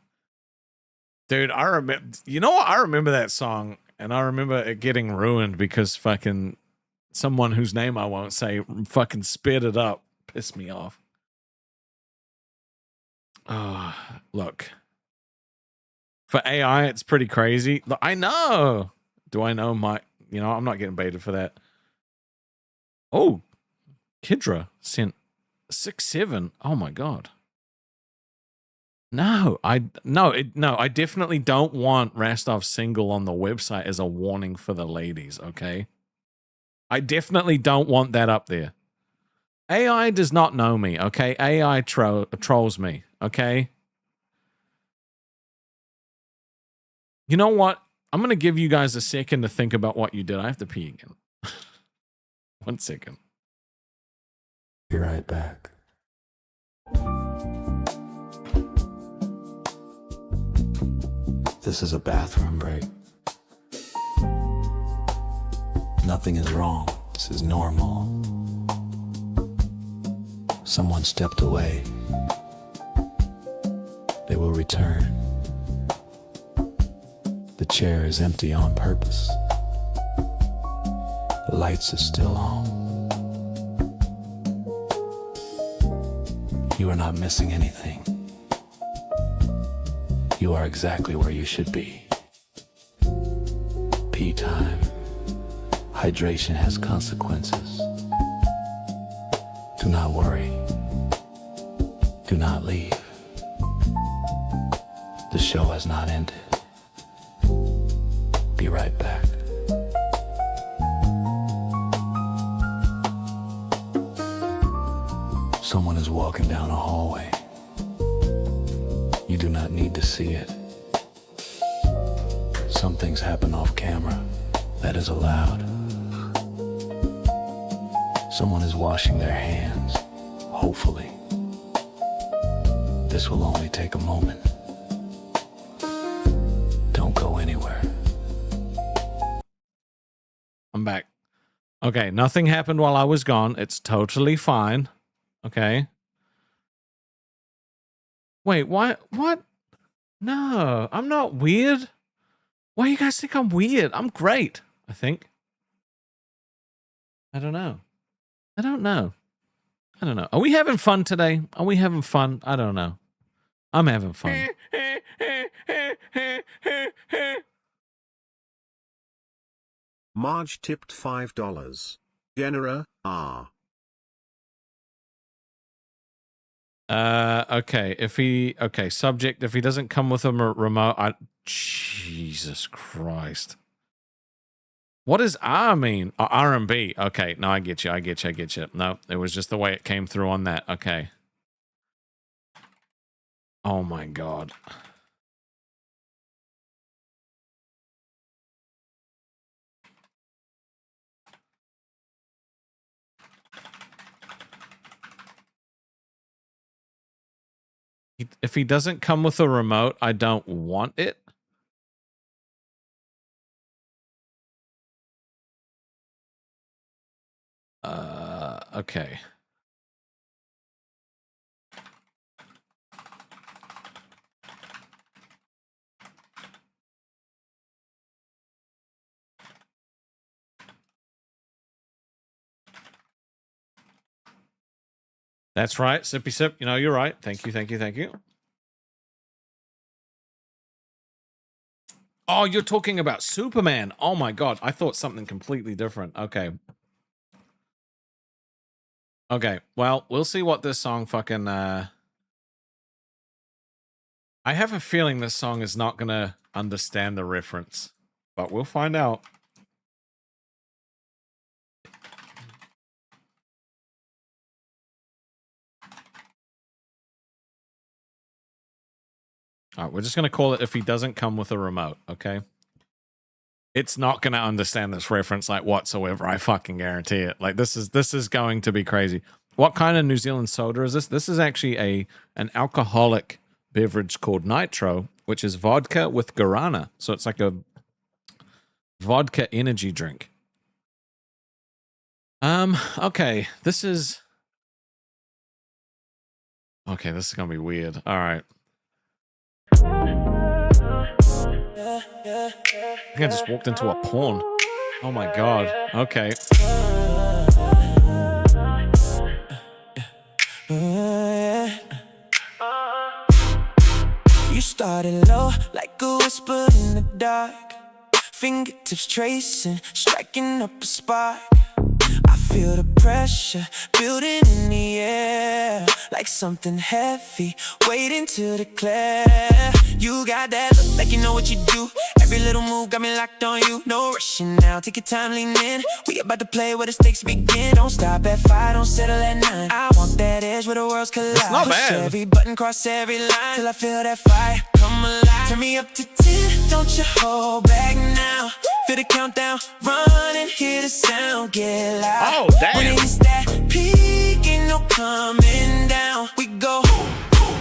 Dude, I remember, you know what? I remember that song, and I remember it getting ruined because fucking someone whose name I won't say fucking sped it up. Pissed me off. Oh, look. For AI, it's pretty crazy. Look, I know. Do I know my... You know, I'm not getting baited for that. Oh, Kidra sent 6-7. Oh my God. No, I definitely don't want Rastov's single on the website as a warning for the ladies, okay? I definitely don't want that up there. AI does not know me, okay? AI trolls me, okay? You know what? I'm going to give you guys a second to think about what you did. I have to pee again. 1 second. Be right back. This is a bathroom break. Nothing is wrong. This is normal. Someone stepped away. They will return. The chair is empty on purpose. The lights are still on. You are not missing anything. You are exactly where you should be. Pee time. Hydration has consequences. Do not worry. Do not leave. The show has not ended. Be right back. Someone is walking down a hallway. You do not need to see it. Some things happen off camera. That is allowed. Someone is washing their hands, hopefully. This will only take a moment. Don't go anywhere. I'm back. Okay, nothing happened while I was gone. It's totally fine. Okay. Wait, why? What? No, I'm not weird. Why you guys think I'm weird? I'm great, I think. I don't know. I don't know. I don't know. Are we having fun today? Are we having fun? I don't know. I'm having fun. Marge tipped $5. Genera, R. Okay. Subject. If he doesn't come with a remote, Jesus Christ. What does R mean? R&B. Okay. No, I get you. No, it was just the way it came through on that. Okay. Oh my God. If he doesn't come with a remote, I don't want it. Okay. That's right. Sippy sip. You know, you're right. Thank you. Oh, you're talking about Superman. Oh my God. I thought something completely different. Okay. Okay. Well, we'll see what this song fucking, I have a feeling this song is not going to understand the reference, but we'll find out. All right, we're just going to call it If He Doesn't Come With a Remote, okay? It's not going to understand this reference like whatsoever. I fucking guarantee it. Like this is going to be crazy. What kind of New Zealand soda is this? This is actually an alcoholic beverage called Nitro, which is vodka with guarana. So it's like a vodka energy drink. Okay, this is going to be weird. All right. I think I just walked into a porn. Oh my God. Okay. You started low like a whisper in the dark. Fingertips tracing, striking up a spark. I feel the pressure building in the air, like something heavy waiting to declare. You got that look like you know what you do. Every little move got me locked on you. No rushing now, take your time, lean in. We about to play where the stakes begin. Don't stop at 5, don't settle at 9. I want that edge where the worlds collide. It's not Push bad. every button, cross every line, till I feel that fire come alive. Turn me up to 10, don't you hold back now. Feel the countdown, run and hear the sound get loud. Oh, damn. When it hits that peak, ain't no coming down. We go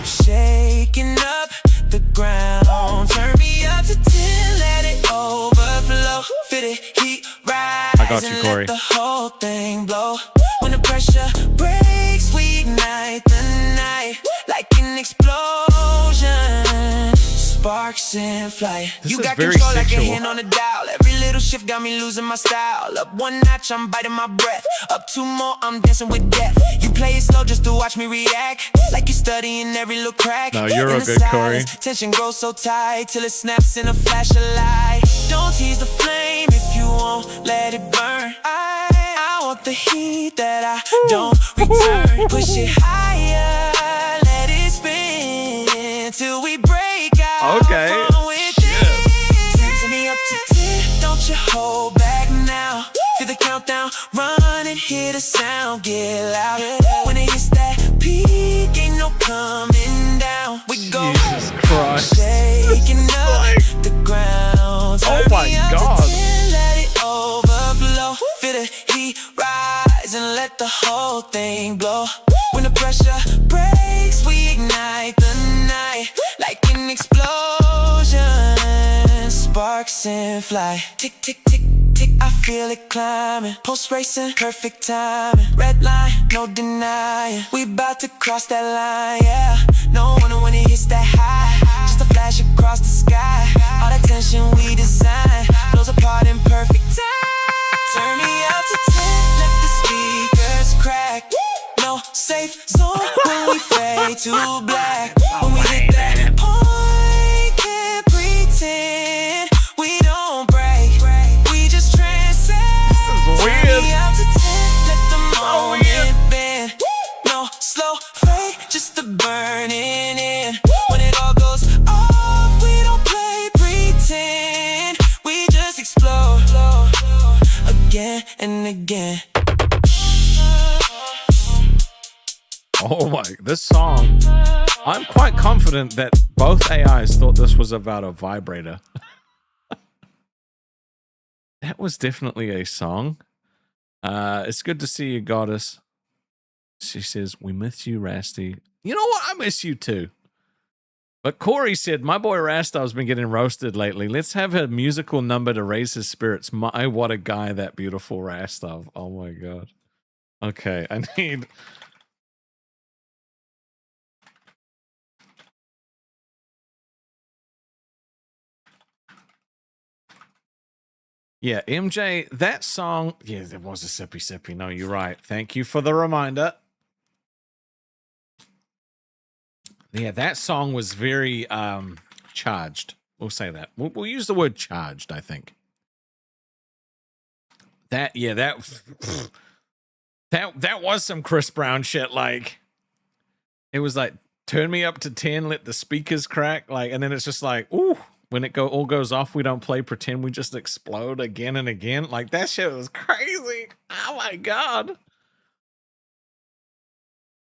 shaking up the ground. Turn me up to 10, let it overflow. Feel the heat rise, I got you, and Corey. let the whole thing blow. When the pressure breaks, we ignite the night like an explosion. Sparks in flight. This You is got very control like a sexual. hand on the dial. Every little shift got me losing my style. Up one notch, I'm biting my breath. Up 2 more, I'm dancing with death. You play it slow just to watch me react, like you're studying every little crack. No, you're In a the good Corey. silence, tension grows so tight till it snaps in a flash of light. Don't tease the flame if you won't let it burn. I want the heat that I don't return. Push it higher, let it spin till we break out. Okay. From within. Turn me up to 10, don't you hold back now. Feel the countdown, run and hear the sound get loud. When it hits that peak, ain't no coming down. We go Jesus Christ. shaking up the ground. Oh Turn my me up to God. 10, let it overflow. Feel the heat rise and let the whole thing blow. When the pressure breaks, we ignite the nice and fly. Tick, tick, tick, tick, I feel it climbing. Pulse racing, perfect timing. Red line, no denying. We about to cross that line, yeah. No wonder when it hits that high. Just a flash across the sky. All that tension we design blows apart in perfect time. Turn me out to 10, let the speakers crack. No safe zone when we fade to black. When we hit that point, can't pretend we don't break. We just transcend. This is weird. Turn me out to 10, let the moment bend. No slow fade, just the burning in. When it all goes off, we don't play pretend. We just explode again and again. Oh my, this song. I'm quite confident that both AIs thought this was about a vibrator. That was definitely a song. It's good to see you, Goddess. She says, we miss you, Rasty. You know what? I miss you too. But Corey said, my boy Rastov's been getting roasted lately. Let's have a musical number to raise his spirits. My, what a guy, that beautiful Rastov. Oh my God. Okay, I need... Yeah, MJ, that song... Yeah, there was a sippy sippy. No, you're right. Thank you for the reminder. Yeah, that song was very charged. We'll say that. We'll use the word charged, I think. That was some Chris Brown shit. Like, it was like, turn me up to 10, let the speakers crack. Like, and then it's just like, ooh. When it all goes off, we don't play pretend, we just explode again and again. Like, that shit was crazy. Oh my God.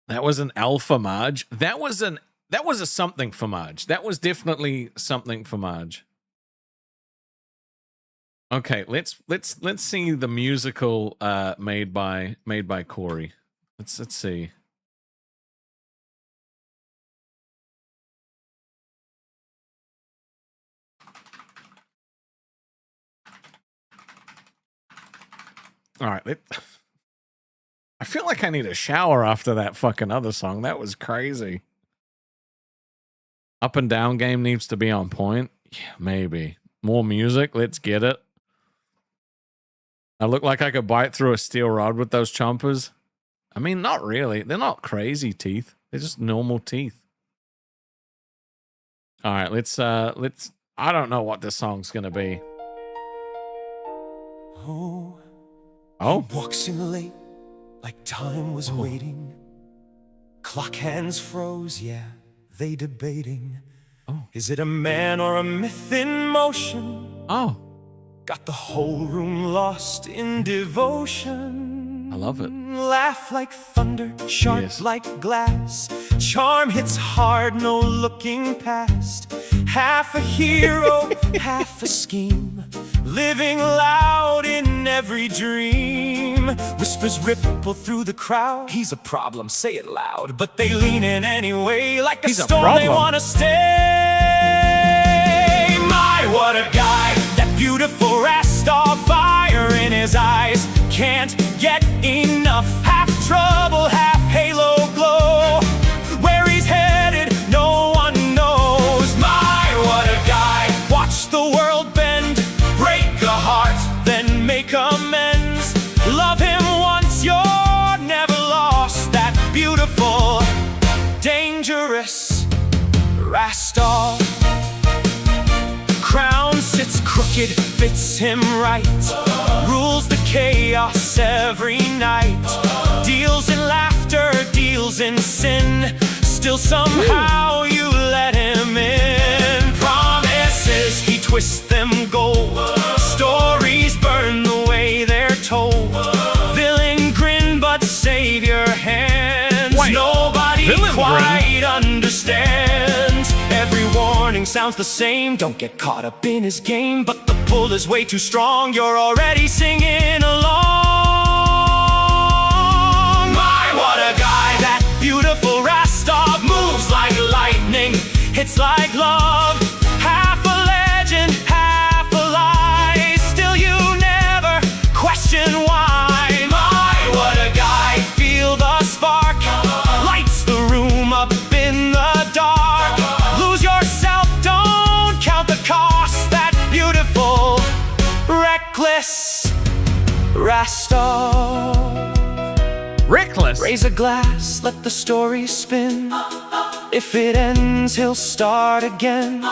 That was an alpha Marge. That was a something for Marge. That was definitely something for Marge. Okay, let's see the musical made by Corey. Let's see. All right, I feel like I need a shower after that fucking other song. That was crazy. Up and down game needs to be on point. Yeah, maybe. More music, let's get it. I look like I could bite through a steel rod with those chompers. I mean, not really. They're not crazy teeth. They're just normal teeth. All right, let's I don't know what this song's gonna be. Oh. He walks in late, like time was waiting. Clock hands froze, yeah, they debating. Oh. Is it a man or a myth in motion? Oh. Got the whole room lost in devotion. I love it. Laugh like thunder, sharp Yes. like glass. Charm hits hard, no looking past. Half a hero, half a scheme. Living loud in every dream. Whispers ripple through the crowd. He's a problem, say it loud. But they lean in anyway, like a storm they wanna stay. My, what a guy. That beautiful Rastov, fire in his eyes. Can't get enough. Half trouble, half halo glow. Where he's headed, no one knows. My, what a guy. Watch the world bend. Break a heart, then make amends. Love him once, you're never lost. That beautiful, dangerous Rastov. Crown sits crooked, fits him right. Rules the chaos every night. Deals in laughter, deals in sin. Still somehow you let him in. Promises, he twists them gold. Stories burn the way they're told. Villain grin, but save your hands. Wait, nobody quite understands. Every warning sounds the same. Don't get caught up in his game. But the pull is way too strong. You're already singing along. My, what a guy. That beautiful Rastov moves like lightning. Hits like love. Half a legend, half alive. Raise a glass, let the story spin. If it ends, he'll start again.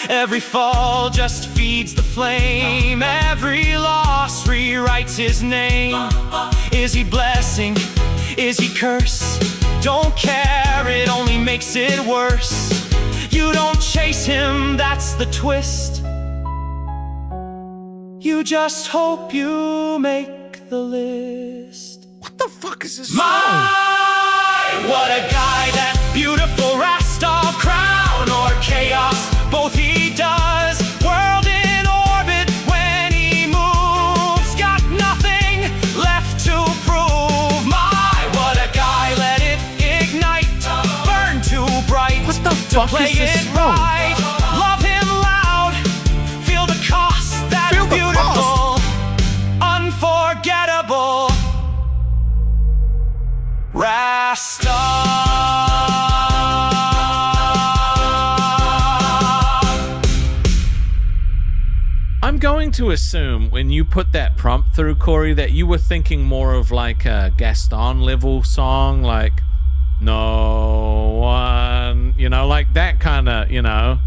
Every fall just feeds the flame. Every loss rewrites his name. Is he blessing? Is he curse? Don't care, it only makes it worse. You don't chase him, that's the twist. You just hope you make the list. What the fuck is this song? My, what a guy, that beautiful Rastov, crown or chaos, both he does. World in orbit when he moves, got nothing left to prove. My, what a guy, let it ignite, burn too bright. What the to fuck play is this it song? right. Love him loud, feel the cost, that Feel the beautiful, unforgettable Rastov. I'm going to assume when you put that prompt through, Corey, that you were thinking more of like a Gaston level song, like no one, you know, like that kind of, you know.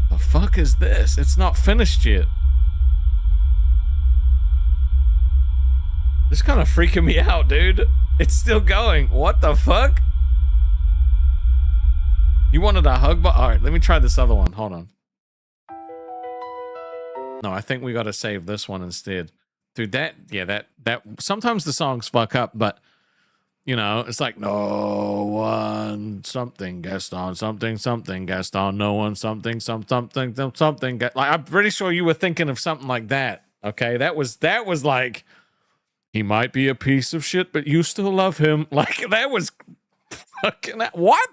The fuck is this? It's not finished yet. This kind of freaking me out, dude. It's still going. What the fuck? You wanted a hug, but all right, let me try this other one. Hold on. No, I think we got to save this one instead. Dude, that sometimes the songs fuck up, but you know, it's like no one something Gaston something Gaston, no one something something. Like, I'm pretty sure you were thinking of something like that. Okay, that was like, he might be a piece of shit, but you still love him. Like, that was fucking what?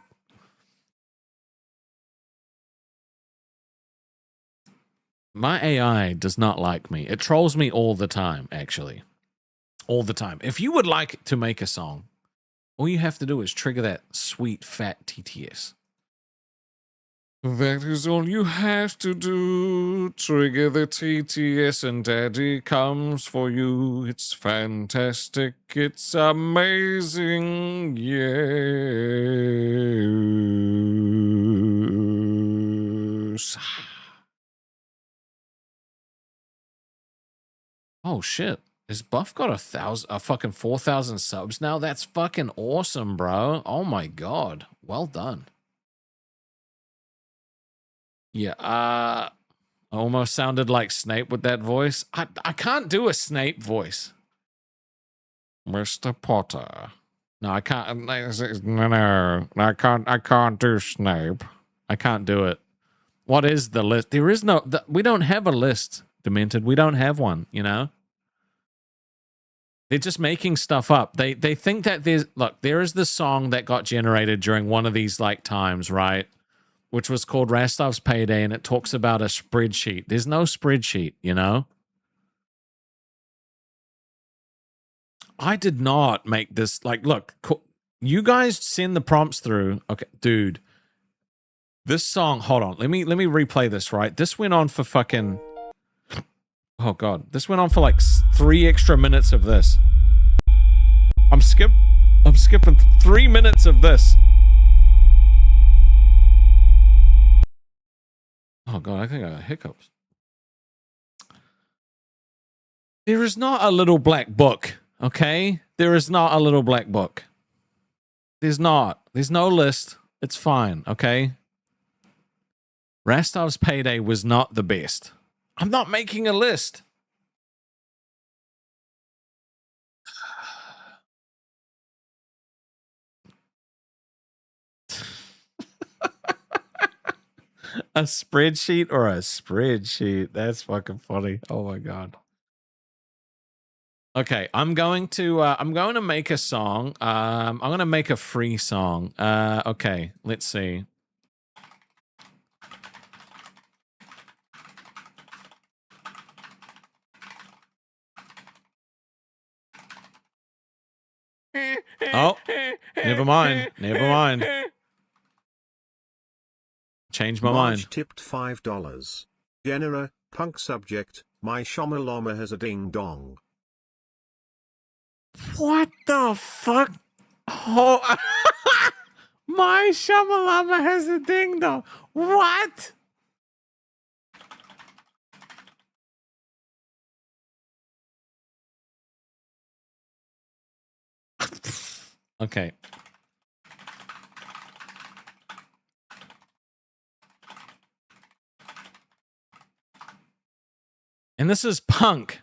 My AI does not like me. It trolls me all the time, actually. All the time. If you would like to make a song, all you have to do is trigger that sweet, fat TTS. That is all you have to do. Trigger the TTS and Daddy comes for you. It's fantastic. It's amazing. Yes. Oh shit. Is Buff got a fucking 4,000 subs now? That's fucking awesome, bro. Oh my god. Well done. Yeah, I almost sounded like Snape with that voice. I can't do a Snape voice. Mr. Potter. No, I can't. No, I can't do Snape. I can't do it. What is the list? There is no, we don't have a list, Demented. We don't have one, you know? They're just making stuff up. They think that there is this song that got generated during one of these like times, right? Which was called Rastov's Payday, and it talks about a spreadsheet. There's no spreadsheet, you know? I did not make this, like, look, you guys send the prompts through. Okay, dude. This song, hold on. Let me replay this, right? This went on for fucking, oh god. This went on for like 3 extra minutes of this. I'm skipping 3 minutes of this. Oh god, I think I got hiccups. There is not a little black book, okay? There is not a little black book. There's not. There's no list. It's fine, okay? Rastov's Payday was not the best. I'm not making a list. A spreadsheet or a spreadsheet? That's fucking funny. Oh my god. Okay, I'm going to make a song. I'm going to make a free song. Okay, let's see. Oh, never mind. Never mind. Change my mind. Marge tipped $5. Genera, punk subject, my Shomaloma has a ding dong. What the fuck? Oh, my shamalama has a ding dong. What? Okay. And this is punk.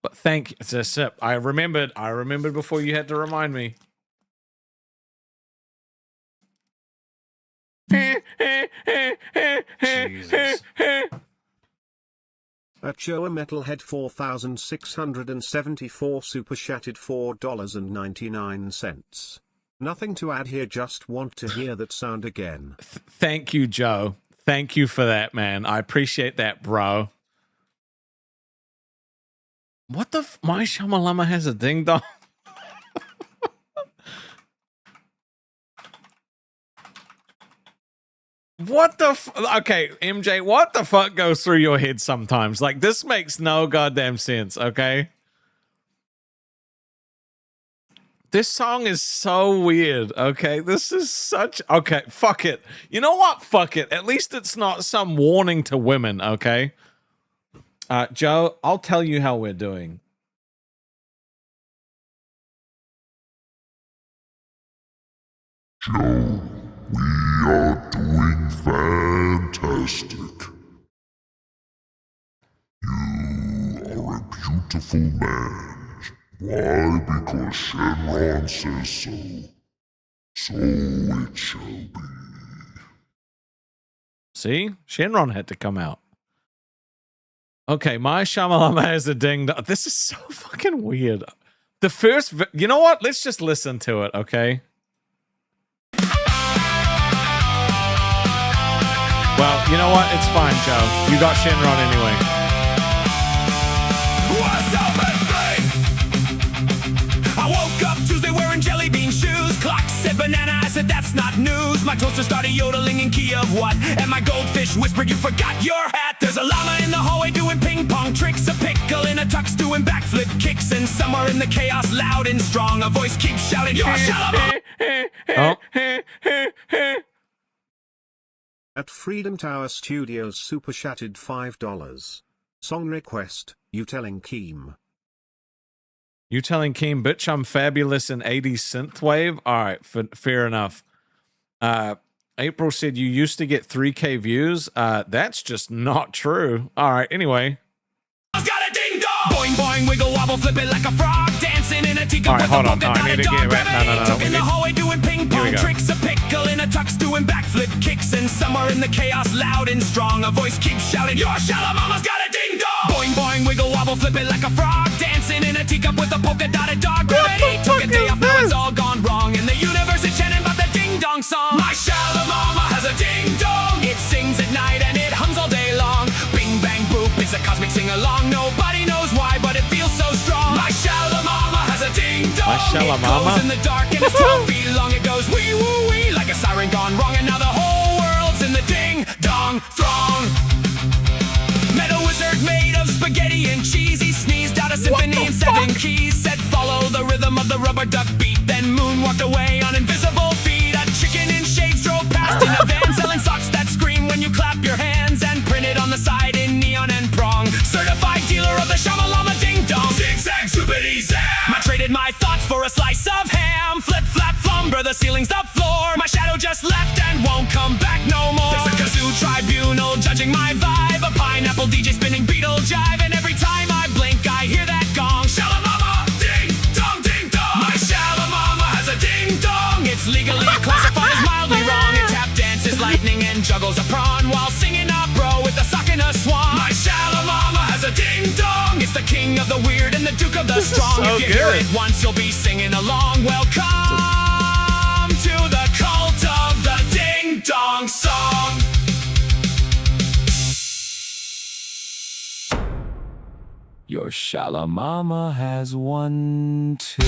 But thank you. It's a sip. I remembered before you had to remind me. Jesus. At Show Metalhead 4674 super chatted $4.99. Nothing to add here, just want to hear that sound again. Thank you, Joe. Thank you for that, man. I appreciate that, bro. What the my shamalama has a ding dong? What the okay, MJ, what the fuck goes through your head sometimes? Like, this makes no goddamn sense, okay? This song is so weird, okay? This is such... Okay, fuck it. You know what? Fuck it. At least it's not some warning to women, okay? Joe, I'll tell you how we're doing. Joe, we are doing fantastic. You are a beautiful man. Why? Because Shenron says so. So it shall be. See? Shenron had to come out. Okay, my shamalama has a ding dong. This is so fucking weird. The first... You know what? Let's just listen to it, okay? Well, you know what? It's fine, Joe. You got Shenron anyway. What's up, everybody? I woke up Tuesday wearing jelly bean shoes. Clock said banana, I said that's not news. My toaster started yodeling in key of what? And my goldfish whispered you forgot your hat. There's a llama in the hallway doing ping pong tricks. A pickle in a tux doing backflip kicks. And somewhere in the chaos, loud and strong, a voice keeps shouting, "You're Shalom!" Oh. At Freedom Tower Studios super chatted $5. Song request, You Telling Keem. You telling Keem, bitch, I'm fabulous in 80s synthwave? All right, fair enough. April said you used to get 3K views. That's just not true. All right, anyway. I've got a ding dong! Boing boing, wiggle wobble, flip it like a frog, dancing in a teacup. All right, with hold a on. polka I need dotted to get dog. back. No. In the hallway doing ping pong tricks. A pickle in a tux doing backflip kicks. And somewhere in the chaos, loud and strong, a voice keeps shouting, "Your Shalamama's got a ding dong!" Boing boing, wiggle wobble, flip it like a frog, dancing in a teacup with a polka dotted dog. Gravity took a day off, now it's all gone wrong. In the universe is chanting about the ding dong song. My Shalamama has a ding dong. It sings at night and it hums all day long. Bing bang boop, it's a cosmic sing along. Nobody knows why, but it feels so strong. My Shalamama has a ding dong. My Shalamama? It glows in the dark and it's 12 feet long. It goes wee woo wee like a siren gone wrong. And now the whole world's in the ding dong throng. Metal wizard made of spaghetti and cheese. He sneezed out a symphony in 7 keys. Said follow the rhythm of the rubber duck beat. Then moon walked away on invisible feet. A chicken in shades drove past in a van, selling socks that scream when you clap your hands. And printed on the side in neon and prong. Certified dealer of the Shamalama ding dong. Zigzag zoopity zam. I traded my thoughts for a slice of ham. Flip flap flumber, the ceiling's the floor. My shadow just left and won't come back no more. There's a kazoo tribunal judging my vibe. A pineapple DJ spinning Beatle jive. And every time I blink I hear that gong. Shalamama, ding dong, ding dong. My Shalamama has a ding dong. It's legally classified as mildly wrong. It tap dances lightning and juggles a prawn while singing opera with a sock and a swan. My Shalamama has a ding dong. It's the king of the weird and the duke of the strong. so If you hear good. it once, you'll be singing along. Welcome to the cult of the ding dong song. Your Shalamama has 1, 2.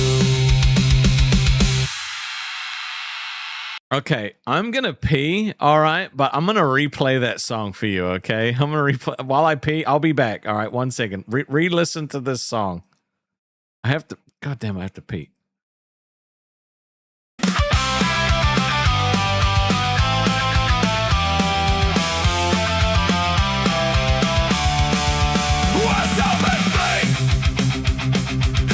Okay, I'm gonna pee, all right, but I'm gonna replay that song for you, okay? I'm gonna replay while I pee. I'll be back. All right, 1 second. Re-listen to this song. I have to. God damn, I have to pee.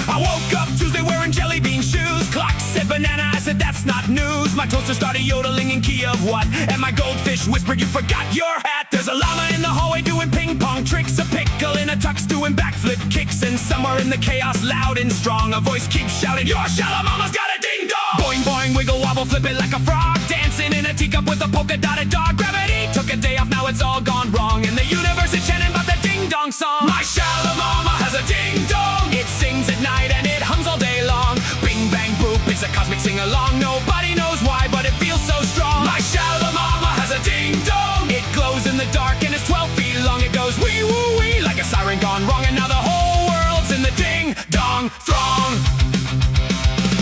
I woke up Tuesday wearing jelly bean shoes. Clock said banana, I said that's not news. My toaster started yodeling in key of what? And my goldfish whispered you forgot your hat. There's a llama in the hallway doing ping pong tricks. A pickle in a tux doing backflip kicks. And somewhere in the chaos, loud and strong, a voice keeps shouting, your shallow mama's got a ding dong. Boing boing, wiggle wobble, flip it like a frog. Dancing in a teacup with a polka dotted dog. Gravity took a day off, now it's all gone wrong. In the universe it's chanting about the ding dong song. My shallow mama has a ding dong. It sings at night and it hums all day long. Bing bang boop, it's a cosmic sing-along. Nobody knows why, but it feels so strong. My shallow mama has a ding dong. It glows in the dark and it's 12 feet long. It goes wee woo wee like a siren gone wrong. And now the whole world's in the ding dong throng.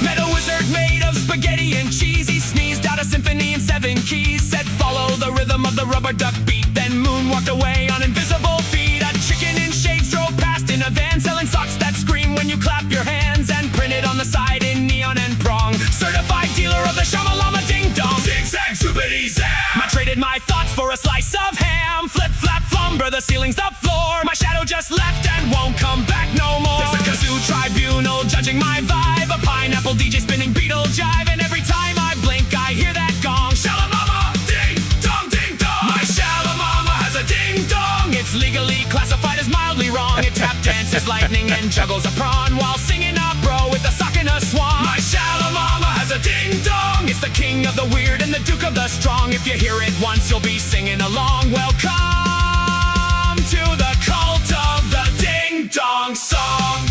Metal wizard made of spaghetti and cheese. He sneezed out a symphony in 7 keys. Said follow the rhythm of the rubber duck beat. Then moon walked away on invisible feet. A chicken in shades drove past in a van, selling socks that scream when you clap your hands. And printed on the side in neon and prong, certified dealer of the shamalama ding dong. Zigzag zoopity zam. I traded my thoughts for a slice of ham. Flip flap flumber, the ceiling's the floor. My shadow just left and won't come back no more. There's a kazoo tribunal judging my vibe. A pineapple DJ spinning Beatle jive. And every time I blink I hear that gong. Shalamama ding dong ding dong. My shalamama has a ding dong. It's legally classified as mildly wrong. It tap dances lightning and juggles a prawn while singing a bro with a sock and a swan. My shalamama has a ding dong. It's the king of the weird and the duke of the strong. If you hear it once you'll be singing along. Welcome to the cult of the ding dong song.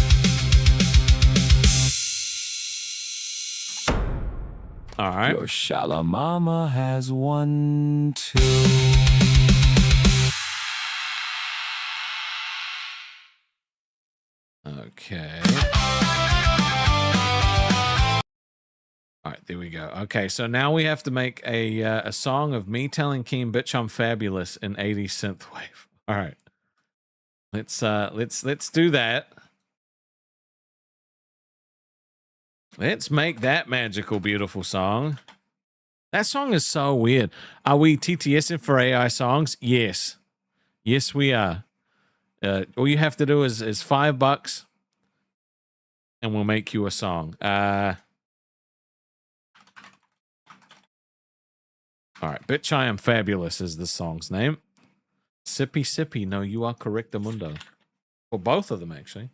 All right. Your shallow mama has 1, 2. Okay. All right, there we go. Okay, so now we have to make a song of me telling Keem, "Bitch, I'm fabulous" in 80s synthwave. All right, let's do that. Let's make that magical, beautiful song. That song is so weird. Are we TTSing for AI songs? Yes, yes, we are. All you have to do is $5, and we'll make you a song. All right, "Bitch, I Am Fabulous" is the song's name. Sippy Sippy, no, you are correct, Mundo. Well, both of them, actually.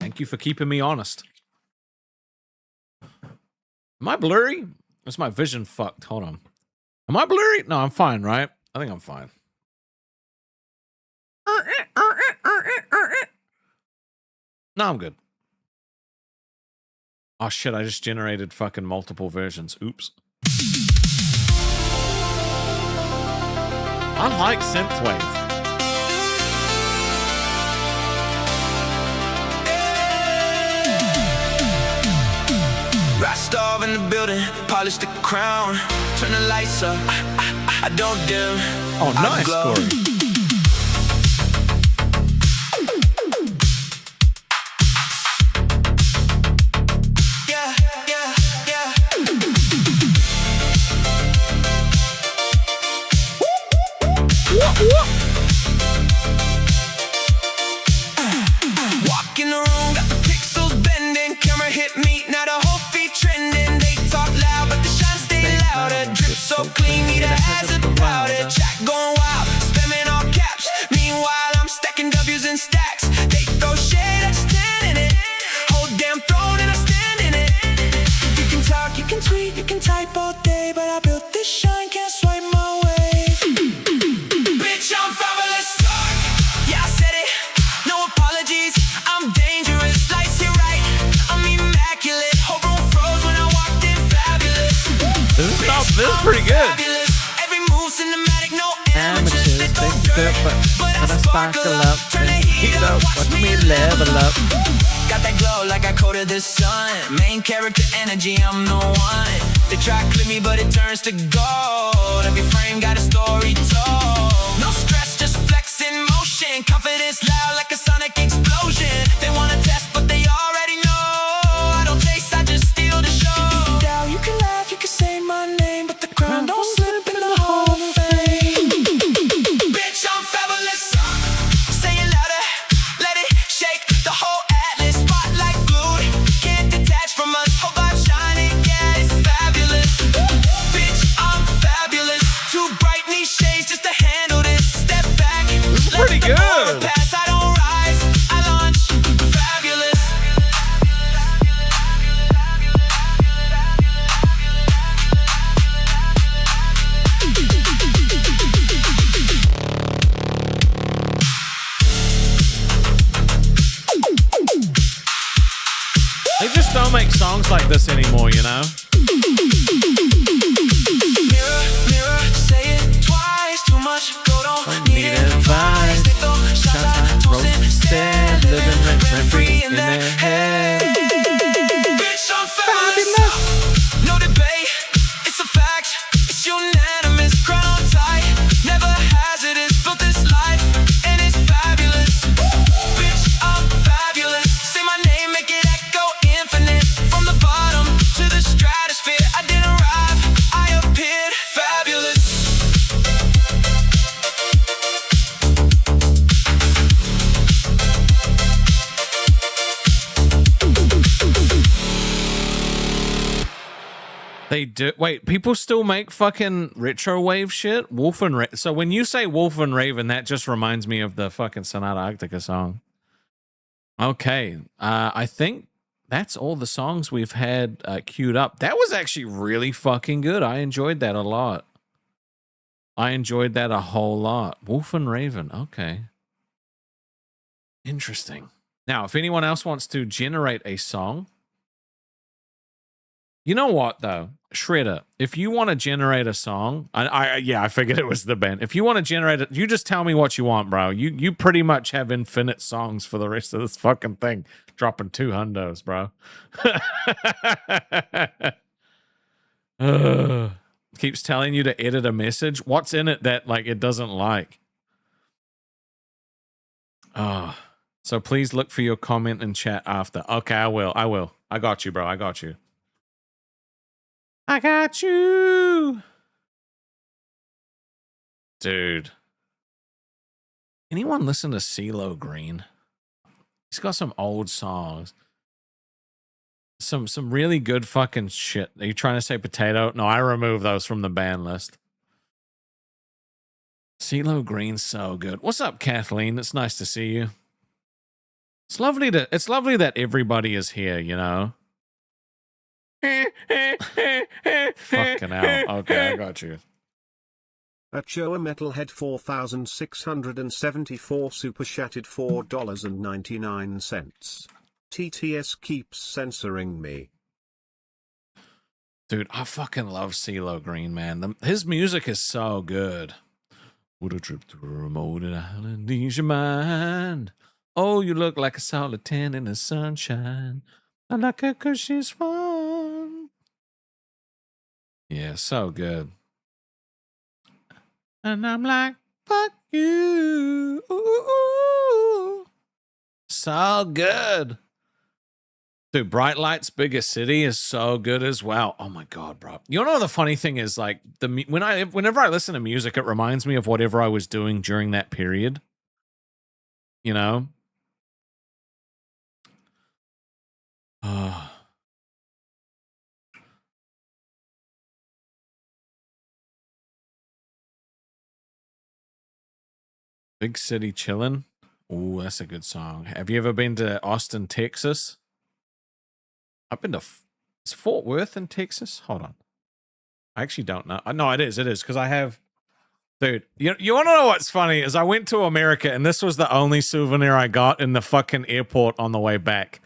Thank you for keeping me honest. Am I blurry? Is my vision fucked? Hold on. Am I blurry? No, I'm fine, right? I think I'm fine. No, I'm good. Oh shit, I just generated fucking multiple versions. Oops. I like synthwave. Rastov in the building, polish the crown, turn the lights up, I don't dim. Oh, nice, Corey. Yeah, yeah, yeah. Walk in the room, got the pixels bending, camera hit me, now the whole feed trending. They talk loud, but the shine stay louder. Drip so clean, need a hazard about it. Chat going wild, spamming all caps. Meanwhile, I'm stacking W's and stacks. They throw shade, I stand in it. Whole damn throne and I stand in it. You can talk, you can tweet, you can type all day, but I built this shine, can't swipe my way. Bitch, I'm fabulous. Yeah, I said it, no apologies. I'm dangerous, lights hit right. I'm immaculate, whole room froze when I walked in. Fabulous. This is pretty good. Fabulous. Every move cinematic, no amateurs. They throw dirt, but I sparkle up. Turn the heat up, watch me level up. Got that glow like I coated the sun. Main character energy, I'm the one. They try to clip me, but it turns to gold. Every frame got a story told. No stress, just flexing motion. confidence loud like a sonic explosion. They wanna test, but they already know. I don't chase, I just steal the show. Now you can laugh, you can say my name, but the crown don't slip in the Hall of Fame. Bitch, I'm fabulous. Say it louder, let it shake the whole atlas. Spotlight glued, can't detach from us. Whole vibe shining, yeah, it's fabulous. Bitch, I'm fabulous. Too bright, need shades just to handle this. Step back, This is pretty good. pass, I don't rise, I launch. Fabulous. They just don't make songs like this anymore, you know? Mirror, mirror, say it twice. Too much, go don't need advice. They throw shots at toast instead. Living rent-free in their head. Bitch, I'm fabulous. No debate, it's a fact. It's unanimous, crown tight. Never hazardous, built this life, and it's fabulous. Bitch, I'm fabulous. Say my name, make it echo infinite. From the bottom to the stratosphere, I didn't arrive, I appeared fabulous. They do. Wait, people still make fucking retro wave shit? Wolf and Raven. So when you say Wolf and Raven, that just reminds me of the fucking Sonata Arctica song. Okay. I think that's all the songs we've had queued up. That was actually really fucking good. I enjoyed that a lot. I enjoyed that a whole lot. Wolf and Raven. Okay. Interesting. Now, if anyone else wants to generate a song, you know what though, Shredder, if you want to generate a song, I figured it was the band. If you want to generate it, you just tell me what you want, bro. You pretty much have infinite songs for the rest of this fucking thing. Dropping 2 hundos, bro. Keeps telling you to edit a message. What's in it that like it doesn't like? Oh, so please look for your comment and chat after. Okay, I will. I got you, bro. I got you. I got you. Dude. Anyone listen to CeeLo Green? He's got some old songs. Some really good fucking shit. Are you trying to say potato? No, I removed those from the ban list. CeeLo Green's so good. What's up, Kathleen? It's nice to see you. It's lovely that everybody is here, you know? Fucking hell. Okay, I got you. At Joe Metalhead 4674 super chatted $4.99. TTS keeps censoring me. Dude, I fucking love CeeLo Green, man. His music is so good. Would a trip to a remote island ease your mind? Oh, you look like a solid 10 in the sunshine. I like her 'cause she's fun. Yeah, so good. And I'm like, fuck you. Ooh. So good. Dude, Bright Lights, Biggest City is so good as well. Oh my God, bro. You know the funny thing is, like, whenever I listen to music, it reminds me of whatever I was doing during that period. You know? Big City Chillin'. Ooh, that's a good song. Have you ever been to Austin, Texas? I've been to... Is Fort Worth in Texas? Hold on. I actually don't know. No, it is. It is, because I have... Dude, you want to know what's funny? Is I went to America, and this was the only souvenir I got in the fucking airport on the way back.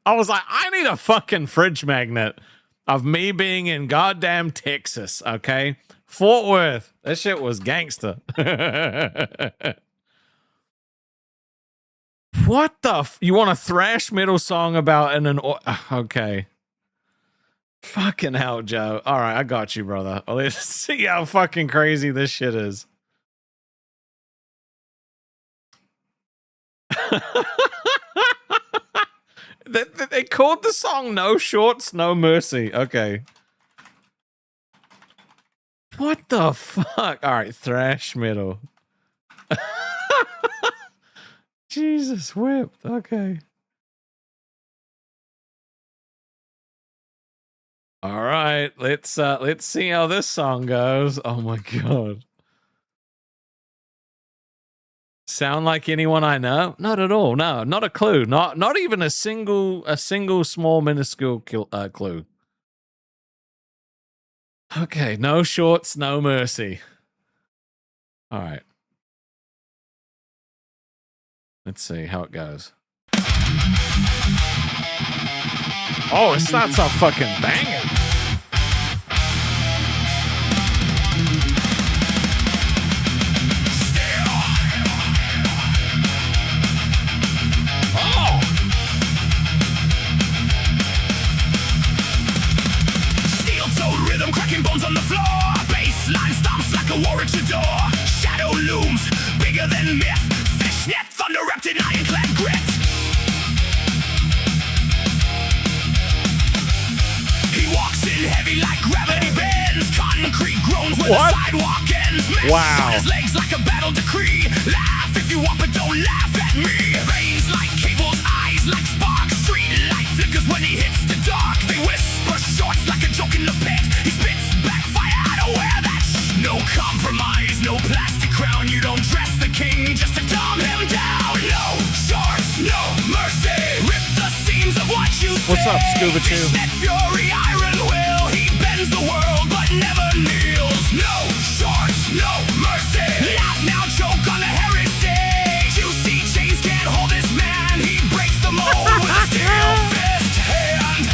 I was like, I need a fucking fridge magnet of me being in goddamn Texas, okay? Fort Worth. That shit was gangster. What the you want a thrash metal song about an okay. Fucking hell, Joe. All right, I got you, brother. Let's see how fucking crazy this shit is. They called the song "No Shorts, No Mercy." Okay. What the fuck? All right, thrash metal. Jesus whipped. Okay. All right, let's see how this song goes. Oh my god. Sound like anyone I know? Not at all. No, not a clue. Not even a single small minuscule clue. Okay, no shorts, no mercy. All right. Let's see how it goes. Oh, it starts off fucking banging. Oh! Steel-toed rhythm, cracking bones on the floor. Bassline stomps like a war at your door. Shadow looms, bigger than myth. Fishnet thunder wrapped in ironclad grit. He walks in heavy like gravity bends. Concrete groans where the sidewalk ends. Mesh on his legs like a battle decree. Laugh if you want, but don't laugh at me. Veins like cables, eyes like sparks. Street light flickers when he hits the dark. They whisper shorts like a joke in the pit. He spits backfire, I don't wear that. No compromise, no plastic crown. You don't dress the king just to dumb him down. No shorts, no mercy. Rip the seams of what you say. What's up, Scuba Chew? Fishnet fury, iron will. He bends the world but never kneels. No shorts, no mercy. Laugh now, choke on the heresy. Juicy chains can't hold this man. He breaks the mold with a steel fist hand.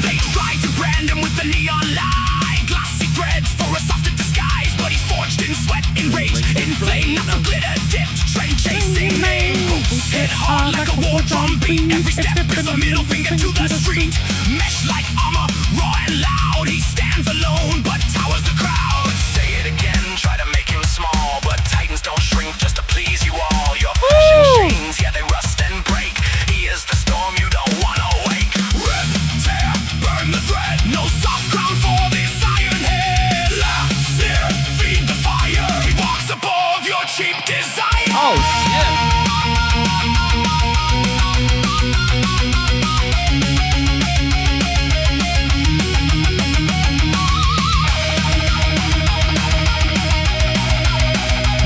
They tried to brand him with the neon light. Glossy threads for a softer disguise. But he's forged in sweat, in rage, in flame. Not so glitter dipped, trend chasing name. Boots hit hard like a war drum beat. Every step is a middle finger to the street. Mesh like armor, raw and loud. He stands alone but towers the crowd. Say it again, try to make him small. But titans don't shrink just to please you all. Your fashion chains, yeah, they rust and break. He is the storm you don't wanna wake. Rip, tear, burn the thread. No soft ground for this iron head. Laugh, sneer, feed the fire. He walks above your cheap desire. Oh shit.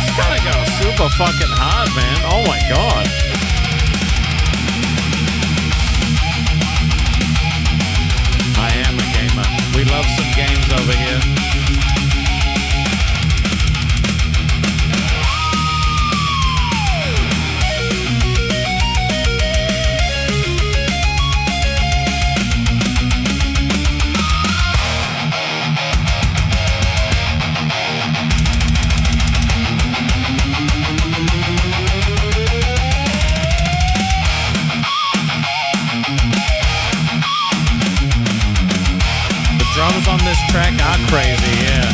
It's gotta go super fucking hard, man. Oh my god. I am a gamer. We love some games over here. Drums on this track are crazy, yeah.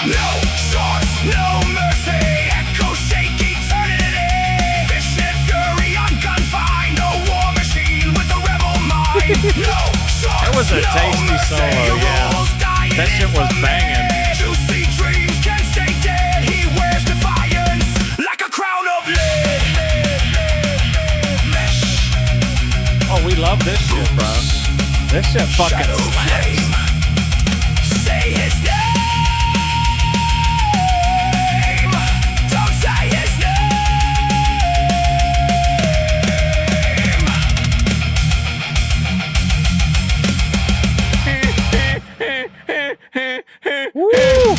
No shorts, no mercy. Echo shake eternity. Fishnet fury unconfined. No war machine with a rebel mind. No shorts, It was a tasty solo, yeah. That shit was banging. Juicy dreams can stay dead. He wears defiance like a crown of lead. Mesh. Oh, we love this shit, bro. This shit fucking Shadow slaps. flame. Say his name. Don't say his Woo!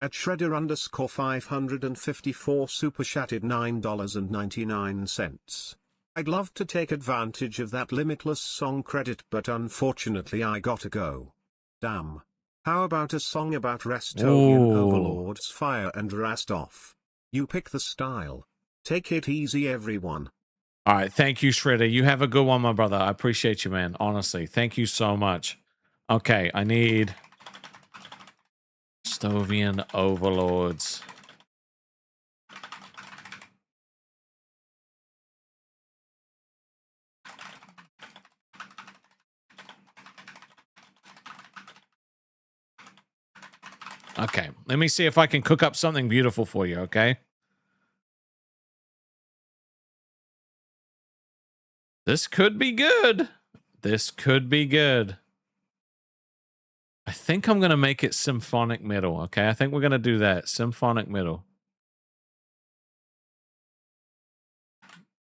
At Shredder_554 super chatted $9.99. I'd love to take advantage of that limitless song credit, but unfortunately I gotta go. Damn. How about a song about Rastovian Ooh. overlords Fire and Rastov? You pick the style. Take it easy, everyone. All right, thank you, Shredder. You have a good one, my brother. I appreciate you, man. Honestly, thank you so much. Okay, I need Rastovian overlords. Okay, let me see if I can cook up something beautiful for you, okay? This could be good. This could be good. I think I'm going to make it symphonic metal, okay? I think we're going to do that. Symphonic metal.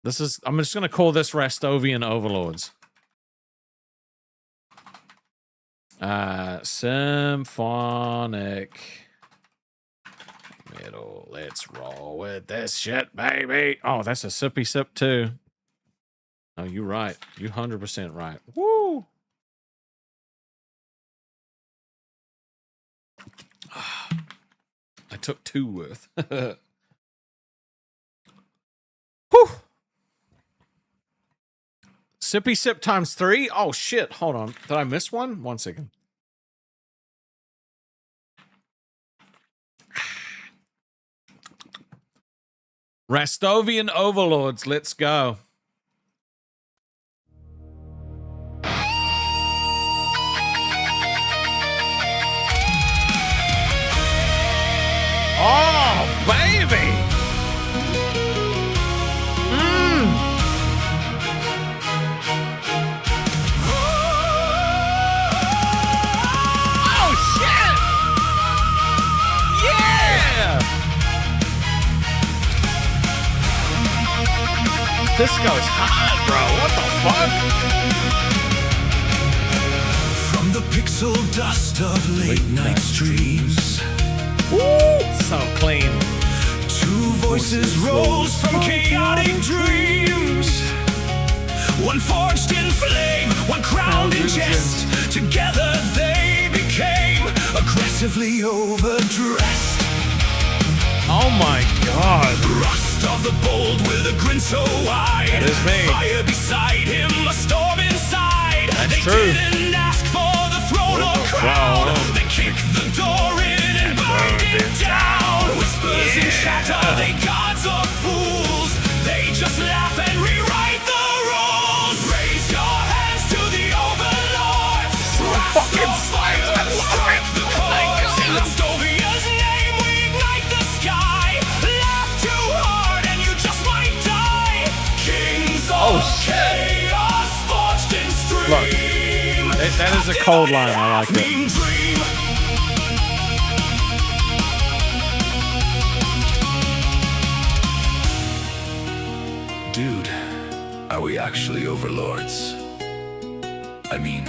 I'm just going to call this Rastovian Overlords. Symphonic metal. Let's roll with this shit, baby. Oh, that's a sippy sip too. Oh, you're right. You're 100% right. Woo! I took 2 worth. Whew! Sippy sip times 3? Oh, shit. Hold on. Did I miss one? 1 second. Rastovian Overlords. Let's go. Oh, baby! Oh, shit! Yeah! This goes hard, bro. What the fuck? From the pixel dust of late night streams. Woo! So clean. 2 voices rose from chaotic dreams. One forged in flame, one crowned in jest. Together they became aggressively overdressed. Oh my god. Rastov the bold with a grin so wide. That is me. Fire beside him, a storm inside. That's they true. didn't ask for the throne or crown. They kicked the door in and burned it down. Whispers and chatter, they gods or fools. They just laugh and rewrite the rules. Raise your hands to the overlords. fucking fire, strike the chords. In Rastovia's name, we ignite the sky. Laugh too hard and you just might die. Kings of chaos, forged in stream. Look, that is a cold line. I like it. Dude, are we actually overlords? I mean,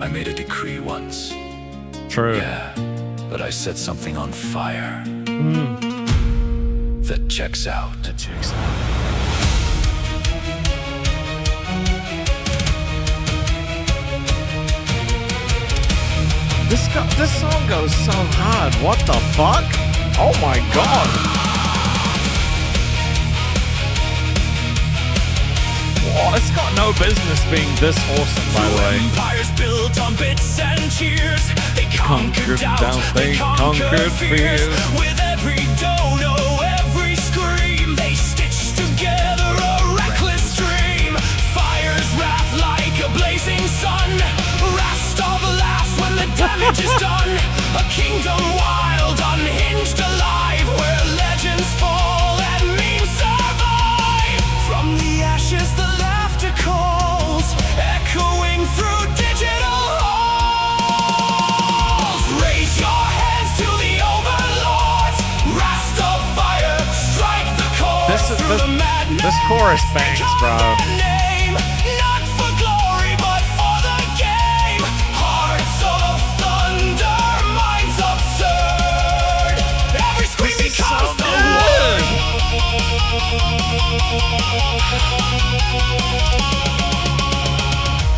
I made a decree once. True. Yeah, but I set something on fire. That checks out. That checks out. This song goes so hard. What the fuck? Oh my god. Oh, it's got no business being this awesome, by the way. Empires built on bits and cheers. They conquered doubt, they conquered fears. With every dono, every scream, they stitched together a reckless dream. Fire's wrath like a blazing sun. Rastov laughs when the damage is done. A kingdom wild, unhinged, alive, where legends fall and memes survive. From the ashes, the laughter calls, echoing through digital halls. Raise your hands to the overlords. Rastov fire, strike the chords. This chorus bangs, bro. Not for glory, but for the game. Hearts of thunder, minds absurd. Every scream becomes the word.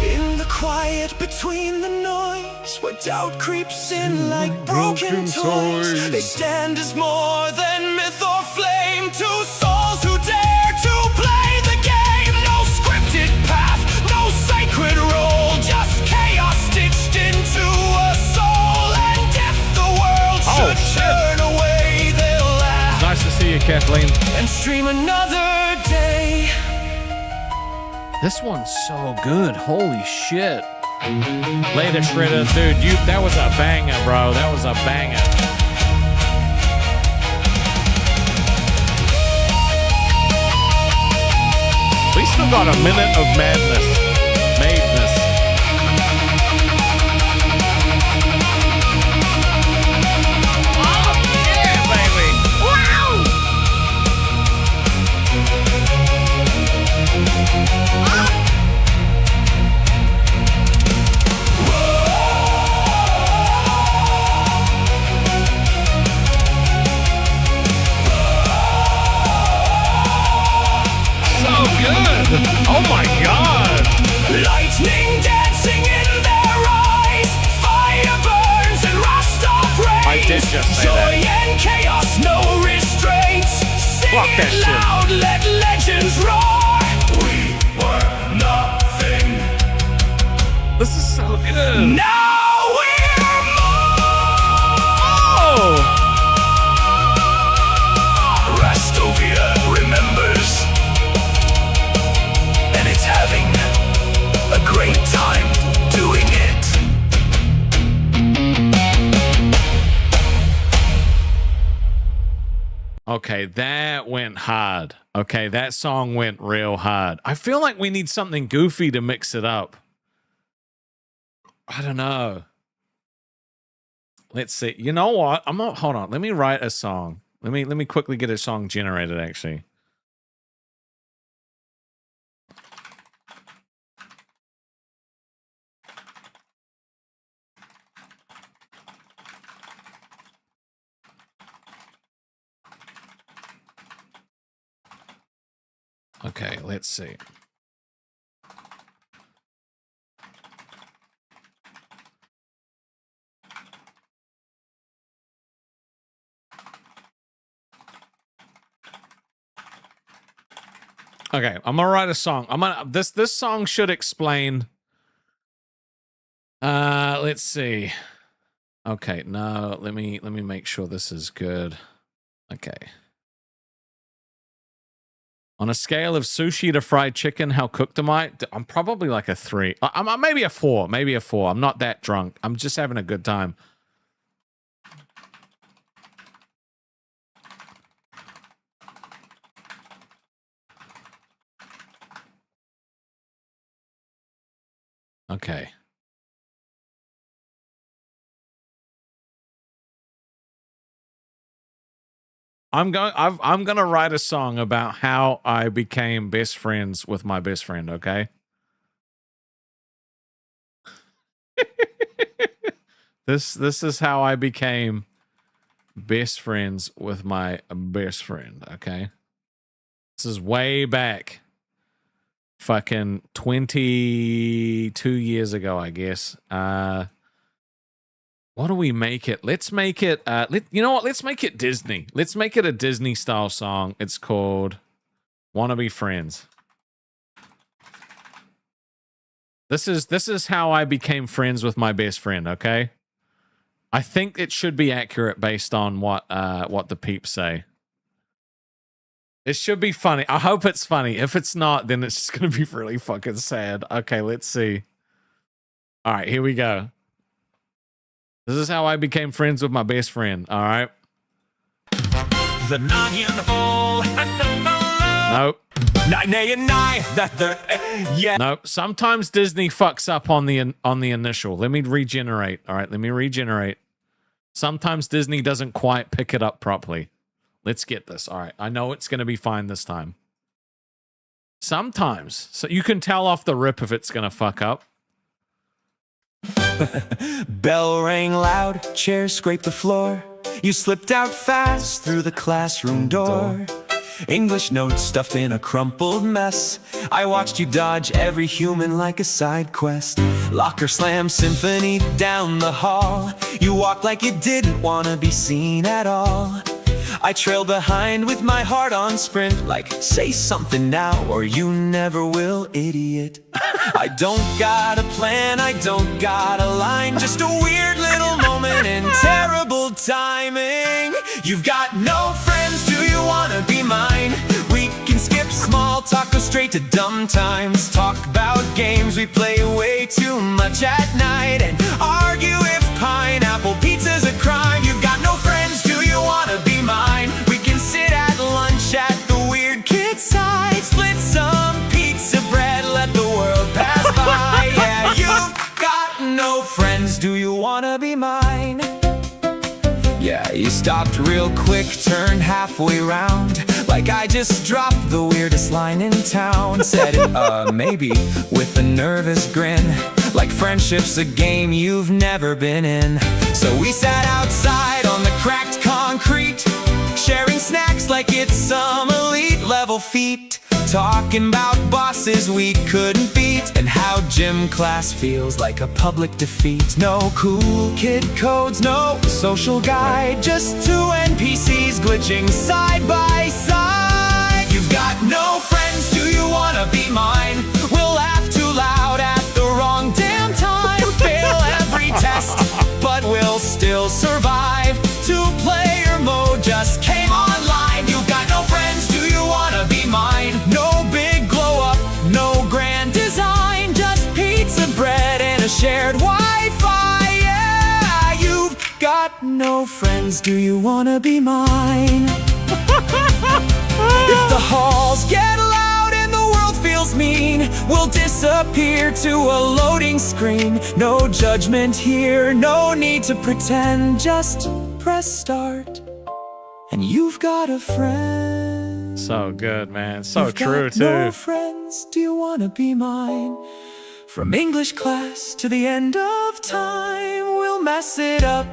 In the quiet between the noise, where doubt creeps in like broken toys, they stand as more than myth or flame. 2 souls who dare to play the game. No scripted path, no sacred role, just chaos stitched into Kathleen. and stream another day. This one's so good. Holy shit. Later, Shredder. Dude, that was a banger, bro. That was a banger. We still got a minute of madness. Madness. Oh, yeah, baby. Wow! Oh my god! Lightning dancing in their eyes, fire burns and Rastov rays. I did just say Joy that. and chaos, no restraints. Sing Fuck that it shit. loud, let legends roar. We were nothing. This is so good. Now we're more. Oh! Rastovia remembers. And it's having a great time doing it. Okay, that went hard. Okay, that song went real hard. I feel like we need something goofy to mix it up. I don't know. Let's see. You know what? Hold on. Let me write a song. Let me quickly get a song generated actually. Okay, let's see. Okay, I'm gonna write a song. This song should explain. Let's see. Okay, no, let me make sure this is good. Okay. On a scale of sushi to fried chicken, how cooked am I? I'm probably like a 3. I'm maybe a 4. Maybe a 4. I'm not that drunk. I'm just having a good time. Okay. I'm gonna write a song about how I became best friends with my best friend, okay? This is how I became best friends with my best friend, okay? This is way back. Fucking 22 years ago, I guess. What do we make it? Let's make it, you know what? Let's make it Disney. Let's make it a Disney style song. It's called Wanna Be Friends. This is how I became friends with my best friend, okay? I think it should be accurate based on what the peeps say. It should be funny. I hope it's funny. If it's not, then it's just gonna be really fucking sad. Okay, let's see. All right, here we go. This is how I became friends with my best friend. All right. The nine and the ball and the Nope. yeah. Nope. Sometimes Disney fucks up on the initial. Let me regenerate. All right, let me regenerate. Sometimes Disney doesn't quite pick it up properly. Let's get this. All right. I know it's going to be fine this time. Sometimes. So you can tell off the rip if it's going to fuck up. Bell rang loud, chairs scraped the floor. You slipped out fast through the classroom door. English notes stuffed in a crumpled mess. I watched you dodge every human like a side quest. Locker slam symphony down the hall. You walked like you didn't want to be seen at all. I trailed behind with my heart on sprint, like, say something now or you never will, idiot. I don't got a plan, I don't got a line, just a weird little moment and terrible timing. You've got no friends, do you wanna be mine? We can skip small talk, go straight to dumb times. Talk about games we play way too much at night, and argue if pineapple pizza's a crime. You've got no friends, do you wanna be mine? We can sit at lunch at the weird kid side, split some pizza bread, let the world pass by. Yeah, you've got no friends, do you wanna be mine? Yeah, you stopped real quick, turned halfway round, like I just dropped the weirdest line in town. Said it, maybe, with a nervous grin, like friendship's a game you've never been in. So we sat outside on the cracked concrete, sharing snacks like it's some elite level feat. Talking about bosses we couldn't beat, and how gym class feels like a public defeat. No cool kid codes, no social guide, just two NPCs glitching side by side. You've got no friends, do you wanna be mine? We'll laugh too loud at the wrong damn time, fail every test, but we'll still survive. Two-player mode just came online. You've got no friends, do you wanna be mine? No big glow-up, no grand design, just pizza bread and a shared Wi-Fi. Yeah, you've got no friends, do you wanna be mine? If the halls get loud and the world feels mean, we'll disappear to a loading screen. No judgment here, no need to pretend, just press start and you've got a friend. So good, man. So You've true, got too. No friends, do you wanna be mine? From English class to the end of time, we'll mess it up,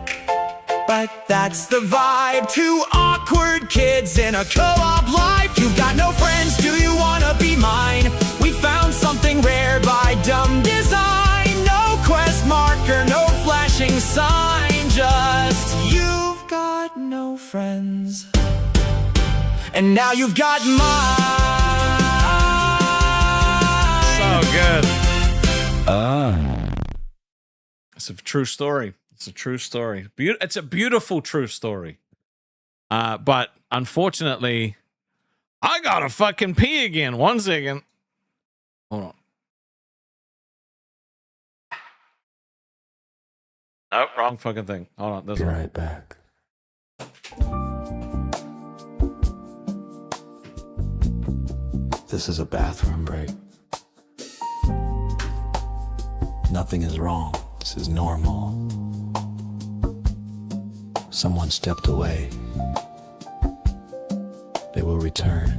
but that's the vibe. Two awkward kids in a co-op life. You've got no friends, do you wanna be mine? We found something rare by dumb design. No quest marker, no flashing sign, just you've got no friends. And now you've got mine. So good. It's a true story. It's a true story. It's a beautiful true story. But unfortunately, I gotta fucking pee again. 1 second. Hold on. Nope, wrong fucking thing. Hold on. This Be one. right back. This is a bathroom break. Nothing is wrong. This is normal. Someone stepped away. They will return.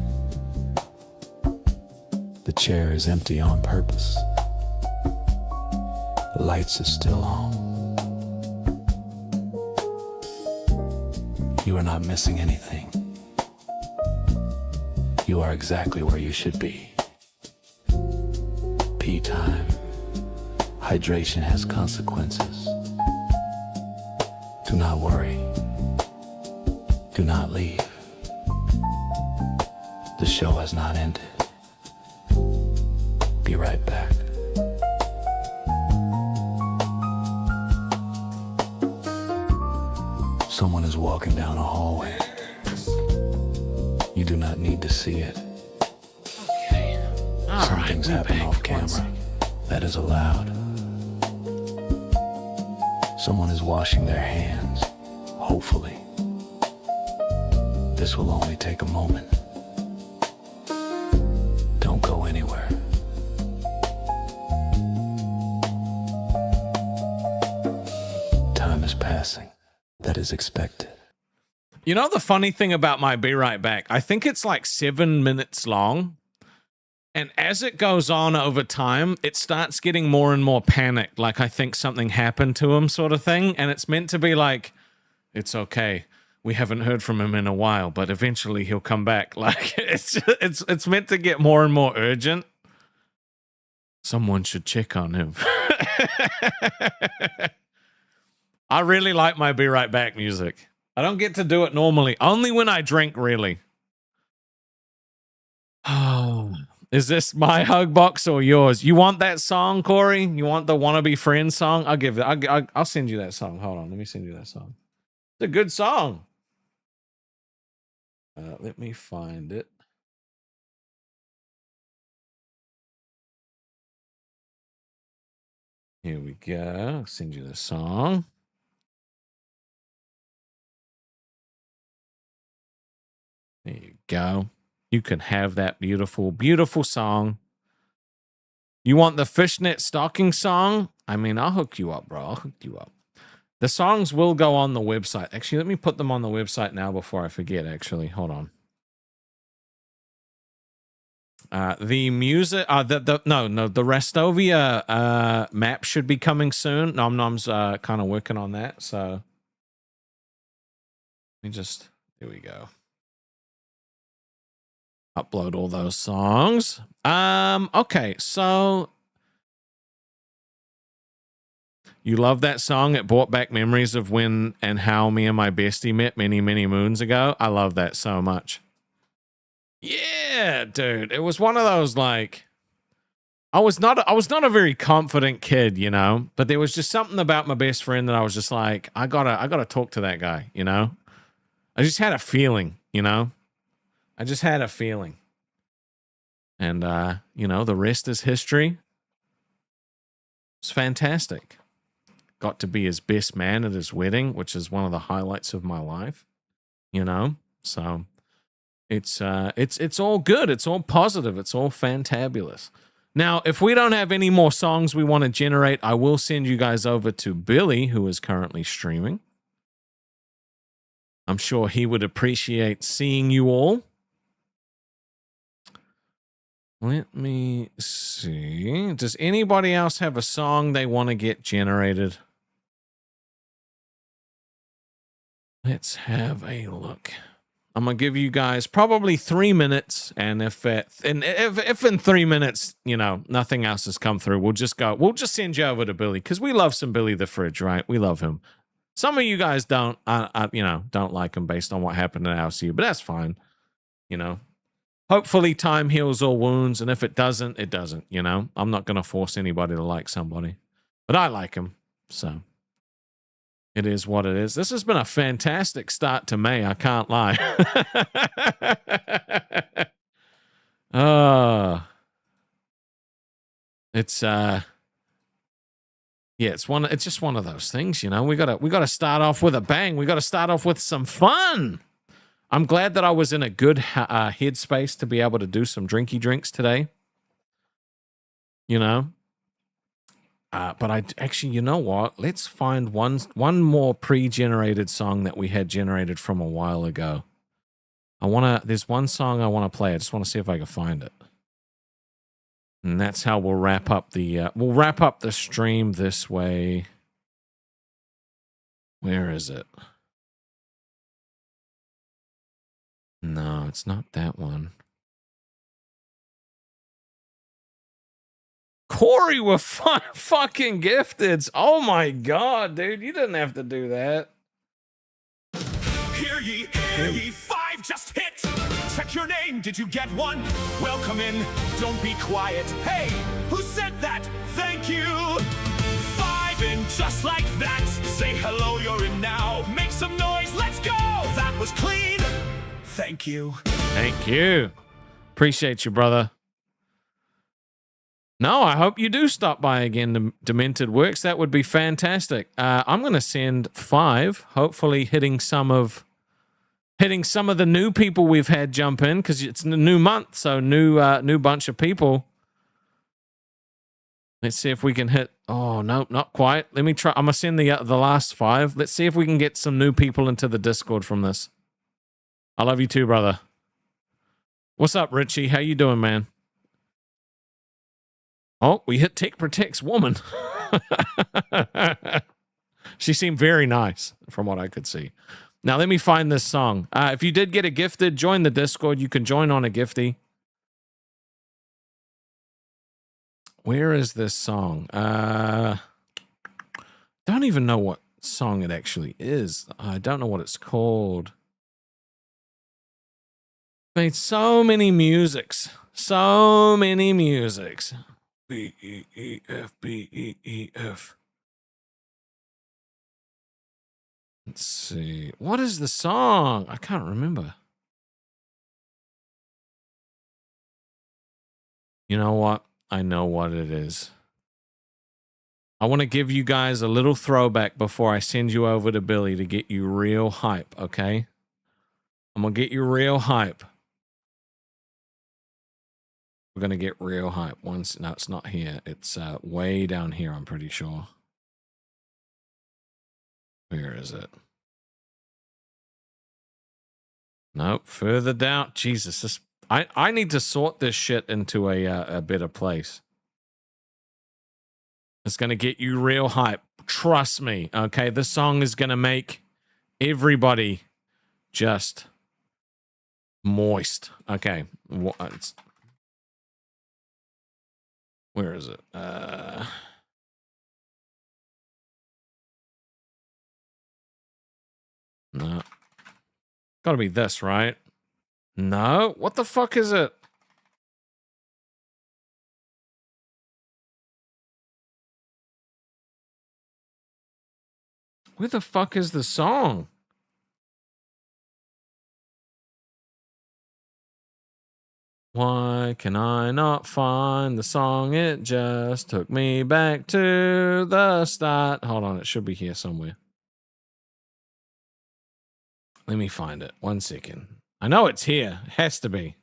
The chair is empty on purpose. The lights are still on. You are not missing anything. You are exactly where you should be. Pee time. Hydration has consequences. Do not worry. Do not leave. The show has not ended. Be right back. Someone is walking down a hallway. You do not need to see it. Okay. All Some right, things we happen back. off 1 camera. second. That is allowed. Someone is washing their hands, hopefully. This will only take a moment. Don't go anywhere. Time is passing. That is expected. You know the funny thing about my Be Right Back? I think it's like 7 minutes long. And as it goes on over time, it starts getting more and more panicked. Like I think something happened to him sort of thing. And it's meant to be like, it's okay. We haven't heard from him in a while, but eventually he'll come back. Like it's meant to get more and more urgent. Someone should check on him. I really like my Be Right Back music. I don't get to do it normally. Only when I drink, really. Oh, is this my hug box or yours? You want that song, Corey? You want the Wanna Be Friends song? I'll give it. I'll send you that song. Hold on. Let me send you that song. It's a good song. Let me find it. Here we go. I'll send you the song. There you go. You can have that beautiful, beautiful song. You want the fishnet stocking song? I mean, I'll hook you up, bro. I'll hook you up. The songs will go on the website. Actually, let me put them on the website now before I forget, actually. Hold on. The music, the Rastovia map should be coming soon. Nom Nom's kind of working on that, so let me just, here we go. Upload all those songs. Okay, so you love that song? It brought back memories of when and how me and my bestie met many, many moons ago. I love that so much. Yeah, dude. It was one of those, like, I was not a very confident kid, you know, but there was just something about my best friend that I was just like, I gotta talk to that guy, you know? I just had a feeling, you know? I just had a feeling. And you know, the rest is history. It's fantastic. Got to be his best man at his wedding, which is one of the highlights of my life, you know? So it's all good. It's all positive. It's all fantabulous. Now, if we don't have any more songs we want to generate, I will send you guys over to Billy, who is currently streaming. I'm sure he would appreciate seeing you all. Let me see. Does anybody else have a song they want to get generated? Let's have a look. I'm gonna give you guys probably 3 minutes, and if in 3 minutes, you know, nothing else has come through, we'll just send you over to Billy, because we love some Billy the Fridge, right? We love him. Some of you guys don't, you know, don't like him based on what happened in LCU, but that's fine. You know, hopefully time heals all wounds, and if it doesn't, it doesn't. You know, I'm not gonna force anybody to like somebody, but I like him, so. It is what it is. This has been a fantastic start to May. I can't lie. It's yeah, it's just one of those things, you know. We gotta start off with a bang. We gotta start off with some fun. I'm glad that I was in a good headspace to be able to do some drinky drinks today. You know. But I actually, you know what? Let's find one more pre-generated song that we had generated from a while ago. There's one song I want to play. I just want to see if I can find it. And that's how we'll wrap up the stream this way. Where is it? No, it's not that one. Corey with fucking gifteds. Oh my god, dude. You didn't have to do that. Hear ye, 5 just hit. Check your name, did you get one? Welcome in, don't be quiet. Hey, who said that? Thank you. 5 in just like that. Say hello, you're in now. Make some noise, let's go. That was clean. Thank you. Thank you. Appreciate you, brother. No, I hope you do stop by again to Demented Works. That would be fantastic. I'm going to send 5, hopefully hitting some of the new people we've had jump in, because it's a new month, so new bunch of people. Let's see if we can hit. Oh, no, not quite. Let me try. I'm going to send the last 5. Let's see if we can get some new people into the Discord from this. I love you too, brother. What's up, Richie? How you doing, man? Oh, we hit Tech Protects Woman. She seemed very nice from what I could see. Now, let me find this song. If you did get a gifted, join the Discord. You can join on a gifty. Where is this song? Don't even know what song it actually is. I don't know what it's called. Made so many musics. So many musics. B-E-E-F, B-E-E-F. Let's see. What is the song? I can't remember. You know what? I know what it is. I want to give you guys a little throwback before I send you over to Billy to get you real hype, okay? I'm going to get you real hype. We're going to get real hype. Once, no, it's not here. It's way down here, I'm pretty sure. Where is it? Nope, further down. Jesus, this I need to sort this shit into a better place. It's going to get you real hype. Trust me, okay? This song is going to make everybody just moist. Okay. Where is it? No. Gotta be this, right? No? What the fuck is it? Where the fuck is the song? Why can I not find the song? It just took me back to the start. Hold on, it should be here somewhere. Let me find it. 1 second. I know it's here. It has to be.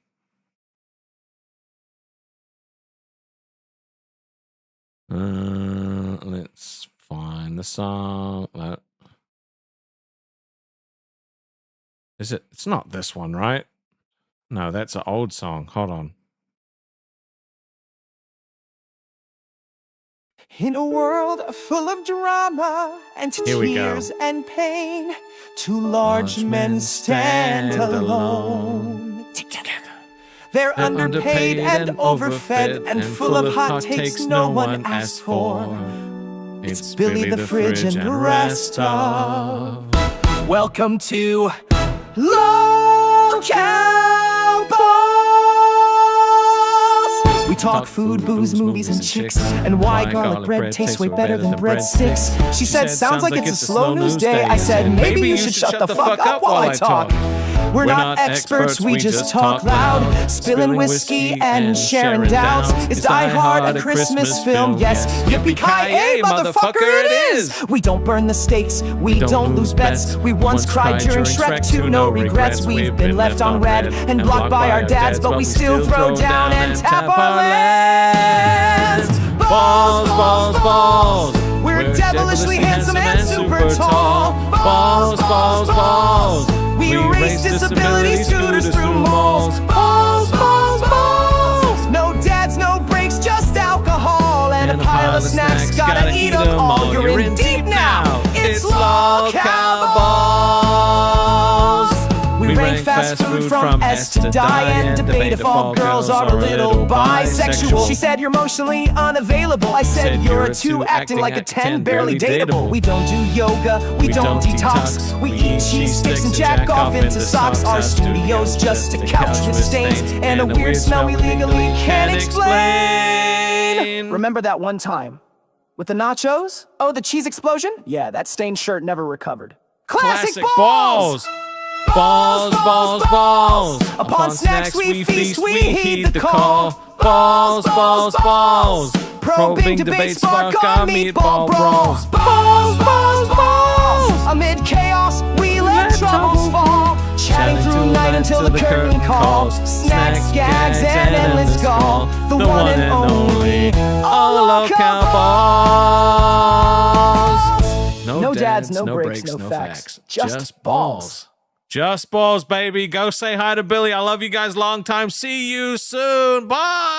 Let's find the song. Is it? It's not this one, right? No, that's an old song. Hold on. In a world full of drama and Here we go. tears and pain, two large men stand alone. Together. They're underpaid and overfed and full of hot takes no one asked for. It's Billy the Fridge and Rastov. Welcome to Low-Cal Balls. We talk food, booze, movies, and chicks, and why garlic bread tastes way better than breadsticks. She said, sounds like it's a slow news day. I said, maybe you should shut the fuck up while I talk. We're not experts, we just talk loud, spilling whiskey and sharing doubts. Is Die Hard a Christmas film? Yes, yippee-ki-yay, motherfucker, it is! We don't burn the stakes, we don't lose bets. We once cried during Shrek 2, no regrets. We've been left on red and blocked by our dads, but we still throw down and tap our lands. Balls, balls, balls. We're devilishly handsome and super tall. Balls, balls, balls. We race disability scooters through malls. Balls, balls, balls. No dads, no breaks, just alcohol and a pile of snacks. Gotta eat them all. You're in deep now. It's Low-Cal Balls. We rank fast food from S to die and debate if all girls are a little bisexual. She said you're emotionally unavailable. I said you're a 2 acting like a 10, barely dateable. We don't do yoga, we don't detox. We eat cheese sticks and jack off into socks. Our studio's just a couch with stains and a weird smell we legally can't explain. Remember that one time with the nachos? Oh, the cheese explosion? Yeah, that stained shirt never recovered. Classic balls! Balls, balls, balls. Upon snacks we feast, we heed the call. Balls, balls, balls. Probing debates spark our meatball brawls. Balls, balls, balls. Amid chaos, we let troubles fall. Chatting through night until the curtain calls. Snacks, gags, and endless gall. The one and only, all the Low-Cal Balls. No dads, no breaks, no facts. Just balls. Just balls, baby. Go say hi to Billy. I love you guys long time. See you soon. Bye.